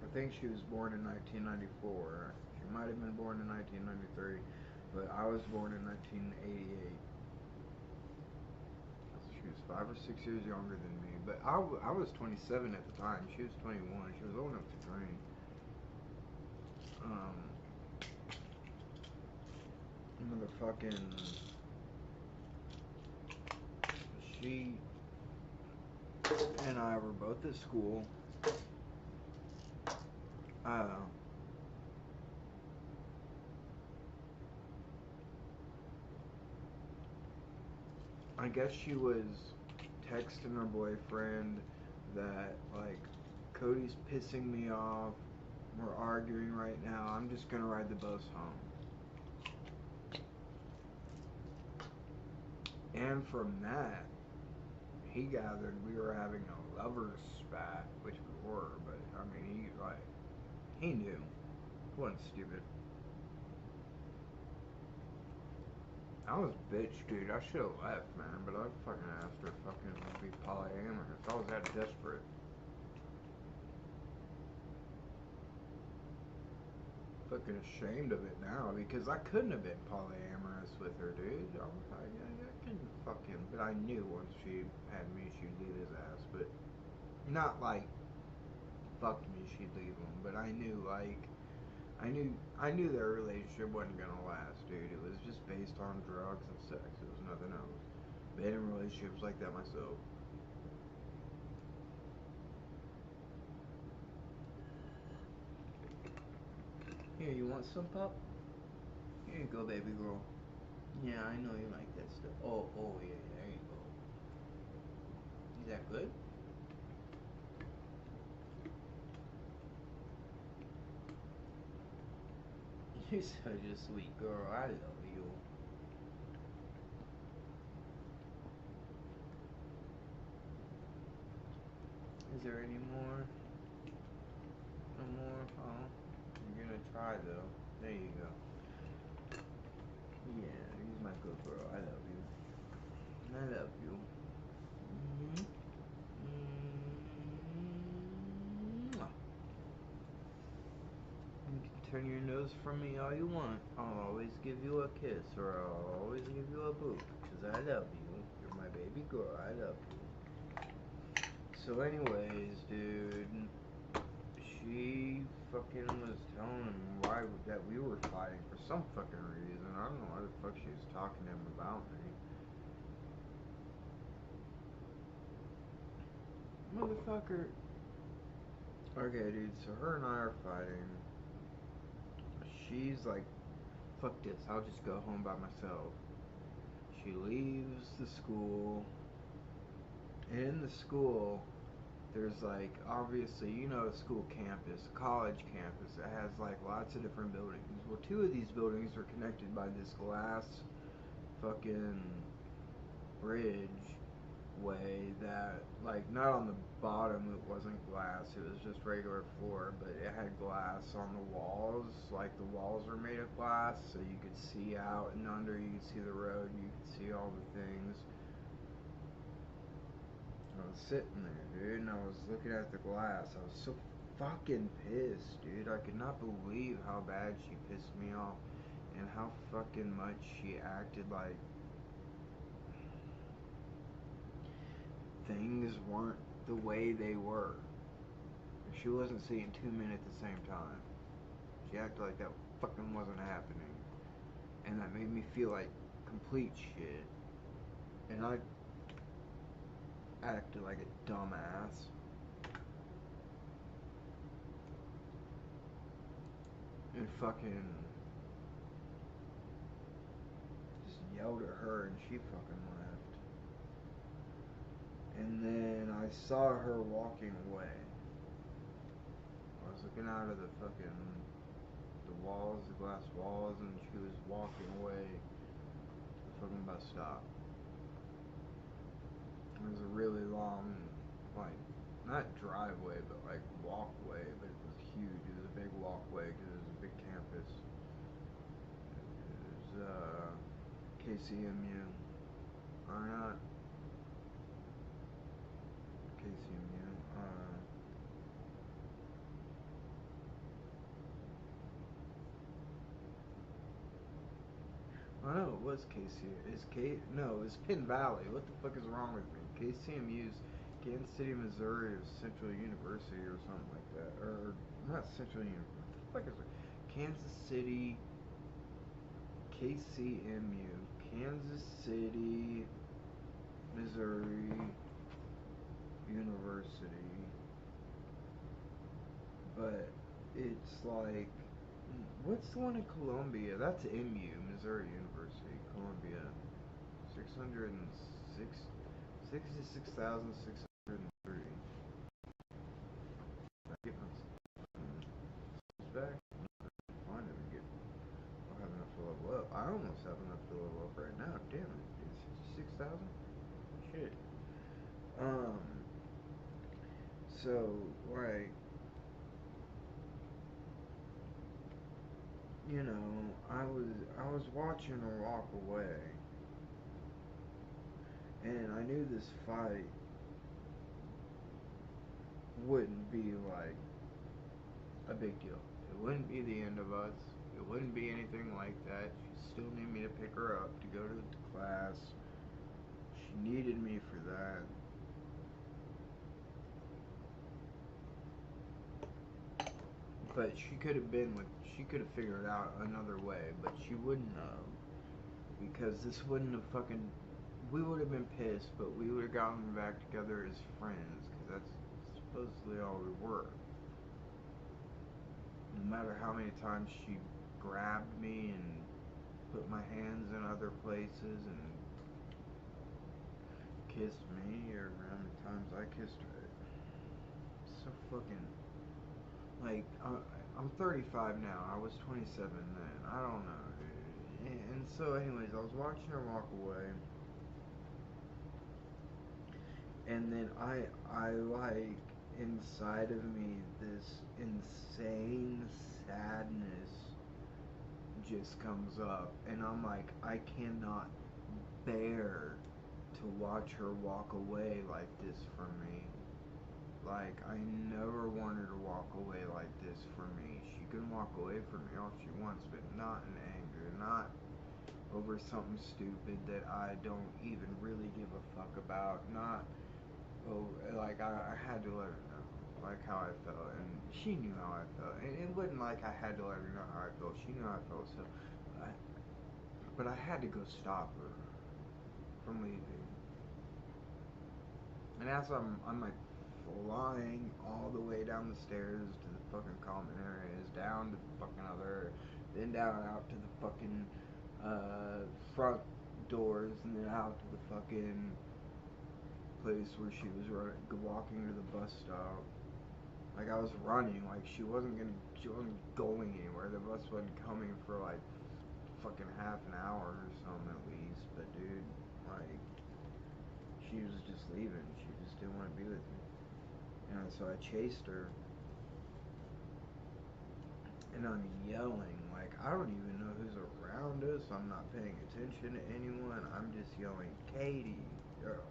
I think she was born in 1994. She might have been born in 1993, but I was born in 1988. She was 5 or 6 years younger than me, but I was 27 at the time. She was 21. She was old enough to drink. Motherfucking... She and I were both at school. I guess she was texting her boyfriend that, like, Cody's pissing me off. We're arguing right now. I'm just gonna ride the bus home. And from that, he gathered we were having a lover's spat, which we were, but I mean, he knew. He wasn't stupid. I was a bitch, dude. I should have left, man, but I fucking asked her fucking to be polyamorous. I was that desperate. Fucking ashamed of it now because I couldn't have been polyamorous with her, dude. I couldn't fucking, but I knew once she had me, she'd leave his ass. But not like fucked me, she'd leave him. But I knew, like, I knew their relationship wasn't gonna last, dude. It was just based on drugs and sex. It was nothing else. Been in relationships like that myself. Here, you want some pop? Here you go, baby girl. Yeah, I know you like that stuff. Oh, yeah, there you go. Is that good? You're such a sweet girl. I love you. Is there any more? No more? Oh, you're gonna try though. There you go. Yeah, he's my good girl. I love you. I love you. Mwah. You can turn your nose from me all you want. I'll always give you a kiss, or I'll always give you a boop. Because I love you. You're my baby girl. I love you. So anyways, dude, she fucking was telling him that we were fighting for some fucking reason. I don't know why the fuck she was talking to him about me. Motherfucker. Okay, dude, so her and I are fighting. She's like, fuck this, I'll just go home by myself. She leaves the school. And in the school, there's like, obviously, you know, a school campus, a college campus that has like lots of different buildings. Well, 2 of these buildings are connected by this glass fucking bridge way that, like, not on the bottom, it wasn't glass, it was just regular floor, but it had glass on the walls. Like, the walls were made of glass, so you could see out and under, you could see the road, you could see all the things. I was sitting there, dude, and I was looking at the glass. I was so fucking pissed, dude. I could not believe how bad she pissed me off and how fucking much she acted like things weren't the way they were. She wasn't seeing 2 men at the same time. She acted like that fucking wasn't happening. And that made me feel like complete shit. And I acted like a dumbass. And fucking just yelled at her and she fucking left. And then I saw her walking away. I was looking out of the walls, the glass walls, and she was walking away to the fucking bus stop. It was a really long, like, not driveway, but like walkway, but it was huge. It was a big walkway because it was a big campus. It was KCMU. Or not KCMU. I know it was no, it was Penn Valley. What the fuck is wrong with me? KCMU's Kansas City, Missouri, or Central University or something like that. Or, not Central University. What the fuck is it? Kansas City, KCMU, Kansas City, Missouri University. But it's like, what's the one in Columbia? That's MU, Missouri University, Columbia. 660 66,603. Get my back. Fine, if we get. I'll have enough to level up. I almost have enough to level up right now. Damn it, dude, 66,000. Shit. So like, you know, I was watching her walk away, and I knew this fight wouldn't be like a big deal. It wouldn't be the end of us. It wouldn't be anything like that. She still needed me to pick her up to go to class. She needed me for that. But she could have figured out another way, but she wouldn't have. Because this wouldn't have fucking, we would have been pissed, but we would have gotten back together as friends, because that's supposedly all we were. No matter how many times she grabbed me and put my hands in other places and kissed me, or how many times I kissed her. So fucking, like, I'm 35 now. I was 27 then. I don't know, dude. And so, anyways, I was watching her walk away, and then I like, inside of me, this insane sadness just comes up, and I'm like, I cannot bear to watch her walk away like this from me. Like, I never want her to walk away like this from me. She can walk away from me all she wants, but not in anger, not over something stupid that I don't even really give a fuck about, not, oh, like, I had to let her know, like, how I felt, and she knew how I felt, and it wasn't like I had to let her know how I felt, she knew how I felt, so, but I had to go stop her from leaving, and as I'm like, flying all the way down the stairs to the fucking common areas, down to the fucking other, then down out to the fucking front doors, and then out to the fucking place where she was walking to the bus stop. Like, I was running, like she wasn't going anywhere. The bus wasn't coming for like fucking half an hour or something at least. But dude, like, she was just leaving. She just didn't want to be with me. You know, so I chased her, and I'm yelling, like, I don't even know who's around us, I'm not paying attention to anyone, I'm just yelling, Katie, girl.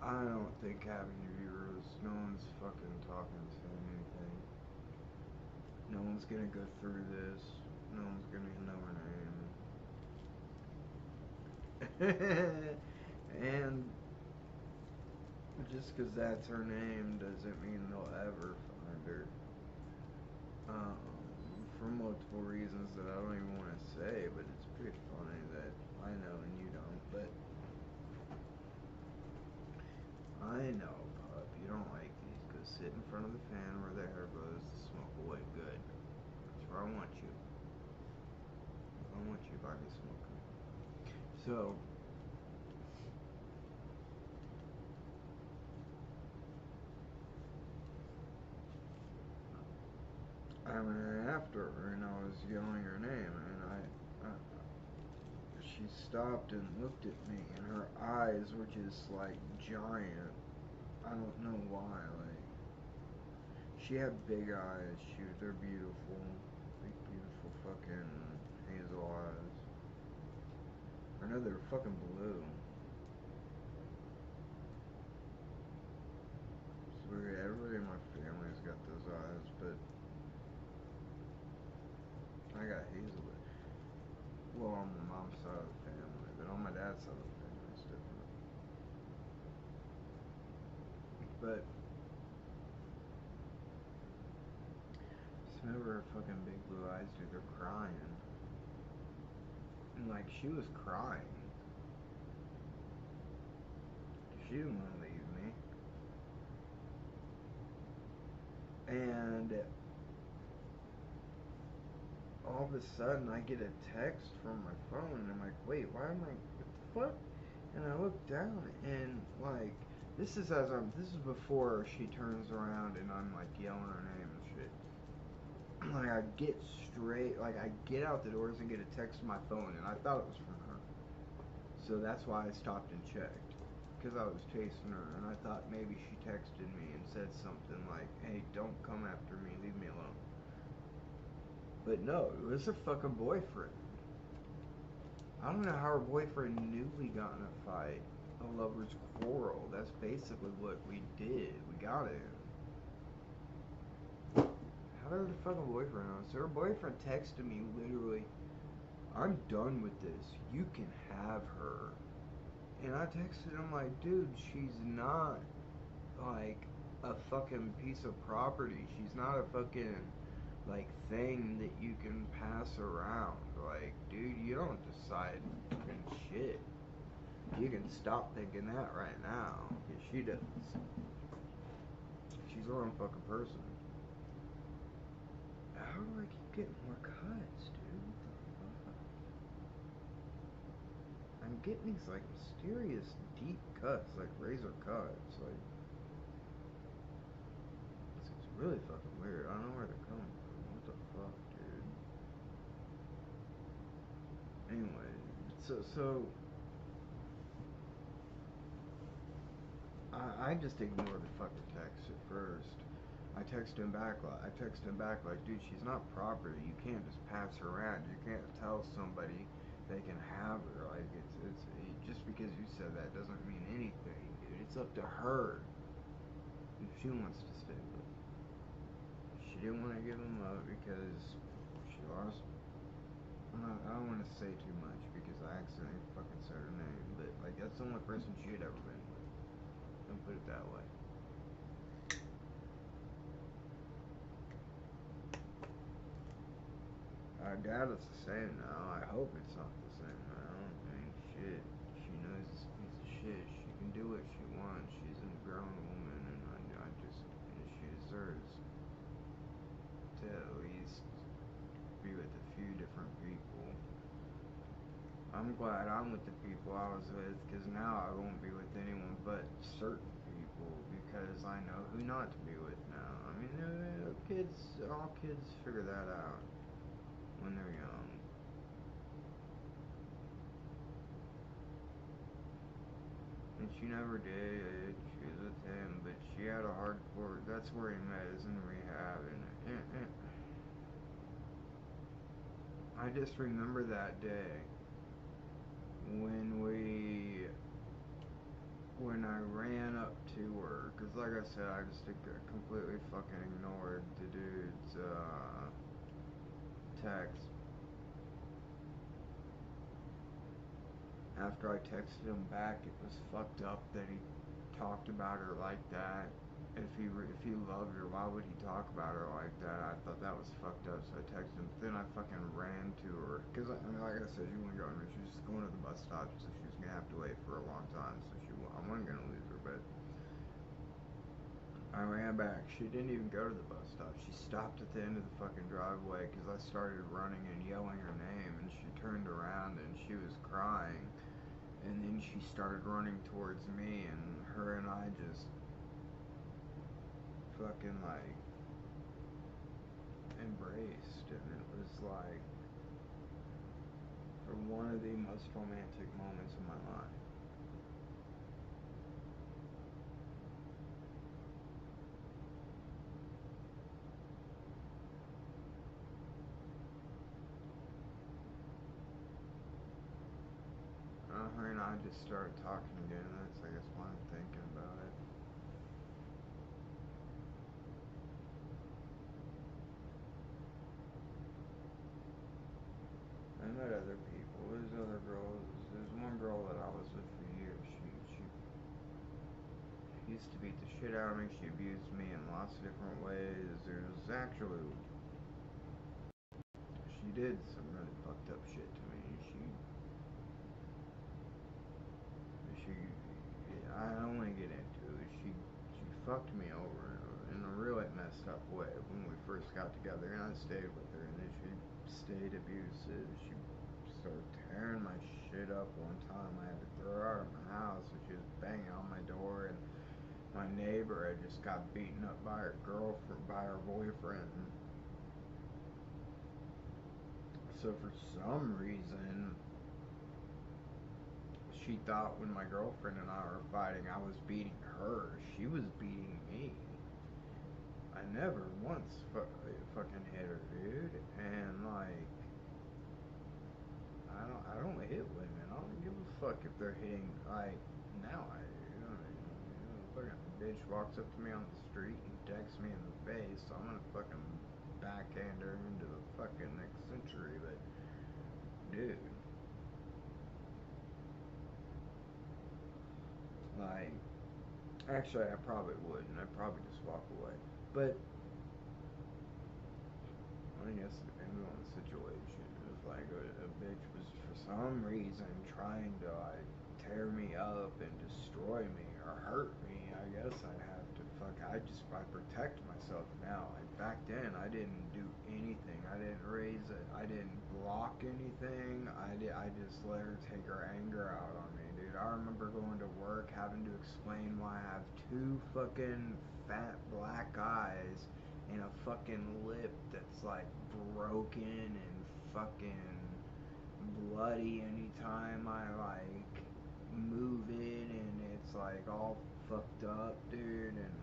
I don't think having viewers, no one's fucking talking, saying anything. No one's gonna go through this, no one's gonna know her name. And just because that's her name doesn't mean they'll ever find her. For multiple reasons that I don't even want to say, but it's pretty funny that I know and you don't. But I know, pup, you don't like these. Go sit in front of the fan where the hair blows to smoke away. Good. That's where I want you. I want you by me smoking. So, I went after her and I was yelling her name, and she stopped and looked at me, and her eyes were just like giant. I don't know why. Like, she had big eyes. They're beautiful, big beautiful fucking hazel eyes. I know they're fucking blue. It's weird. Everybody in my family's got those eyes, but I got hazel. Well, on my mom's side of the family, but on my dad's side of the family, it's different. But just remember her fucking big blue eyes, dude. They're crying, and like she was crying. She didn't want to leave me, and all of a sudden I get a text from my phone, and I'm like, wait, why am I, what the fuck? And I look down, and like, this is before she turns around and I'm like yelling her name and shit. Like I get out the doors and get a text on my phone, and I thought it was from her. So that's why I stopped and checked, because I was chasing her, and I thought maybe she texted me and said something like, hey, don't come after me, leave me alone. But no, it was her fucking boyfriend. I don't know how her boyfriend knew we got in a fight. A lover's quarrel. That's basically what we did. We got in. How did her fucking boyfriend know? So her boyfriend texted me literally, I'm done with this. You can have her. And I texted him like, dude, she's not like a fucking piece of property. She's not a fucking like thing that you can pass around. Like, dude, you don't decide fucking shit. You can stop thinking that right now. Cause she does. She's her own fucking person. How do I keep getting more cuts, dude? What the fuck? I'm getting these like mysterious deep cuts, like razor cuts. Like, it's really fucking weird. I don't know where they're coming from. What the fuck, dude? Anyway, so I just ignored the fucking text at first. I texted him back like, dude, she's not property. You can't just pass her around. You can't tell somebody they can have her. Like, it's just because you said that doesn't mean anything, dude. It's up to her if she wants to stay with. She didn't want to give him up because she lost. I don't want to say too much because I accidentally fucking said her name, but like that's the only person she had ever been with. Don't put it that way. I doubt it's the same now. I hope it's not the same now. I mean, shit. She knows this piece of shit. She can do what she wants. She's a grown woman, and I just, she deserves to at least be with a few different people. I'm glad I'm with the people I was with, because now I won't be with anyone but certain people, because I know who not to be with now. I mean, all kids figure that out when they're young. And she never did. She was with him, but she had a hardcore. That's where he met, is in rehab. And I just remember that day when I ran up to her, because like I said, I just completely fucking ignored the dude's text. After I texted him back, it was fucked up that he talked about her like that. If he loved her, why would he talk about her like that? I thought that was fucked up, so I texted him. Then I fucking ran to her, because I mean, like I said, she wasn't going. She was just going to the bus stop, so she was gonna have to wait for a long time. So I wasn't gonna lose her, but I ran back. She didn't even go to the bus stop. She stopped at the end of the fucking driveway because I started running and yelling her name, and she turned around and she was crying. And then she started running towards me, and her and I just fucking like embraced, and it was like one of the most romantic moments of my life. Her and I just started talking again. That's, I guess, why I'm thinking about it. I met other people. There's other girls. There's one girl that I was with for years. She used to beat the shit out of me. She abused me in lots of different ways. There's actually, she did some really fucked up shit to me. I don't want to get into it. She fucked me over in a really messed messed up way when we first got together, and I stayed with her, and then she stayed abusive. She started tearing my shit up one time. I had to throw her out of my house, and she was banging on my door, and my neighbor had just got beaten up by her girlfriend, by her boyfriend. So for some reason, she thought when my girlfriend and I were fighting, I was beating her. She was beating me. I never once fucking hit her, dude. And like, I don't hit women. I don't give a fuck if they're hitting. Like now, fucking bitch walks up to me on the street and texts me in the face. So I'm gonna fucking backhand her into the fucking next century. But dude, like, actually, I probably wouldn't. I'd probably just walk away. But I guess it depends on the situation. If like a bitch was for some reason trying to like tear me up and destroy me or hurt me, I guess I'd have to I protect myself now. And back then I didn't do anything. I didn't raise it. I didn't block anything. I just let her take her anger out on me, dude. I remember going to work having to explain why I have two fucking fat black eyes and a fucking lip that's like broken and fucking bloody anytime I like move it, and it's like all fucked up, dude. And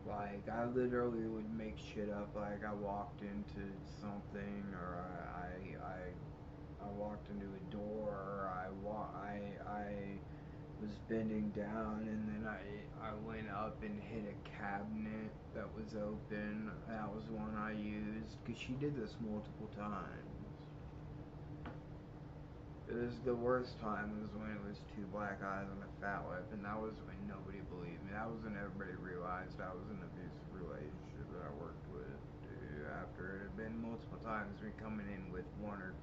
like I literally would make shit up, like I walked into something, or I walked into a door, or I was bending down, and then I went up and hit a cabinet that was open. That was one I used, because she did this multiple times. It was the worst time was when it was two black eyes and a fat lip, and that was when nobody believed me. That was when everybody realized I was in an abusive relationship that I worked with. Dude, after it had been multiple times, me coming in with one or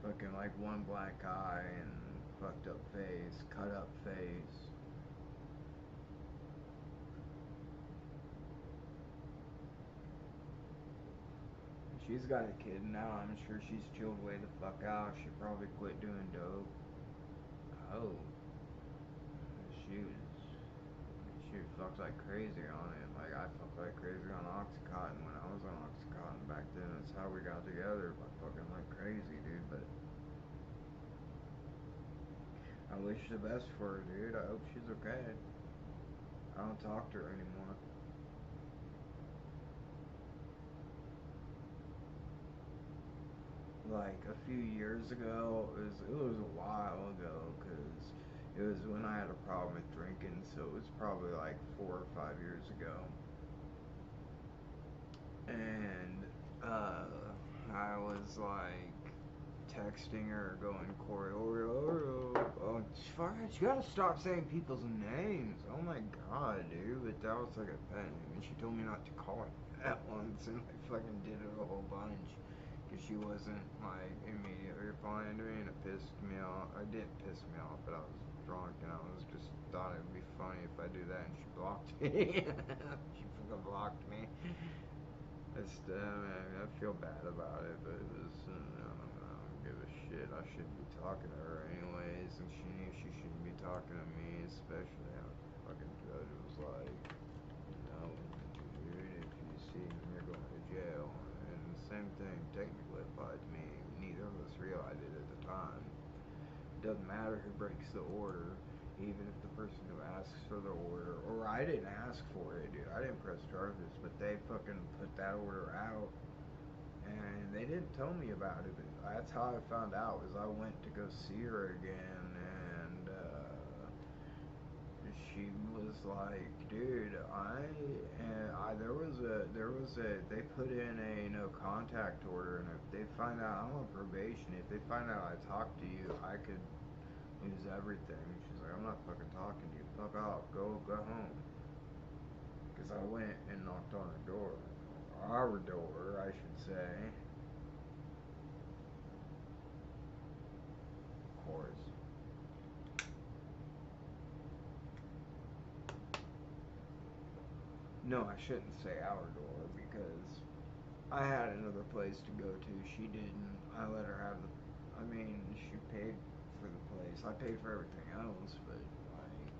fucking like one black eye and fucked up face, cut up face. She's got a kid now. I'm sure she's chilled way the fuck out. She probably quit doing dope. Oh. She fucked like crazy on it. Like I fucked like crazy on Oxycontin when I was on Oxycontin back then. That's how we got together. But fucking like crazy, dude. But I wish the best for her, dude. I hope she's okay. I don't talk to her anymore. Like a few years ago, it was a while ago, because it was when I had a problem with drinking, so it was probably like 4 or 5 years ago. And I was like texting her, going, Corey, oh, you gotta stop saying people's names. Oh my god, dude. But that was like a thing, and she told me not to call it that once, and I fucking did it a whole bunch. Because she wasn't like immediately replying to me, and it pissed me off. It didn't piss me off, but I was drunk, and I was just thought it would be funny if I do that, and she blocked me. She fucking blocked me. I feel bad about it, but it was, I don't give a shit. I shouldn't be talking to her anyways, and she knew she shouldn't be talking to me, especially how the fucking judge was like, no, dude, if you see him, you're going to jail. And the same thing technically applied to me. Neither of us realized it at the time. It doesn't matter who breaks the order, even if the person who asks for the order, or I didn't ask for it, dude. I didn't press charges, but they fucking put that order out, and they didn't tell me about it. But that's how I found out, was I went to go see her again, and she was like, dude, they put in a no contact order, and if they find out I'm on probation, if they find out I talked to you, I could lose everything. She's like, I'm not fucking talking to you. Fuck off. Go home. Because I went and knocked on her door. Our door, I should say. Of course. No, I shouldn't say our door because I had another place to go to. She didn't. I let her have the. I mean, she paid for the place. I paid for everything else, but like,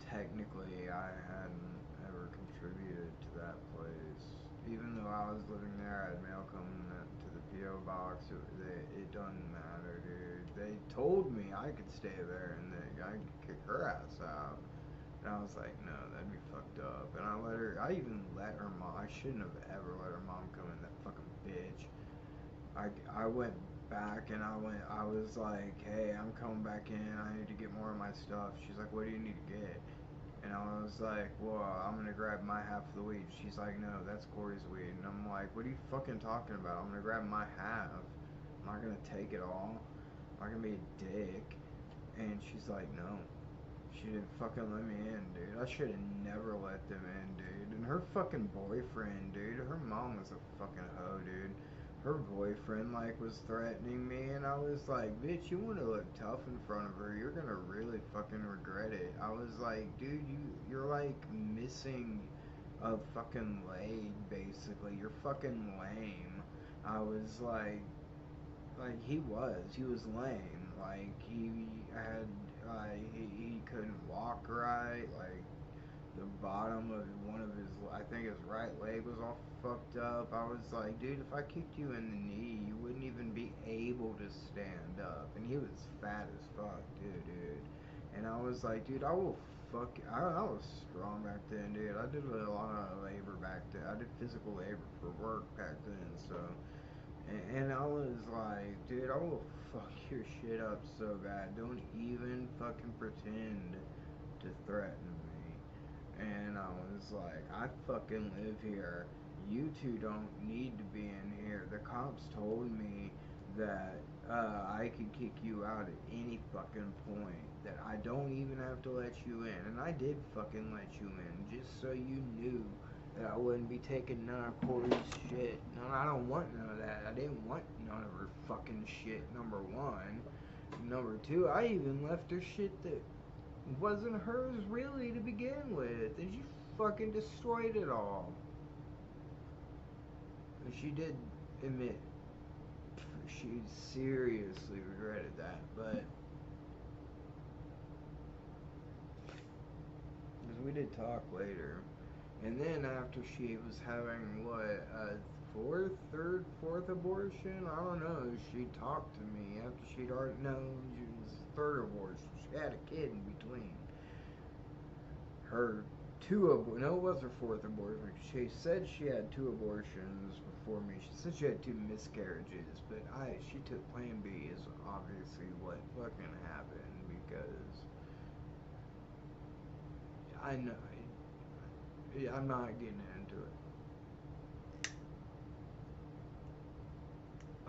technically, I hadn't ever contributed to that place. Even though I was living there, I had mail coming to the PO box. It doesn't matter, dude. They told me I could stay there and I could kick her ass out. And I was like, no, that'd be fucked up. And I even let her mom, I shouldn't have ever let her mom come in, that fucking bitch. I went back and I was like, hey, I'm coming back in, I need to get more of my stuff. She's like, what do you need to get? And I was like, well, I'm gonna grab my half of the weed. She's like, no, that's Corey's weed. And I'm like, what are you fucking talking about? I'm gonna grab my half. I'm not gonna take it all. I'm not gonna be a dick. And she's like, no. She didn't fucking let me in, dude. I should have never let them in, dude. And her fucking boyfriend, dude. Her mom was a fucking hoe, dude. Her boyfriend, like, was threatening me, and I was like, bitch, you want to look tough in front of her, you're gonna really fucking regret it. I was like, dude, you're like missing a fucking leg, basically. You're fucking lame. I was like he was lame. Like, he couldn't walk right. Like, the bottom of one of his, I think his right leg was all fucked up. I was like, dude, if I kicked you in the knee, you wouldn't even be able to stand up. And he was fat as fuck, dude. And I was like, dude, I will fuck you. I was strong back then, dude. I did a lot of labor back then. I did physical labor for work back then, so. And I was like, dude, I will fuck your shit up so bad. Don't even fucking pretend to threaten me. And I was like, I fucking live here. You two don't need to be in here. The cops told me that I could kick you out at any fucking point. That I don't even have to let you in. And I did fucking let you in, just so you knew that I wouldn't be taking none of Corey's shit. No, I don't want none of that. I didn't want none of her fucking shit, number one. Number two, I even left her shit that wasn't hers really to begin with. And she fucking destroyed it all. And she did admit she seriously regretted that, but because we did talk later. And then after she was having, what, a fourth abortion? I don't know. She talked to me after she'd already known she was third abortion. She had a kid in between. Her no, it was her fourth abortion. She said she had 2 abortions before me. She said she had 2 miscarriages, but she took Plan B is obviously what fucking happened, because I know. I'm not getting into it.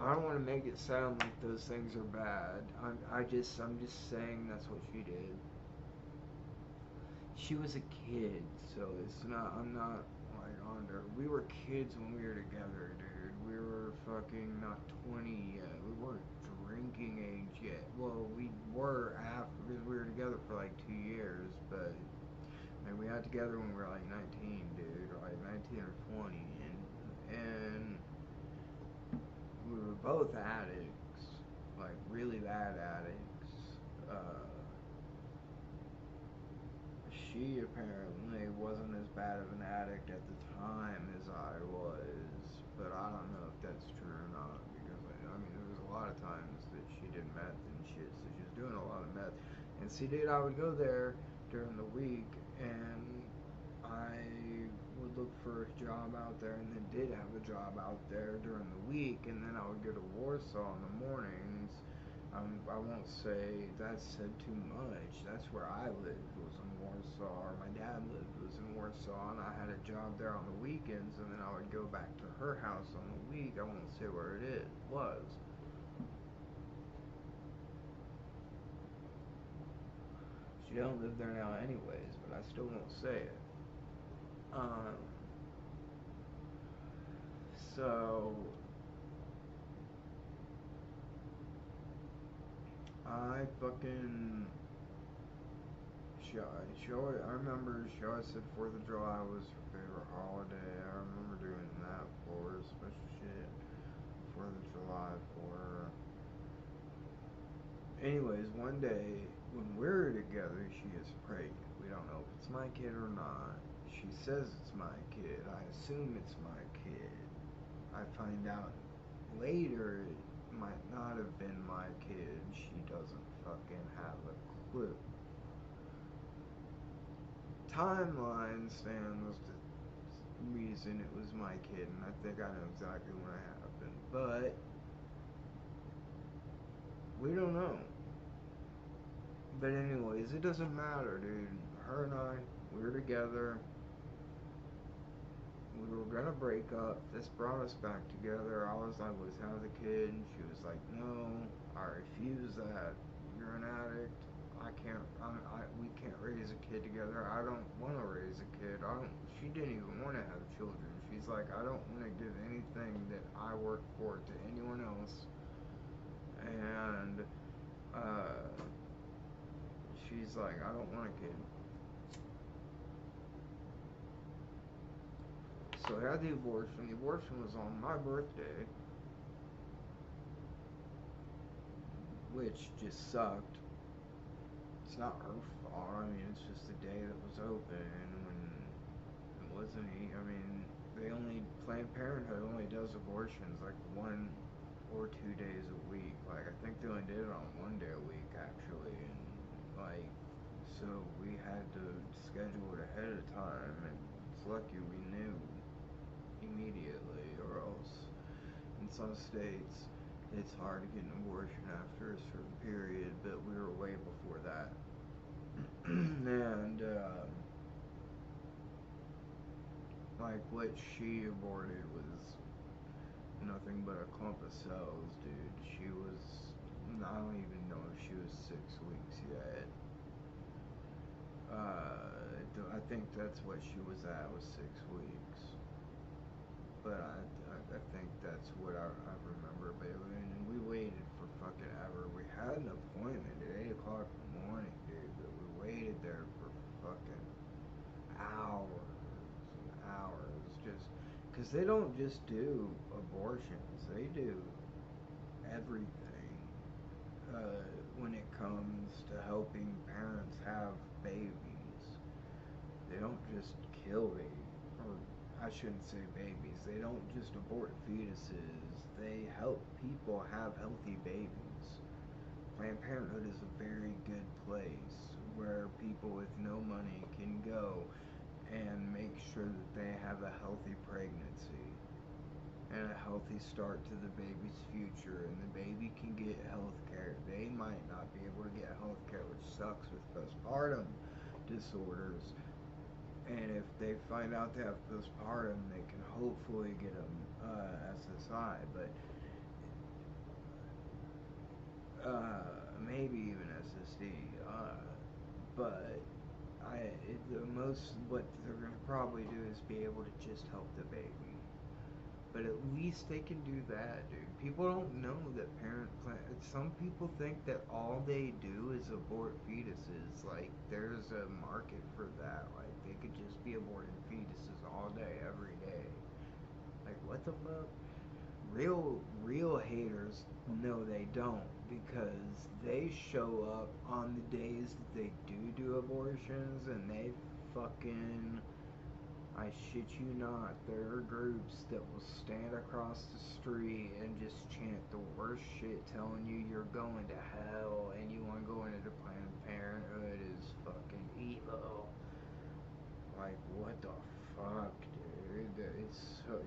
I don't want to make it sound like those things are bad. I'm just saying that's what she did. She was a kid, so it's not. I'm not like on her. We were kids when we were together, dude. We were fucking not 20 yet. We weren't drinking age yet. Well, we were after, because we were together for like 2 years, but. And we got together when we were like 19, dude, or like 19 or 20, and we were both addicts, like really bad addicts. She apparently wasn't as bad of an addict at the time as I was, but I don't know if that's true or not, because I mean, there was a lot of times that she did meth and shit, so she was doing a lot of meth. And see, dude, I would go there during the week, and I would look for a job out there, and then did have a job out there during the week, and then I would go to Warsaw in the mornings. I won't say that said too much. That's where I lived, was in Warsaw, or my dad lived, was in Warsaw, and I had a job there on the weekends, and then I would go back to her house on the week. I won't say where it was. She don't live there now anyways, but I still won't say it. So I remember she always said 4th of July was her favorite holiday. I remember doing that for her, special shit. 4th of July for her. Anyways, one day when we're together, she is pregnant. We don't know if it's my kid or not. She says it's my kid. I assume it's my kid. I find out later it might not have been my kid. She doesn't fucking have a clue. Timeline stands to reason it was my kid, and I think I know exactly when it happened. But we don't know. But anyways, it doesn't matter, dude. Her and I, we're together. We were gonna break up. This brought us back together. I was like, let's have the kid. And she was like, no, I refuse that. You're an addict. We can't raise a kid together. I don't want to raise a kid. She didn't even want to have children. She's like, I don't want to give anything that I work for to anyone else. And, she's like, I don't want a kid. So I had the abortion. The abortion was on my birthday, which just sucked. It's not her fault. I mean, it's just the day that was open when it wasn't. Planned Parenthood only does abortions like 1 or 2 days a week. Like, I think they only did it on 1 day a week actually, and like, so we had to schedule it ahead of time, and it's lucky we knew immediately, or else in some states it's hard to get an abortion after a certain period, but we were way before that. And like, what she aborted was nothing but a clump of cells, dude. I don't even know if she was 6 weeks yet. I think that's what she was at, was 6 weeks. But I think that's what I remember, baby. And we waited for fucking ever. We had an appointment at 8 o'clock in the morning, dude, but we waited there for fucking hours and hours. Just because they don't just do abortions, they do everything when it comes to helping parents have babies. They don't just kill babies, or I shouldn't say babies. They don't just abort fetuses. They help people have healthy babies. Planned Parenthood is a very good place where people with no money can go and make sure that they have a healthy pregnancy and a healthy start to the baby's future, and the baby can get health care. They might not be able to get health care, which sucks with postpartum disorders. And if they find out they have postpartum, they can hopefully get them SSI, but maybe even SSD. But what they're gonna probably do is be able to just help the baby. But at least they can do that, dude. People don't know that some people think that all they do is abort fetuses. Like, there's a market for that. Like, they could just be aborting fetuses all day, every day. Like, what the fuck? Real haters know they don't, because they show up on the days that they do abortions, and they fucking, I shit you not, there are groups that will stand across the street and just chant the worst shit, telling you you're going to hell, anyone going into Planned Parenthood is fucking evil. Like, what the fuck, dude? It's so,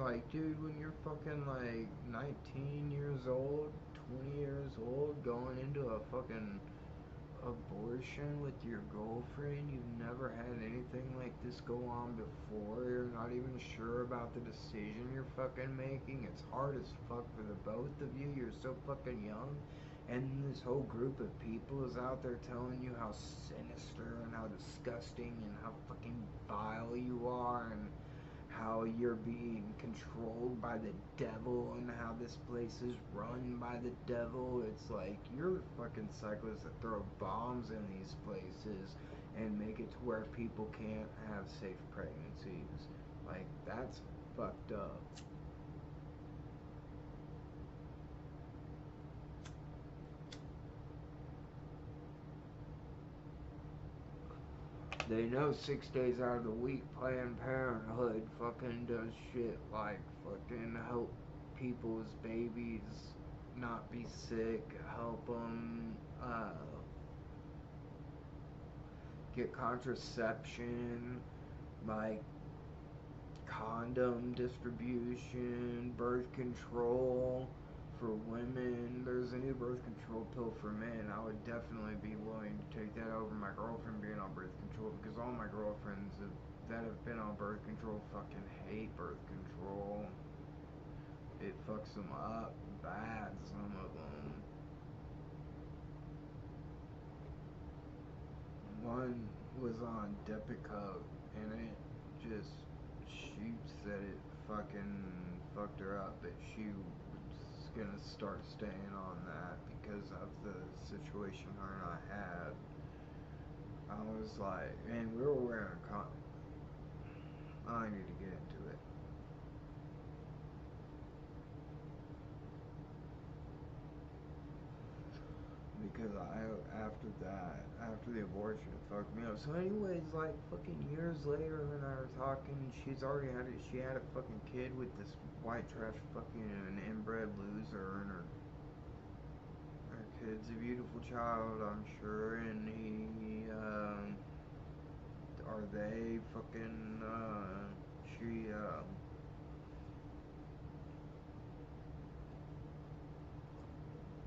like, dude, when you're fucking, like, 19 years old, 20 years old, going into a fucking abortion with your girlfriend, you've never had anything like this go on before, you're not even sure about the decision you're fucking making, it's hard as fuck for the both of you, you're so fucking young, and this whole group of people is out there telling you how sinister and how disgusting and how fucking vile you are, and how you're being controlled by the devil and how this place is run by the devil. It's like you're fucking cyclists that throw bombs in these places and make it to where people can't have safe pregnancies. Like, that's fucked up. They know 6 days out of the week Planned Parenthood fucking does shit like fucking help people's babies not be sick, help them get contraception, like condom distribution, birth control for women. There's a new birth control pill for men. I would definitely be willing to take that over my girlfriend being on birth control, because all my girlfriends that have been on birth control fucking hate birth control. It fucks them up bad, some of them. One was on Depakote, and it just, she said it fucking fucked her up, that she was gonna start staying on that because of the situation her and I had. I was like, and we were wearing I need to get into it. Because after the abortion, it fucked me up. So anyways, like, fucking years later, her and I were talking, she had a fucking kid with this white trash fucking an inbred loser, and her kid's a beautiful child, I'm sure, and they fucking,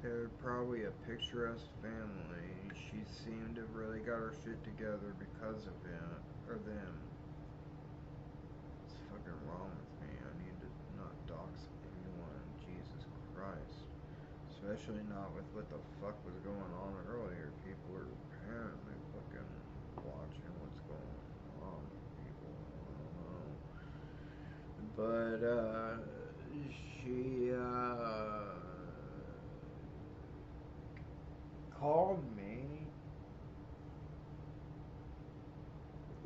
they're probably a picturesque family. She seemed to have really got her shit together because of him, or them. What's fucking wrong with me? I need to not dox anyone. Jesus Christ. Especially not with what the fuck was going on earlier. People are apparently fucking watching what's going on with people. I don't know. But, she, called me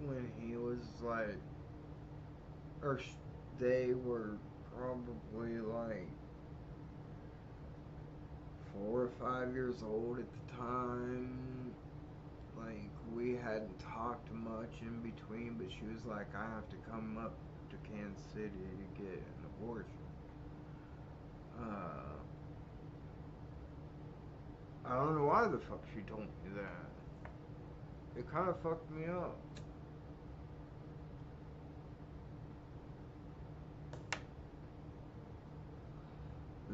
when he was like, they were probably like 4 or 5 years old at the time. Like, we hadn't talked much in between, but she was like, I have to come up to Kansas City to get an abortion. I don't know why the fuck she told me that. It kind of fucked me up.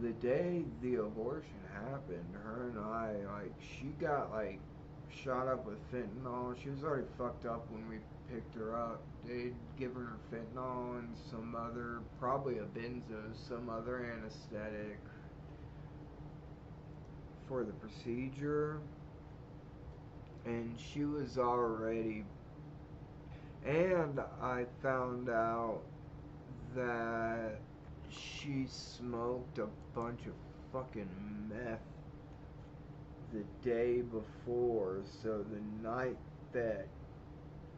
The day the abortion happened, her and I, like, she got, like, shot up with fentanyl. She was already fucked up when we picked her up. They'd given her fentanyl and some other, probably a benzo, some other anesthetic for the procedure. And she was already, and I found out that she smoked a bunch of fucking meth the day before. So the night that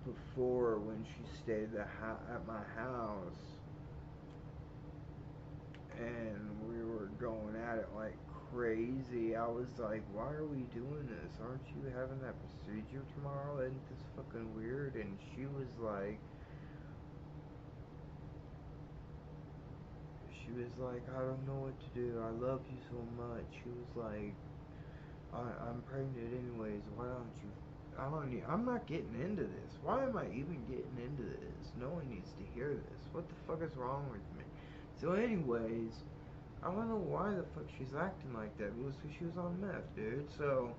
before, when she stayed at my house, and we were going at it like crazy, I was like, why are we doing this? Aren't you having that procedure tomorrow? Isn't this fucking weird? And she was like, I don't know what to do. I love you so much. She was like, I'm pregnant anyways. Why don't you? I'm not getting into this. Why am I even getting into this? No one needs to hear this. What the fuck is wrong with me? So anyways, I don't know why the fuck she's acting like that. It was because she was on meth, dude. So,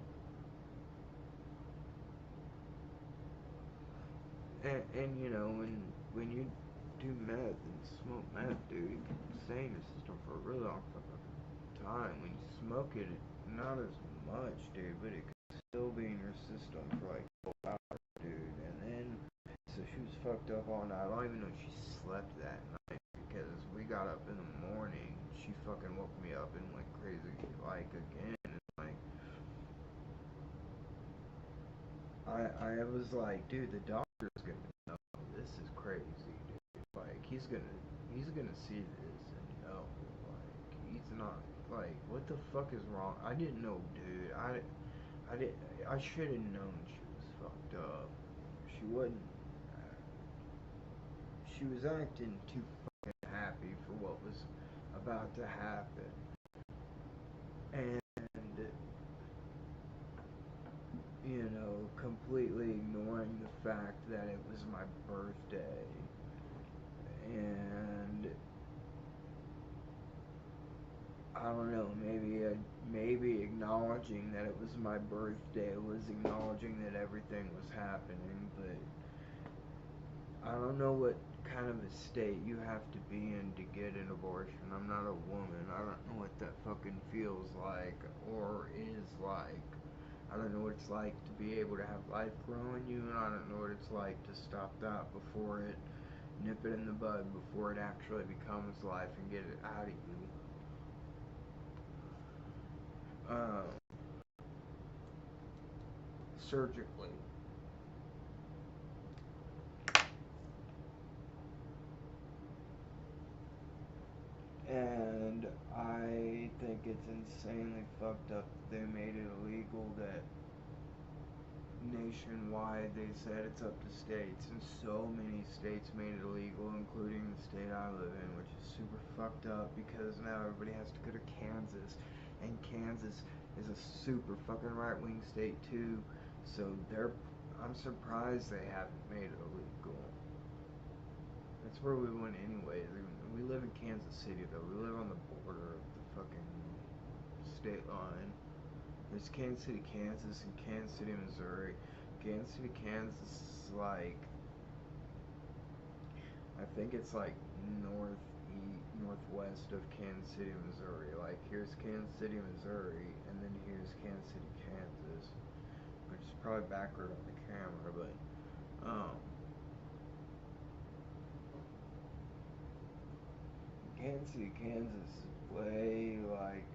and you know, when you do meth and smoke meth, dude, it can stay in your system for a really long fucking time. When you smoke it, not as much, dude, but it can still be in your system for like 12 hours, dude. And then, so she was fucked up all night. I don't even know if she slept that night because we got up in the morning. She fucking woke me up and went crazy like again. And like I was like, dude, the doctor's gonna know this is crazy, dude. Like he's gonna see this and know. Like he's not like what the fuck is wrong? I didn't know, dude. I did. I should have known she was fucked up. She wasn't. She was acting too fucking happy for what was about to happen, and completely ignoring the fact that it was my birthday, and I don't know, maybe acknowledging that it was my birthday was acknowledging that everything was happening, but I don't know what kind of a state you have to be in to get an abortion. I'm not a woman. I don't know what that fucking feels like or is like. I don't know what it's like to be able to have life grow in you, and I don't know what it's like to stop that before it, nip it in the bud before it actually becomes life and get it out of you. Surgically. And I think it's insanely fucked up that they made it illegal, that nationwide they said it's up to states, and so many states made it illegal, including the state I live in, which is super fucked up because now everybody has to go to Kansas, and Kansas is a super fucking right-wing state too, so I'm surprised they haven't made it illegal. That's where we went anyways. We live in Kansas City though. We live on the border of the fucking state line. There's Kansas City, Kansas, and Kansas City, Missouri. Kansas City, Kansas is like, I think it's like northwest of Kansas City, Missouri. Like here's Kansas City, Missouri, and then here's Kansas City, Kansas, which is probably backward on the camera, but Kansas City, Kansas is way like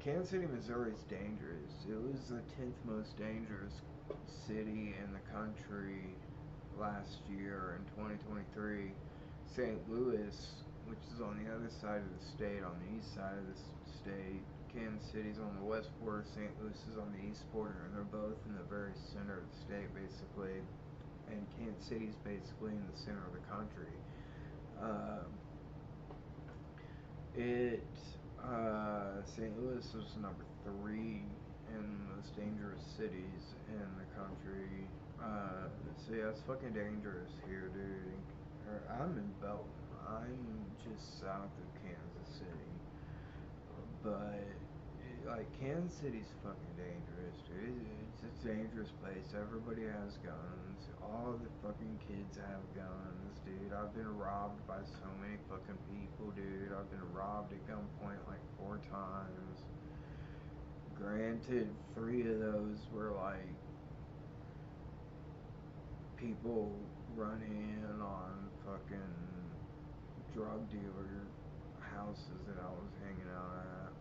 Kansas City, Missouri is dangerous. It was the 10th most dangerous city in the country last year in 2023. St. Louis, which is on the other side of the state, on the east side of the state, Kansas City's on the west border, St. Louis is on the east border, and they're both in the very center of the state, basically. And Kansas City's basically in the center of the country. St. Louis was number 3 in most dangerous cities in the country. So yeah, it's fucking dangerous here, dude. I'm in Belton. I'm just south of Kansas City. But, like, Kansas City's fucking dangerous, dude. It's a dangerous place. Everybody has guns. All the fucking kids have guns, dude. I've been robbed by so many fucking people, dude. I've been robbed at gunpoint like 4 times. Granted, 3 of those were like people running in on fucking drug dealer houses that I was hanging out at.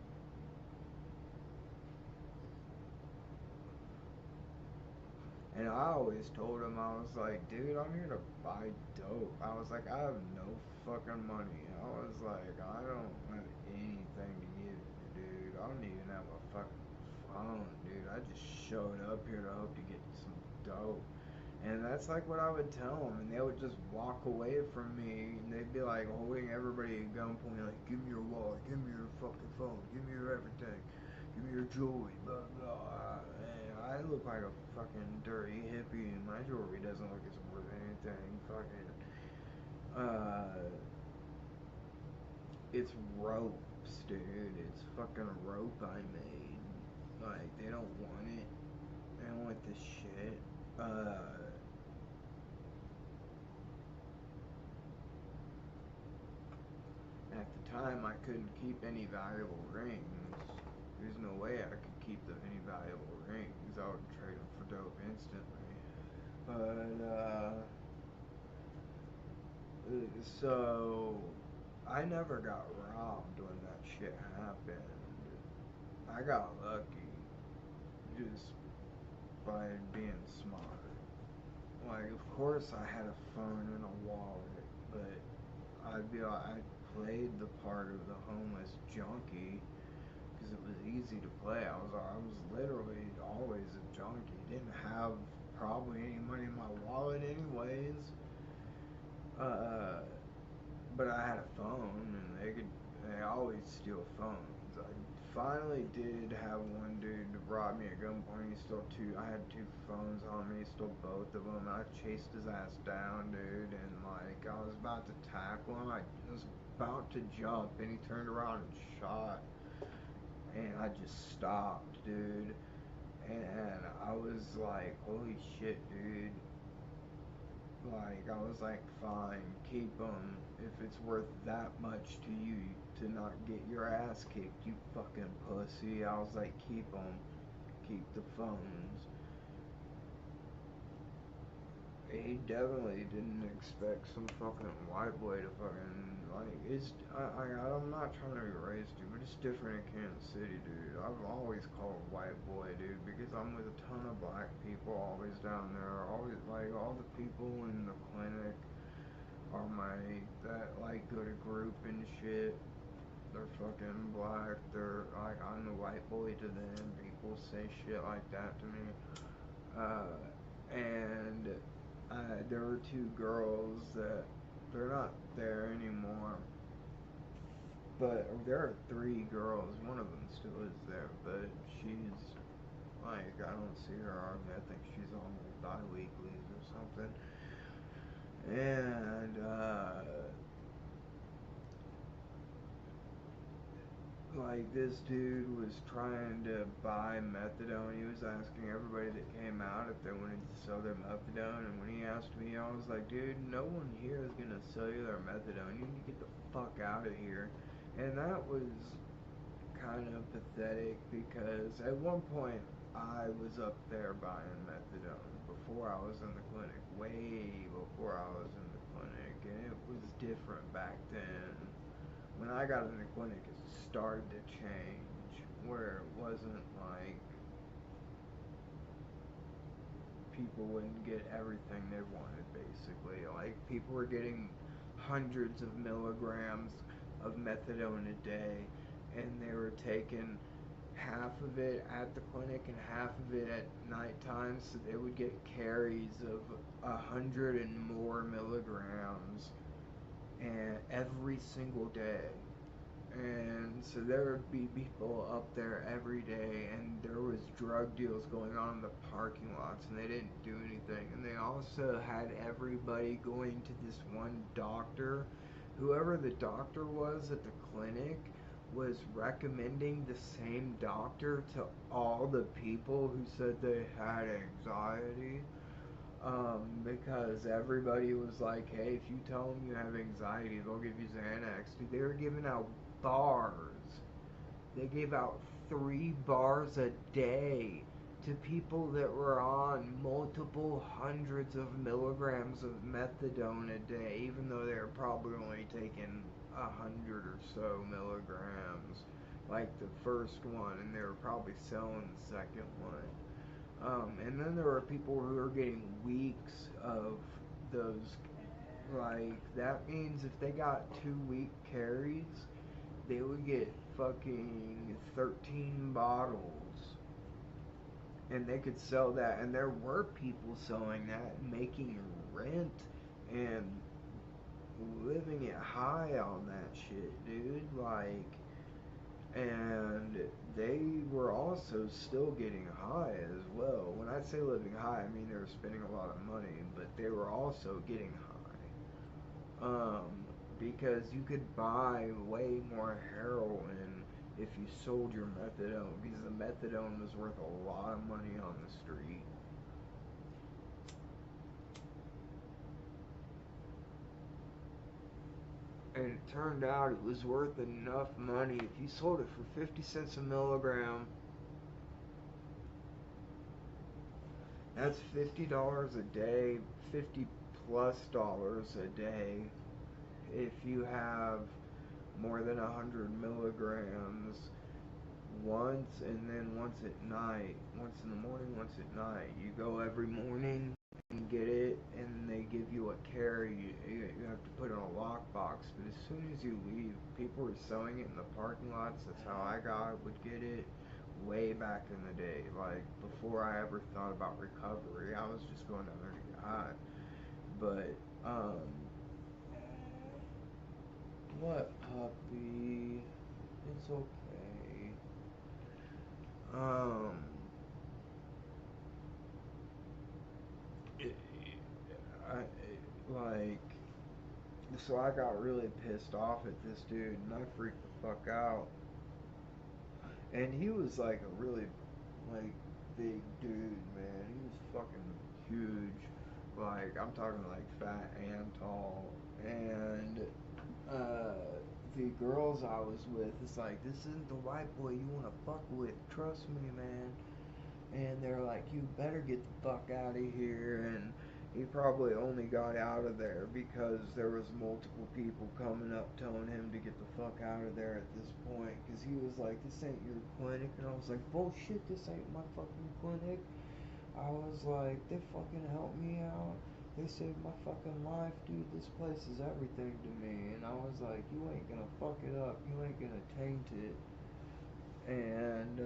And I always told him, I was like, dude, I'm here to buy dope. I was like, I have no fucking money. I was like, I don't have anything to give you, dude. I don't even have a fucking phone, dude. I just showed up here to hope to get some dope. And that's like what I would tell them, and they would just walk away from me, and they'd be like holding everybody at gunpoint, like, give me your wallet, give me your fucking phone, give me your everything, give me your jewelry, blah, blah. And I look like a fucking dirty hippie, and my jewelry doesn't look it's worth anything. Fucking, it's ropes, dude. It's fucking rope I made. Like, they don't want it. They don't want this shit. At the time, I couldn't keep any valuable rings. There's no way I could keep any valuable rings. I would trade them for dope instantly. But, So I never got robbed when that shit happened. I got lucky just by being smart. Like, of course I had a phone and a wallet, but I played the part of the homeless junkie because it was easy to play. I was literally always a junkie. Didn't have probably any money in my wallet anyways. But I had a phone, and they always steal phones. I finally did have one dude rob me at gunpoint. I had two phones on me. He stole both of them. I chased his ass down, dude, and like I was about to tackle him. I was about to jump, and he turned around and shot, and I just stopped, dude. And I was like, holy shit, dude. Like, I was like, fine, keep them. If it's worth that much to you to not get your ass kicked, you fucking pussy. I was like, keep them. Keep the phones. He definitely didn't expect some fucking white boy to fucking, like, I'm not trying to be racist, dude, but it's different in Kansas City, dude. I've always called white boy, dude, because I'm with a ton of black people always down there. Always, like, all the people in the clinic are that, like, go to group and shit. They're fucking black. They're, like, I'm the white boy to them. People say shit like that to me. And there were two girls that they're not there anymore, but there are three girls. One of them still is there, but she's like, I don't see her hardly. I think she's on bi-weeklies or something. And like, this dude was trying to buy methadone. He was asking everybody that came out if they wanted to sell their methadone. And when he asked me, I was like, dude, no one here is going to sell you their methadone. You need to get the fuck out of here. And that was kind of pathetic because at one point I was up there buying methadone before I was in the clinic. Way before I was in the clinic. And it was different back then. When I got in the clinic, it started to change, where it wasn't like people wouldn't get everything they wanted, basically. Like, people were getting hundreds of milligrams of methadone a day, and they were taking half of it at the clinic and half of it at nighttime, so they would get carries of 100 and more milligrams and every single day. And so there would be people up there every day, and there was drug deals going on in the parking lots, and they didn't do anything. And they also had everybody going to this one doctor. Whoever the doctor was at the clinic was recommending the same doctor to all the people who said they had anxiety. Because everybody was like, hey, if you tell them you have anxiety, they'll give you Xanax. Dude, they were giving out bars. They gave out 3 bars a day to people that were on multiple hundreds of milligrams of methadone a day, even though they were probably only taking 100 or so milligrams, like the first one, and they were probably selling the second one. And then there were people who were getting weeks of those. Like, that means if they got 2-week carries, they would get fucking 13 bottles. And they could sell that. And there were people selling that, making rent and living it high on that shit, dude. Like, and they were also still getting high as well. When I say living high, I mean they were spending a lot of money, but they were also getting high. Because you could buy way more heroin if you sold your methadone, because the methadone was worth a lot of money on the street. And it turned out it was worth enough money. If you sold it for 50 cents a milligram, that's $50 a day, $50+ a day. if you have more than 100 milligrams once, and then once at night, once in the morning, once at night. You go every morning and get it, and they give you a carry. You have to put it in a lockbox. But as soon as you leave, people are selling it in the parking lots. That's how would get it way back in the day. Like before I ever thought about recovery, I was just going down there to get high. But what puppy? It's okay. It, like, so I got really pissed off at this dude, and I freaked the fuck out. And he was like a really, like, big dude, man. He was fucking huge. Like, I'm talking like fat and tall. And, the girls I was with, it's like, this isn't the white boy you want to fuck with. Trust me, man. And they're like, you better get the fuck out of here. And he probably only got out of there because there was multiple people coming up telling him to get the fuck out of there at this point. Because he was like, this ain't your clinic. And I was like, bullshit, this ain't my fucking clinic. I was like, they fucking helped me out. They saved my fucking life, dude. This place is everything to me. And I was like, you ain't gonna fuck it up. You ain't gonna taint it. And,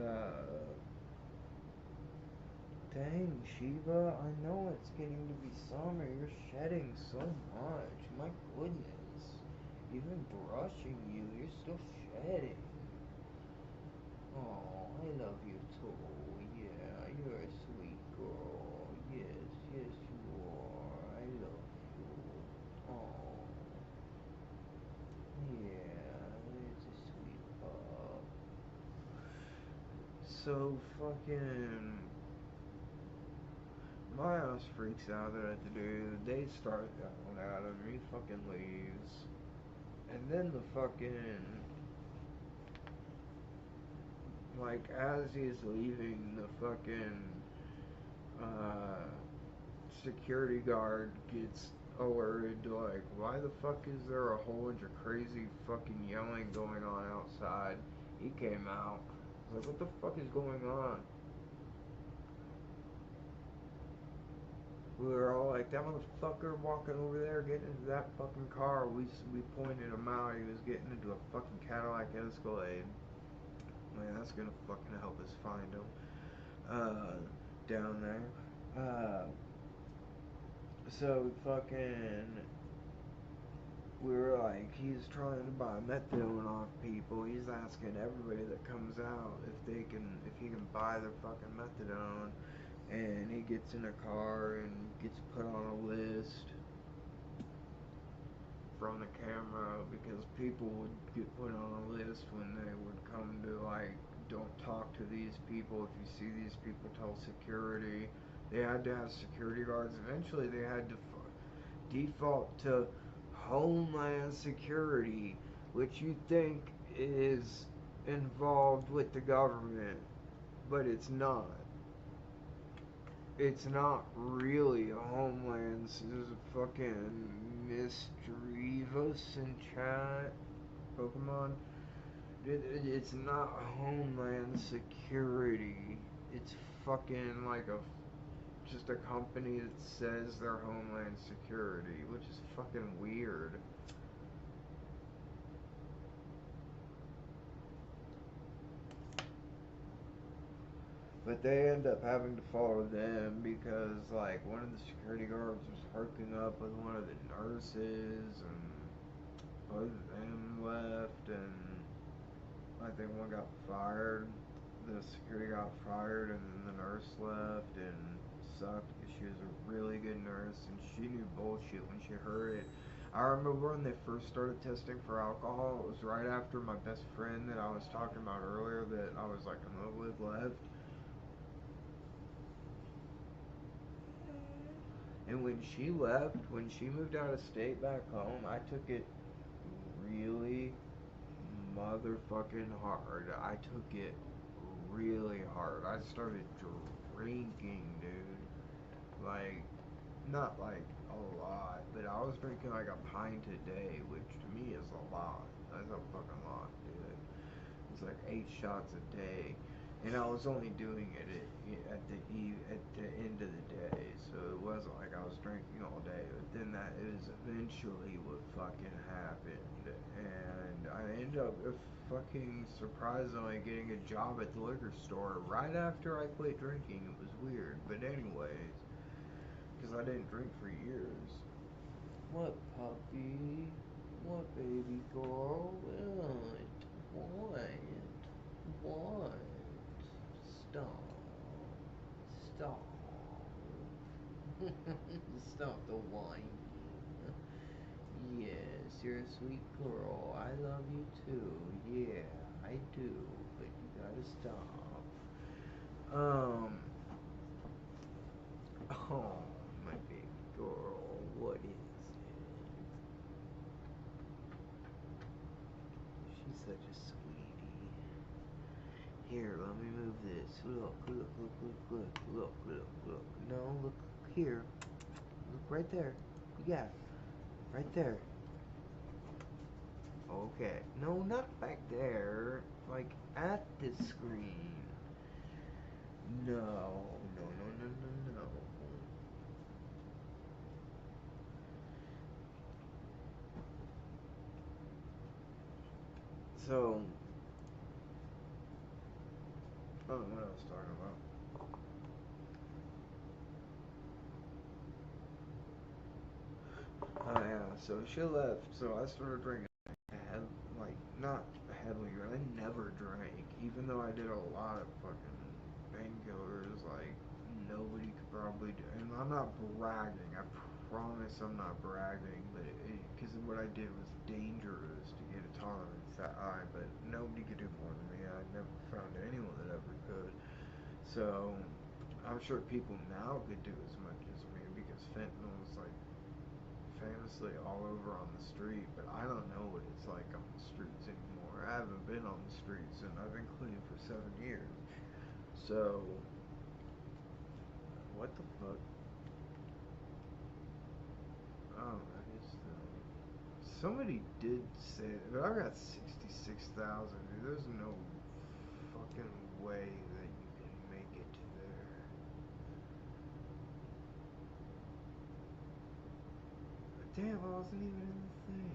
dang, Shiva, I know it's getting to be summer. You're shedding so much. My goodness. Even brushing you, you're still shedding. Oh, I love you too. Yeah, you're a sweet girl. Yes, yes you are. I love you. Oh, yeah, it's a sweet pup. So fucking... My ass freaks out at the dude. They start yelling at him. He fucking leaves. And then the fucking... Like, as he's leaving, the fucking... security guard gets alerted to, like, why the fuck is there a whole bunch of crazy fucking yelling going on outside? He came out. I was like, what the fuck is going on? We were all like, that motherfucker walking over there, getting into that fucking car. We pointed him out. He was getting into a fucking Cadillac Escalade. Man, that's gonna fucking help us find him. Down there. So fucking, we were like, he's trying to buy methadone off people. He's asking everybody that comes out if he can buy their fucking methadone. And he gets in a car and gets put on a list from the camera because people would get put on a list when they would come to, like, don't talk to these people. If you see these people, tell security. They had to have security guards. Eventually they had to default to Homeland Security, which you think is involved with the government, but it's not. It's not really a Homeland. There's a fucking Misdreavus in chat. Pokemon. It's not Homeland Security. It's fucking like just a company that says they're Homeland Security, which is fucking weird. But they end up having to follow them because, like, one of the security guards was hooking up with one of the nurses, and both of them left, and I think one got fired. The security got fired, and then the nurse left, and sucked because she was a really good nurse, and she knew bullshit when she heard it. I remember when they first started testing for alcohol, it was right after my best friend that I was talking about earlier that I was like, I'm gonna live left. And when she left, when she moved out of state back home, I took it really motherfucking hard. I took it really hard. I started drinking, dude. Like, not like a lot, but I was drinking like a pint a day, which to me is a lot. That's a fucking lot, dude. It's like 8 shots a day, and I was only doing it at the end of the day, so it wasn't like I was drinking all day. But then that is eventually what fucking happened, and I ended up fucking surprisingly getting a job at the liquor store right after I quit drinking. It was weird, but anyways, because I didn't drink for years. What puppy? What baby girl? What? What? Stop. Stop. Stop the whining. Yes, you're a sweet girl. I love you too. Yeah, I do. But you gotta stop. Oh, my baby girl. What is it? She's such a sweetie. Here, let me move this. Look, look, look, look, look, look, look, look. No, look here. Look right there. Yeah, right there. Okay. No, not back there. Like at the screen. No, no, no, no, no, no. So, I don't know what I was talking about. Oh yeah, so she left, so I started drinking. Like, not heavily, I never drank, even though I did a lot of fucking painkillers, like, nobody could probably do, and I'm not bragging, I promise I'm not bragging, but because what I did was dangerous to get a tolerance that high, but nobody could do more than me. I never found anyone that ever could. So, I'm sure people now could do as much as me, because fentanyl is like famously all over on the street, but I don't know what it's like on the streets anymore. I haven't been on the streets, and I've been clean for 7 years. So, what the fuck? Oh, that is the. Somebody did say, but I got 66,000. Dude, there's no fucking way that you can make it to there. Damn, I wasn't even in the thing.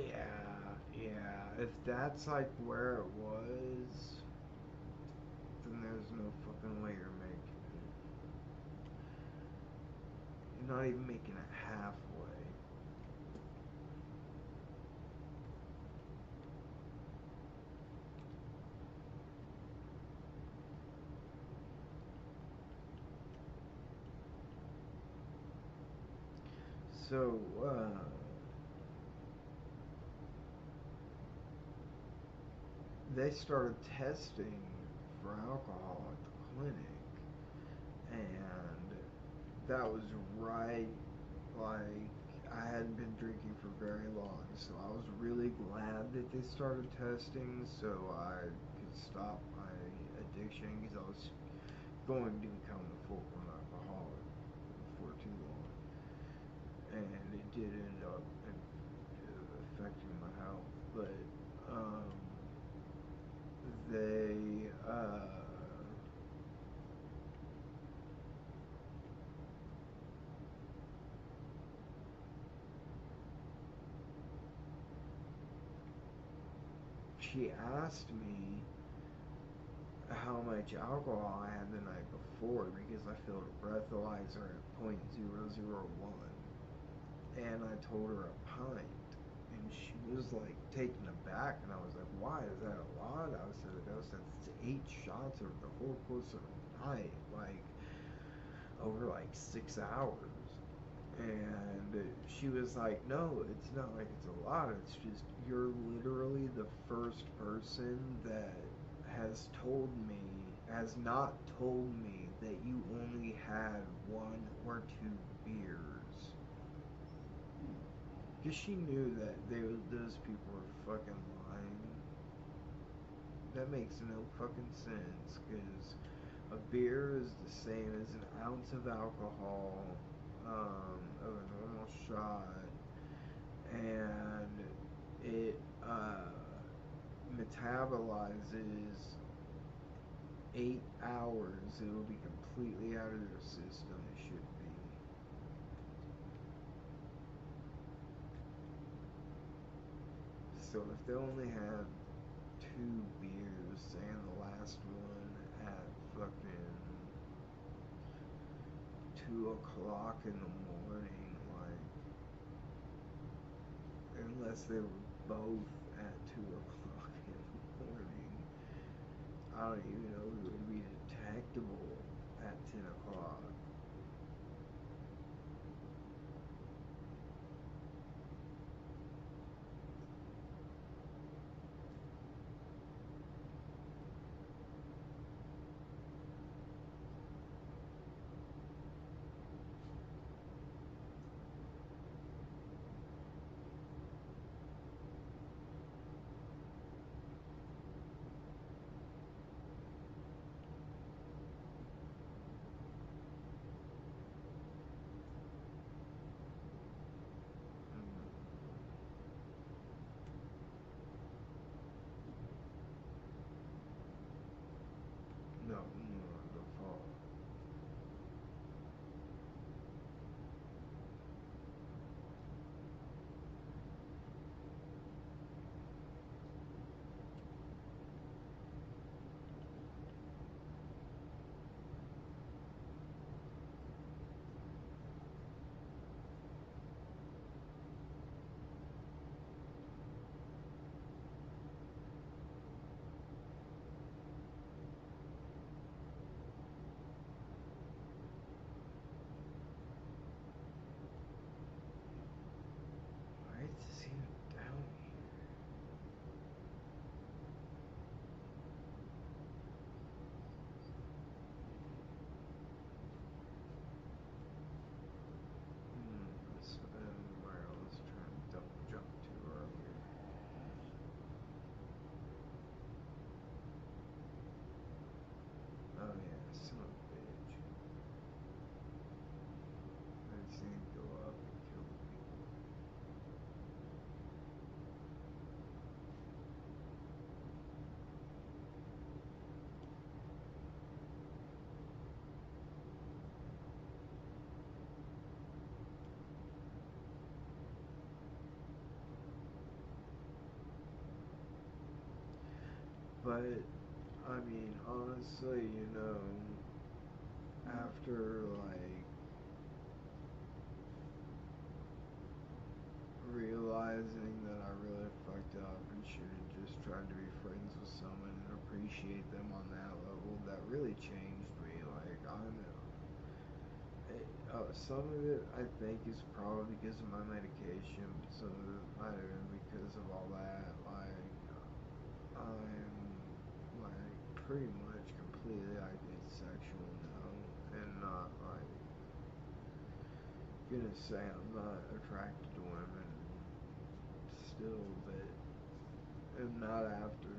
Yeah. If that's like where it was, then there's no fucking way you're making it. You're not even making it halfway. So, they started testing for alcohol at the clinic, and that was right, like, I hadn't been drinking for very long, so I was really glad that they started testing so I could stop my addiction, because I was going to become a full-blown alcoholic before too long, and it did end up affecting my health, but they she asked me how much alcohol I had the night before, because I filled a breathalyzer at .001, and I told her a pint, and she was like taken aback, and I was like, why, is that a lot? I said, that's 8 shots over the whole course of the night, like over like 6 hours. And she was like, no, it's not like it's a lot, it's just you're literally the first person that has not told me that you only had 1 or 2 beers. Because she knew that those people were fucking lying. that makes no fucking sense, because a beer is the same as an ounce of alcohol, of a normal shot, and it metabolizes 8 hours. It will be completely out of their system. It should be. So if they only have 2 beers and the last one at fucking 2 o'clock in the morning, like, unless they were both at 2 o'clock in the morning, I don't even know if it would be detectable at 10 o'clock. No, the fall. Why is he down here? This where I was trying to double jump to earlier. Oh yeah, son of a bitch. I've seen him go up and kill people. But, I mean, honestly, after, like, realizing that I really fucked up and should have just tried to be friends with someone and appreciate them on that level, that really changed me. Like, some of it, I think, is probably because of my medication, but some of it might have been because of all that. Like, I'm, like, pretty much completely, like, asexual now, and not, like, gonna say I'm not attracted to women still, but I'm not after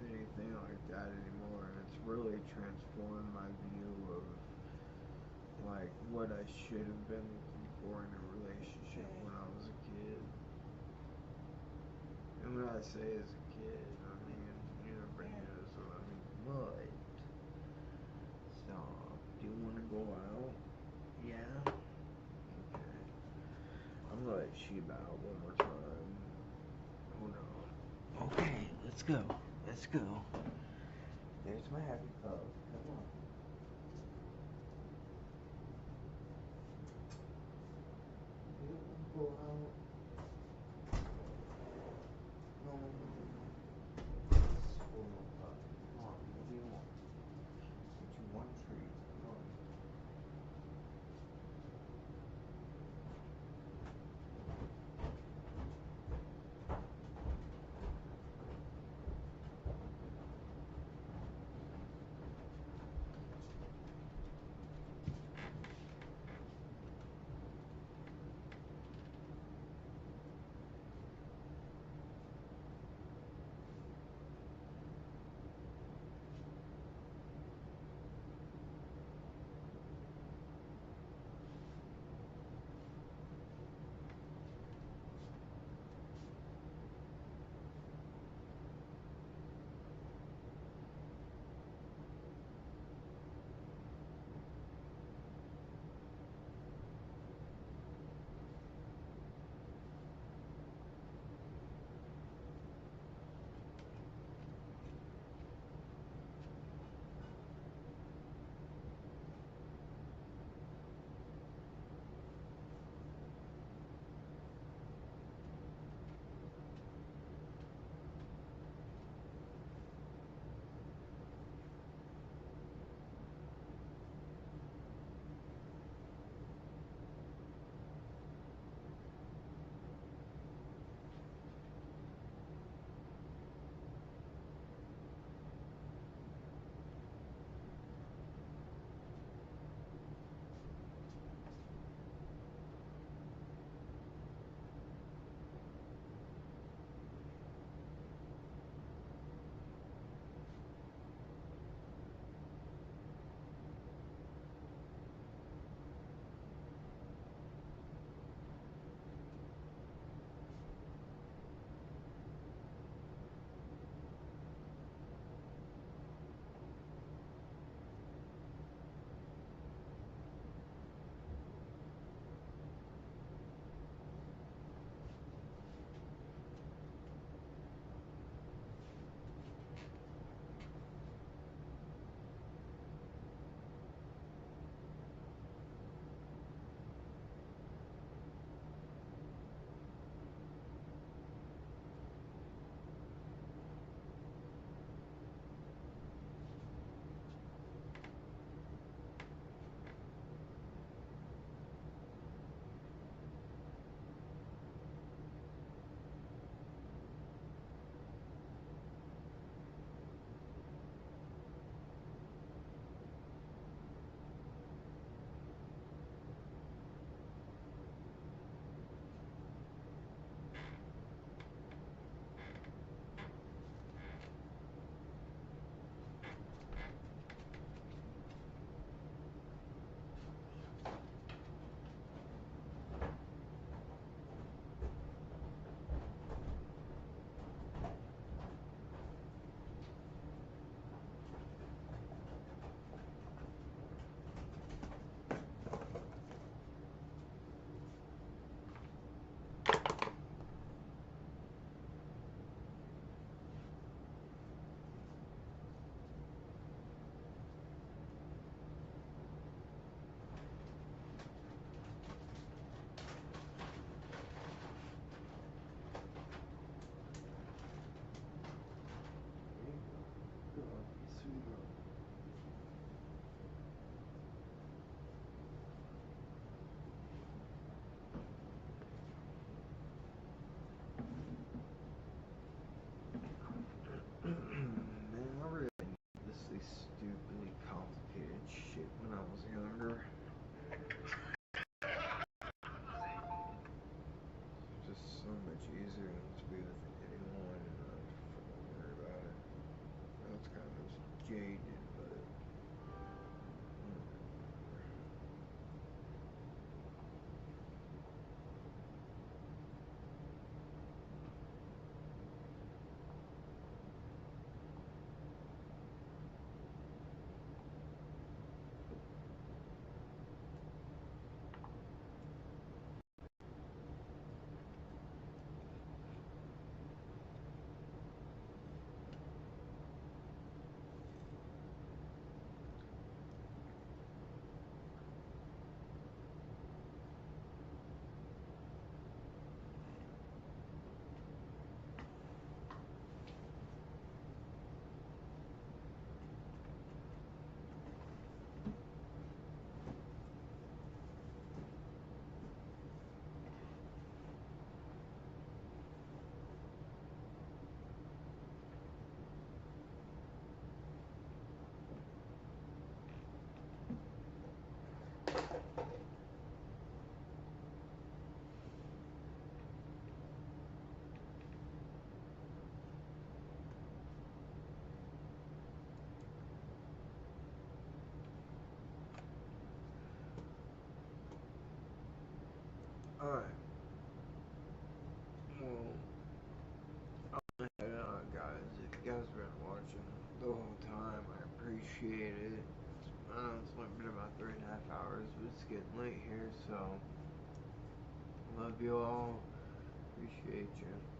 anything like that anymore, and it's really transformed my view of, like, what I should have been looking for in a relationship when I was a kid. And when I say as a kid, I mean, everybody knows what I mean. What? Stop. Do you want to go out? Yeah? Okay. I'm gonna let Sheba out one more time. Hold on. Okay, let's go. Let's go. There's my happy pup. Come on. You don't want to go out? No. Spoiled pup. Come on, what do you want? Get you one treat. Come on. appreciated, but alright. Well, I'm gonna head out, guys. If you guys have been watching the whole time, I appreciate it. It's only been about 3.5 hours, but it's getting late here, so love you all. Appreciate you.